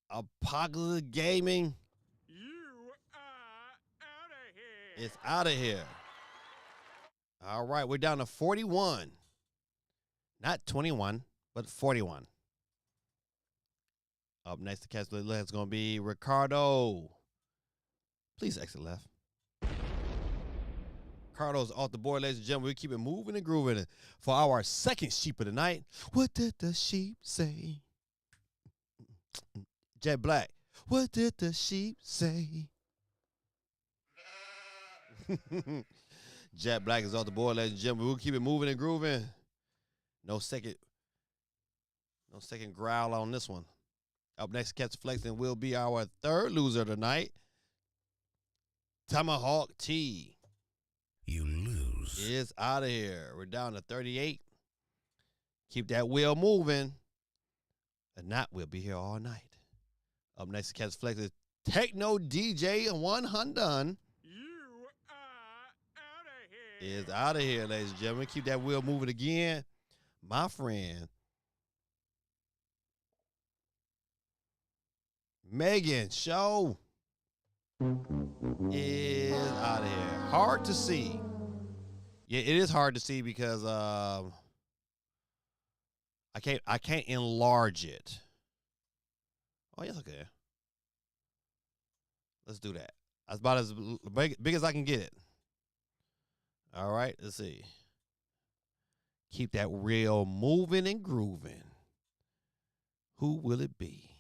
Apocalypse Gaming. You are out of here. It's out of here. All right, we're down to 41. Not 21, but 41. Up next to catch the flex is going to be Ricardo. Please exit left. Ricardo's off the board, ladies and gentlemen. We keep it moving and grooving for our second sheep of the night. What did the sheep say? Jet Black. What did the sheep say? Jet Black is off the board, ladies and gentlemen. We'll keep it moving and grooving. No second growl on this one. Up next, catch the flex, and will be our third loser tonight. Tomahawk T. You lose. Is out of here. We're down to 38. Keep that wheel moving. If not, we'll be here all night. Up next to catch the flex is Techno DJ 100. You are out of here. Is out of here, ladies and gentlemen. Keep that wheel moving again. My friend Megan Show is out of here. Hard to see. Yeah, it is hard to see because I can't enlarge it. Oh yes, okay. Let's do that. That's about as big as I can get it. All right, let's see. Keep that reel moving and grooving. Who will it be?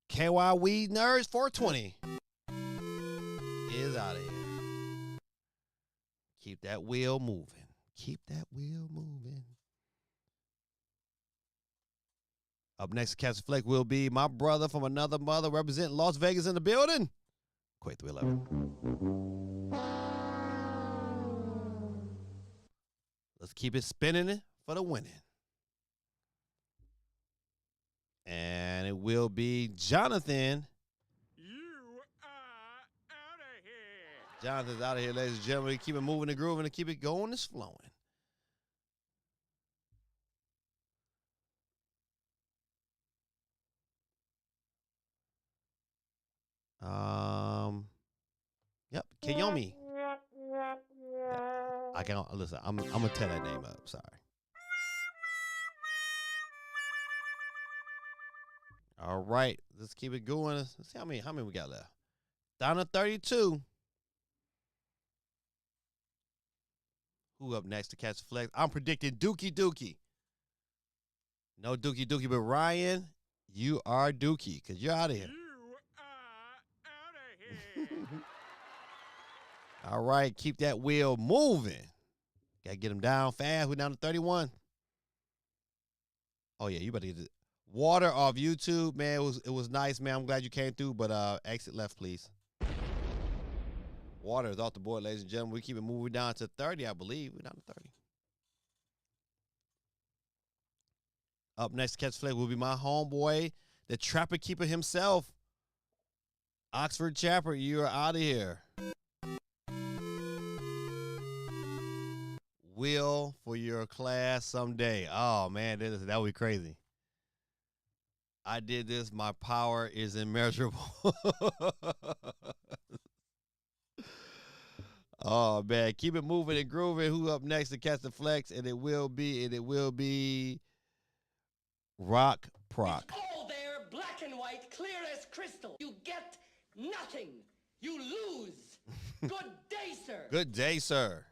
KY Weed Nerds 420 is out of here. Keep that wheel moving. Keep that wheel moving. Up next to catch the flex will be my brother from another mother representing Las Vegas in the building. Quake 311. Let's keep it spinning for the winning. And it will be Jonathan. You are out of here. Jonathan's out of here, ladies and gentlemen. Keep it moving and grooving and keep it going and flowing. Yep, Kiyomi. Yeah, I can't listen. I'm gonna tear that name up. Sorry. All right, let's keep it going. Let's see how many we got left. Down to 32. Who up next to catch the flex? I'm predicting Dookie Dookie. No Dookie Dookie, but Ryan, you are Dookie because you're out of here. You are out of here. All right, keep that wheel moving. Got to get them down fast. We're down to 31. Oh, yeah, you better get it. Water off YouTube, man. It was nice, man. I'm glad you came through, but exit left, please. Water is off the board, ladies and gentlemen. We keep it moving down to 30, I believe. We're down to 30. Up next to catch flag will be my homeboy, the Trapper Keeper himself, Oxford Chapper. You are out of here. Will for your class someday. Oh man, that would be crazy. I did this. My power is immeasurable. Oh man, keep it moving and grooving. Who up next to catch the flex? And it will be Rock Proc. It's all there, black and white, clear as crystal. You get nothing. You lose. Good day, sir. Good day, sir.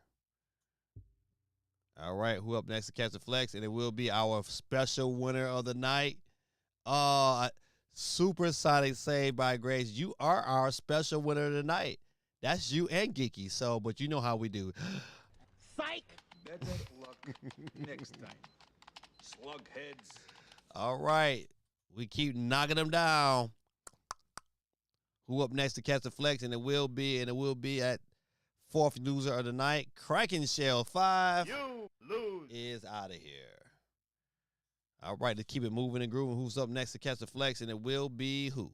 All right, who up next to catch the flex? And it will be our special winner of the night. Supersonic Saved by Grace. You are our special winner of the night. That's you and Geeky. So, but you know how we do. Psych. Better luck next time. Slugheads. All right. We keep knocking them down. Who up next to catch the flex? And it will be at fourth loser of the night. Kraken Shell 5 You lose. is out of here. All right, let's keep it moving and grooving. Who's up next to catch the flex? And it will be who?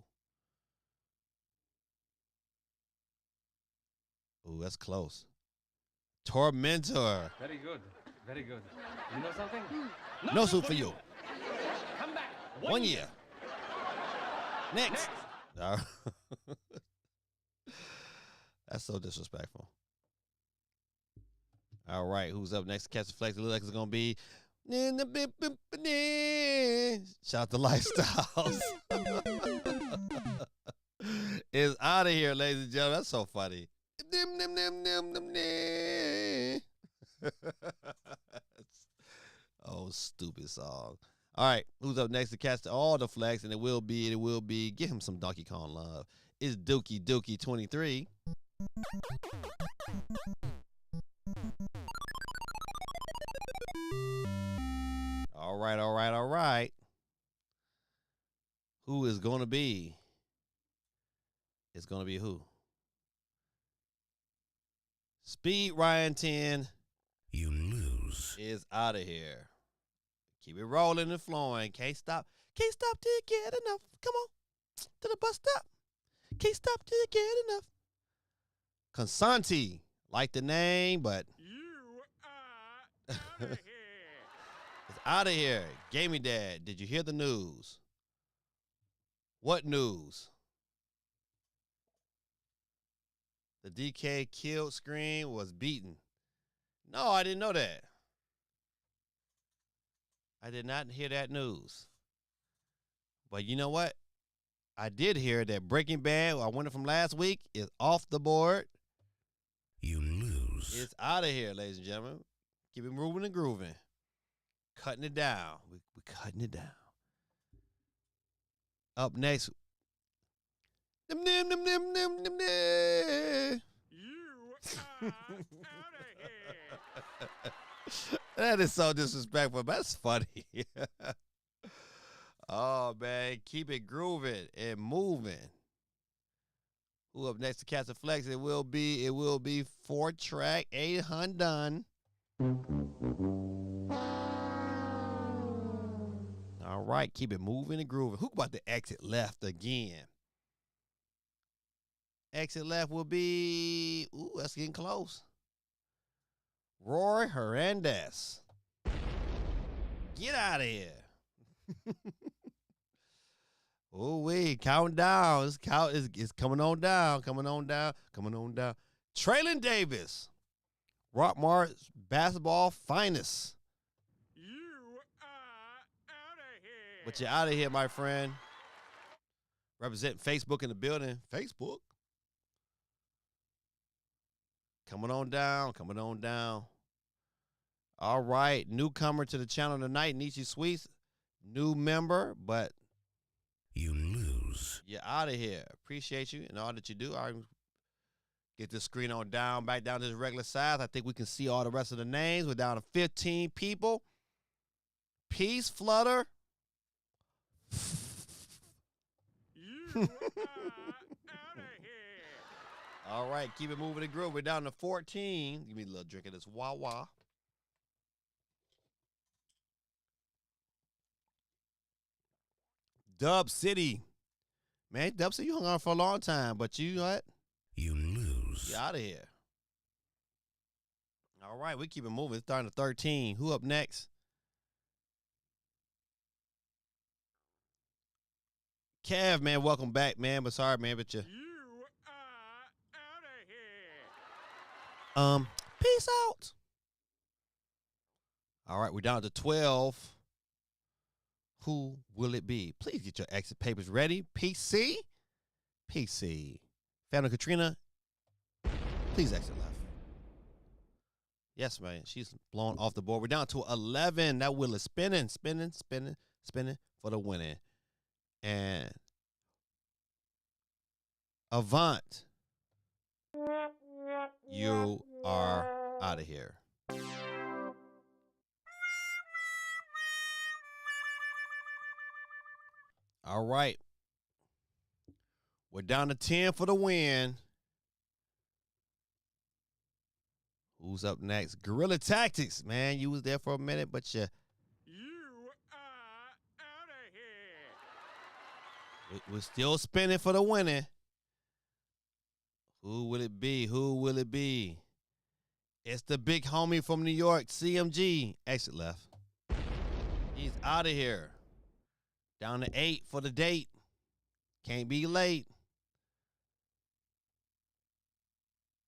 Ooh, that's close. Tormentor. Very good. Very good. You know something? No soup for you. Come back. 1 year. Next. All right. That's so disrespectful. All right, who's up next to catch the flex? It looks like it's going to be. Shout out to Lifestyles. Is out of here, ladies and gentlemen. That's so funny. Oh, stupid song. All right, who's up next to catch all the flex? And it will be, give him some Donkey Kong love. It's Dookie 23. All right. Who is going to be? It's going to be who? Speed Ryan 10 You lose. is out of here. Keep it rolling and flowing. Can't stop till you get enough. Come on to the bus stop. Can't stop till you get enough. Consanti, like the name, but You are out of here. it's out of here. Gaming Dad, did you hear the news? What news? The DK killed screen was beaten. No, I didn't know that. I did not hear that news. But you know what? I did hear that Breaking Bad, I won it from last week, is off the board. You lose. It's out of here, ladies and gentlemen. Keep it moving and grooving. Cutting it down. We're cutting it down. Up next. You are out of here. That is so disrespectful, but that's funny. Oh, man. Keep it grooving and moving. Who up next to catch the flex? It will be 4-track 800 done. All right, keep it moving and grooving. Who about to exit left again? Exit left will be, ooh, that's getting close. Roy Hernandez. Get out of here. Oh, wait, counting down. It's coming on down. Traylon Davis. Rockmart basketball finest. You are out of here. But you're out of here, my friend. Representing Facebook in the building. Facebook. Coming on down. All right, newcomer to the channel tonight, Nietzsche Sweets. New member, but You lose. you're out of here. Appreciate you and all that you do. I get this screen on down, back down to this regular size. I think we can see all the rest of the names. We're down to 15 people. Peace, Flutter. You are out of here. All right, keep it moving and grooving. We're down to 14. Give me a little drink of this Wawa. Dub City. Man, Dub City, you hung on for a long time, but you know what? You lose. You're out of here. All right, we keep it moving. It's starting to 13. Who up next? Kev, man, welcome back, man. But sorry, man, but you. You are out of here. Peace out. All right, we're down to 12. Who will it be? Please get your exit papers ready. PC. Family Katrina, please exit left. Yes, man. She's blown off the board. We're down to 11. That wheel is spinning for the winning. And Avant, you are out of here. All right. We're down to 10 for the win. Who's up next? Guerrilla Tactics, man. You was there for a minute, but You are out of here. we're still spinning for the winning. Who will it be? Who will it be? It's the big homie from New York, CMG. Exit left. He's out of here. Down to 8 for the date. Can't be late.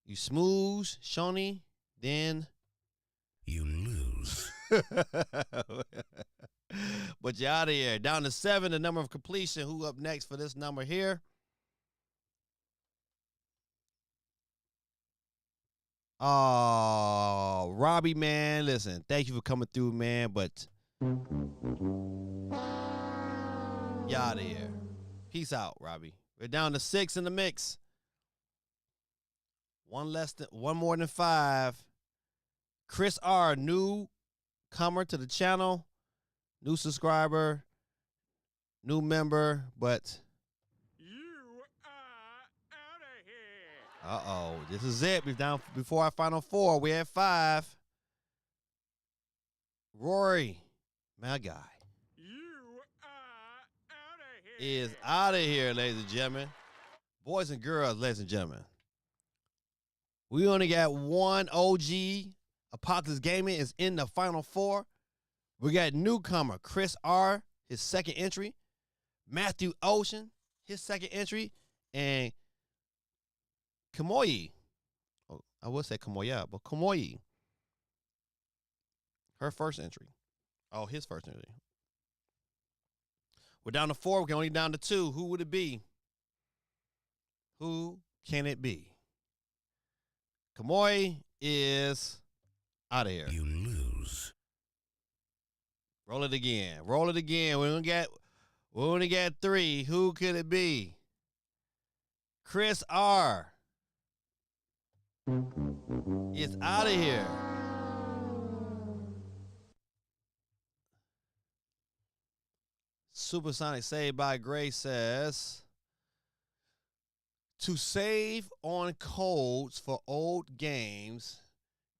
You smooth, Shawnee, then You lose. but you're out of here. Down to 7, the number of completion. Who up next for this number here? Oh, Robbie, man. Listen, thank you for coming through, man, but you out of here. Peace out, Robbie. We're down to 6 in the mix. One more than 5. Chris R, newcomer to the channel, new subscriber, new member, but You are out of here. uh-oh, this is it. We're down before our final 4. We had 5. Rory, my guy, You are out of here. is out of here, ladies and gentlemen. Boys and girls, ladies and gentlemen. We only got one OG. Apocalypse Gaming is in the final 4. We got newcomer Chris R, his second entry. Matthew Ocean, his second entry. And Kamoyi. Oh, I would say Kamoya, but Kamoyi. Her first entry. Oh, his first entry. We're down to 4. We're only down to 2. Who would it be? Who can it be? Kamoy is out of here. You lose. Roll it again. Roll it again. We only got 3. Who could it be? Chris R is out of here. Supersonic Saved by Grace says, to save on codes for old games,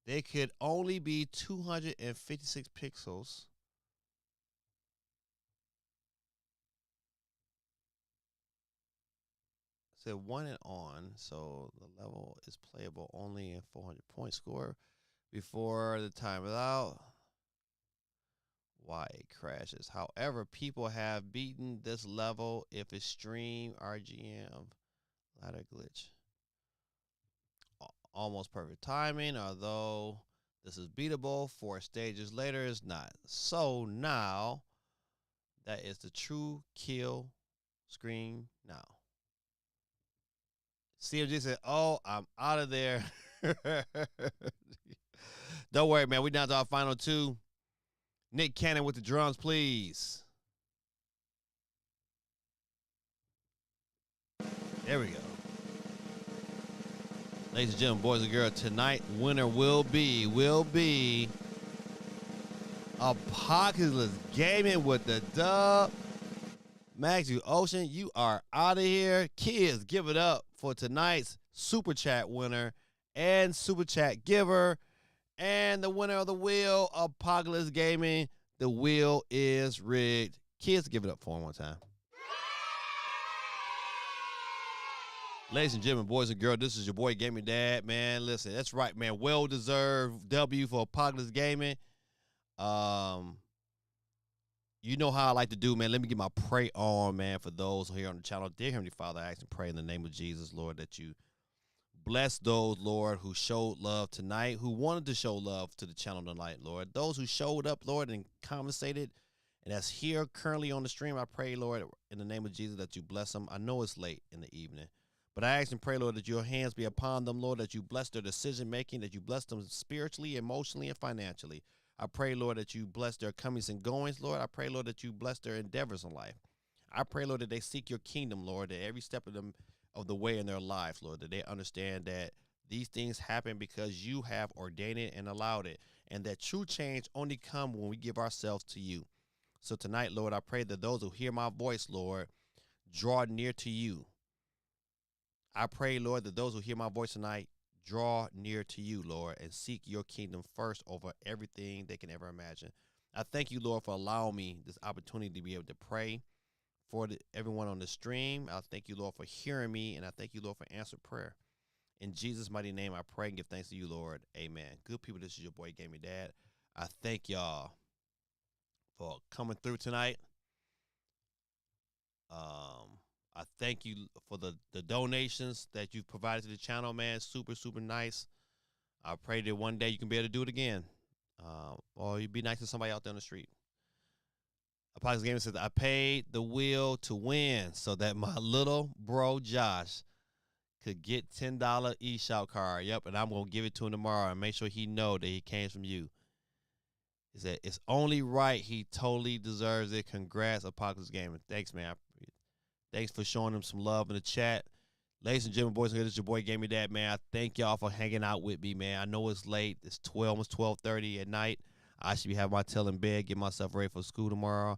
they could only be 256 pixels. Said 1 and on, so the level is playable only in 400 point score before the time is out. Why it crashes. However, people have beaten this level if it's stream RGM ladder glitch. Almost perfect timing, although this is beatable 4 stages later is not. So now that is the true kill screen now. CMG said, oh, I'm out of there. Don't worry, man. We down to our final 2. Nick Cannon with the drums, please. There we go. Ladies and gentlemen, boys and girls, tonight winner will be Apocalypse Gaming with the dub. Matthew Ocean, you are out of here. Kids, give it up for tonight's Super Chat winner and Super Chat giver. And the winner of the wheel, Apocalypse Gaming. The wheel is rigged. Kids, give it up for him one time. Ladies and gentlemen, boys and girls, this is your boy Gaming Dad, man. Listen, that's right, man. Well-deserved W for Apocalypse Gaming. You know how I like to do, man. Let me get my pray on, man, for those here on the channel. Dear Heavenly Father, I ask and pray in the name of Jesus, Lord, that you bless those, Lord, who showed love tonight, who wanted to show love to the channel tonight, Lord. Those who showed up, Lord, and compensated, and that's here currently on the stream, I pray, Lord, in the name of Jesus, that you bless them. I know it's late in the evening, but I ask and pray, Lord, that your hands be upon them, Lord, that you bless their decision-making, that you bless them spiritually, emotionally, and financially. I pray, Lord, that you bless their comings and goings, Lord. I pray, Lord, that you bless their endeavors in life. I pray, Lord, that they seek your kingdom, Lord, that every step of the way in their lives, Lord, that they understand that these things happen because you have ordained it and allowed it, and that true change only comes when we give ourselves to you. So tonight, Lord, I pray that those who hear my voice, Lord, draw near to you. I pray, Lord, that those who hear my voice tonight draw near to you, Lord, and seek your kingdom first over everything they can ever imagine. I thank you, Lord, for allowing me this opportunity to be able to pray for everyone on the stream. I thank you, Lord, for hearing me, and I thank you, Lord, for answered prayer. In Jesus' mighty name, I pray and give thanks to you, Lord. Amen. Good people, this is your boy, Gamey Dad. I thank y'all for coming through tonight. I thank you for the donations that you've provided to the channel, man. Super, super nice. I pray that one day you can be able to do it again. Or you be nice to somebody out there on the street. Apocalypse Gaming says, I paid the will to win so that my little bro Josh could get $10 eShop card. Yep, and I'm going to give it to him tomorrow and make sure he know that he came from you. He said, it's only right. He totally deserves it. Congrats, Apocalypse Gaming. Thanks, man. Thanks for showing him some love in the chat. Ladies and gentlemen, boys and girls, it's your boy Gamey Dad, man. I thank y'all for hanging out with me, man. I know it's late. It's almost 12:30 at night. I should be having my tail in bed, get myself ready for school tomorrow.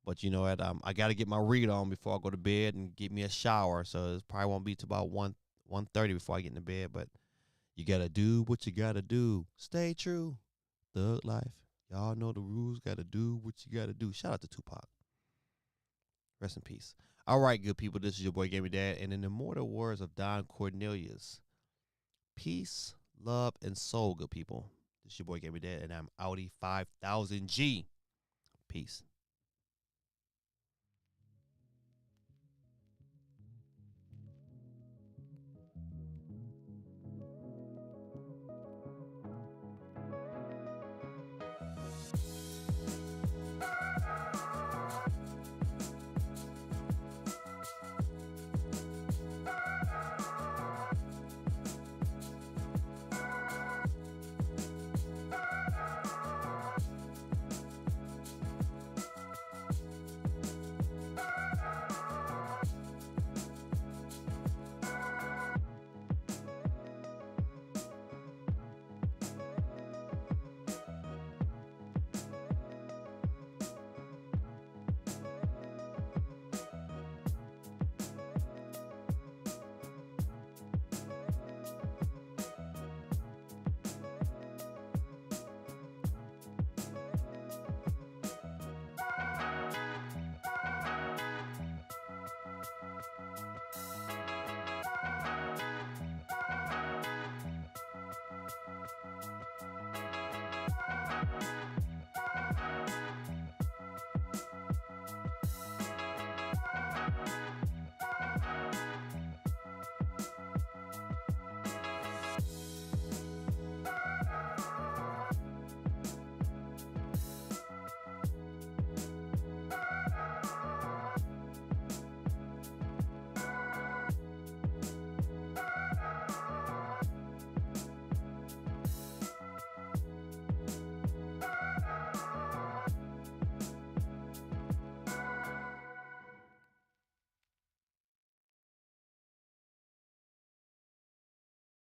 But you know what? I got to get my read on before I go to bed and get me a shower. So it probably won't be till about 1:30 before I get into bed. But you got to do what you got to do. Stay true. Thug life. Y'all know the rules. Got to do what you got to do. Shout out to Tupac. Rest in peace. All right, good people. This is your boy Gamey Dad. And in the immortal words of Don Cornelius, peace, love, and soul, good people. This is your boy Gamey Dad, and I'm Audi 5000G. Peace.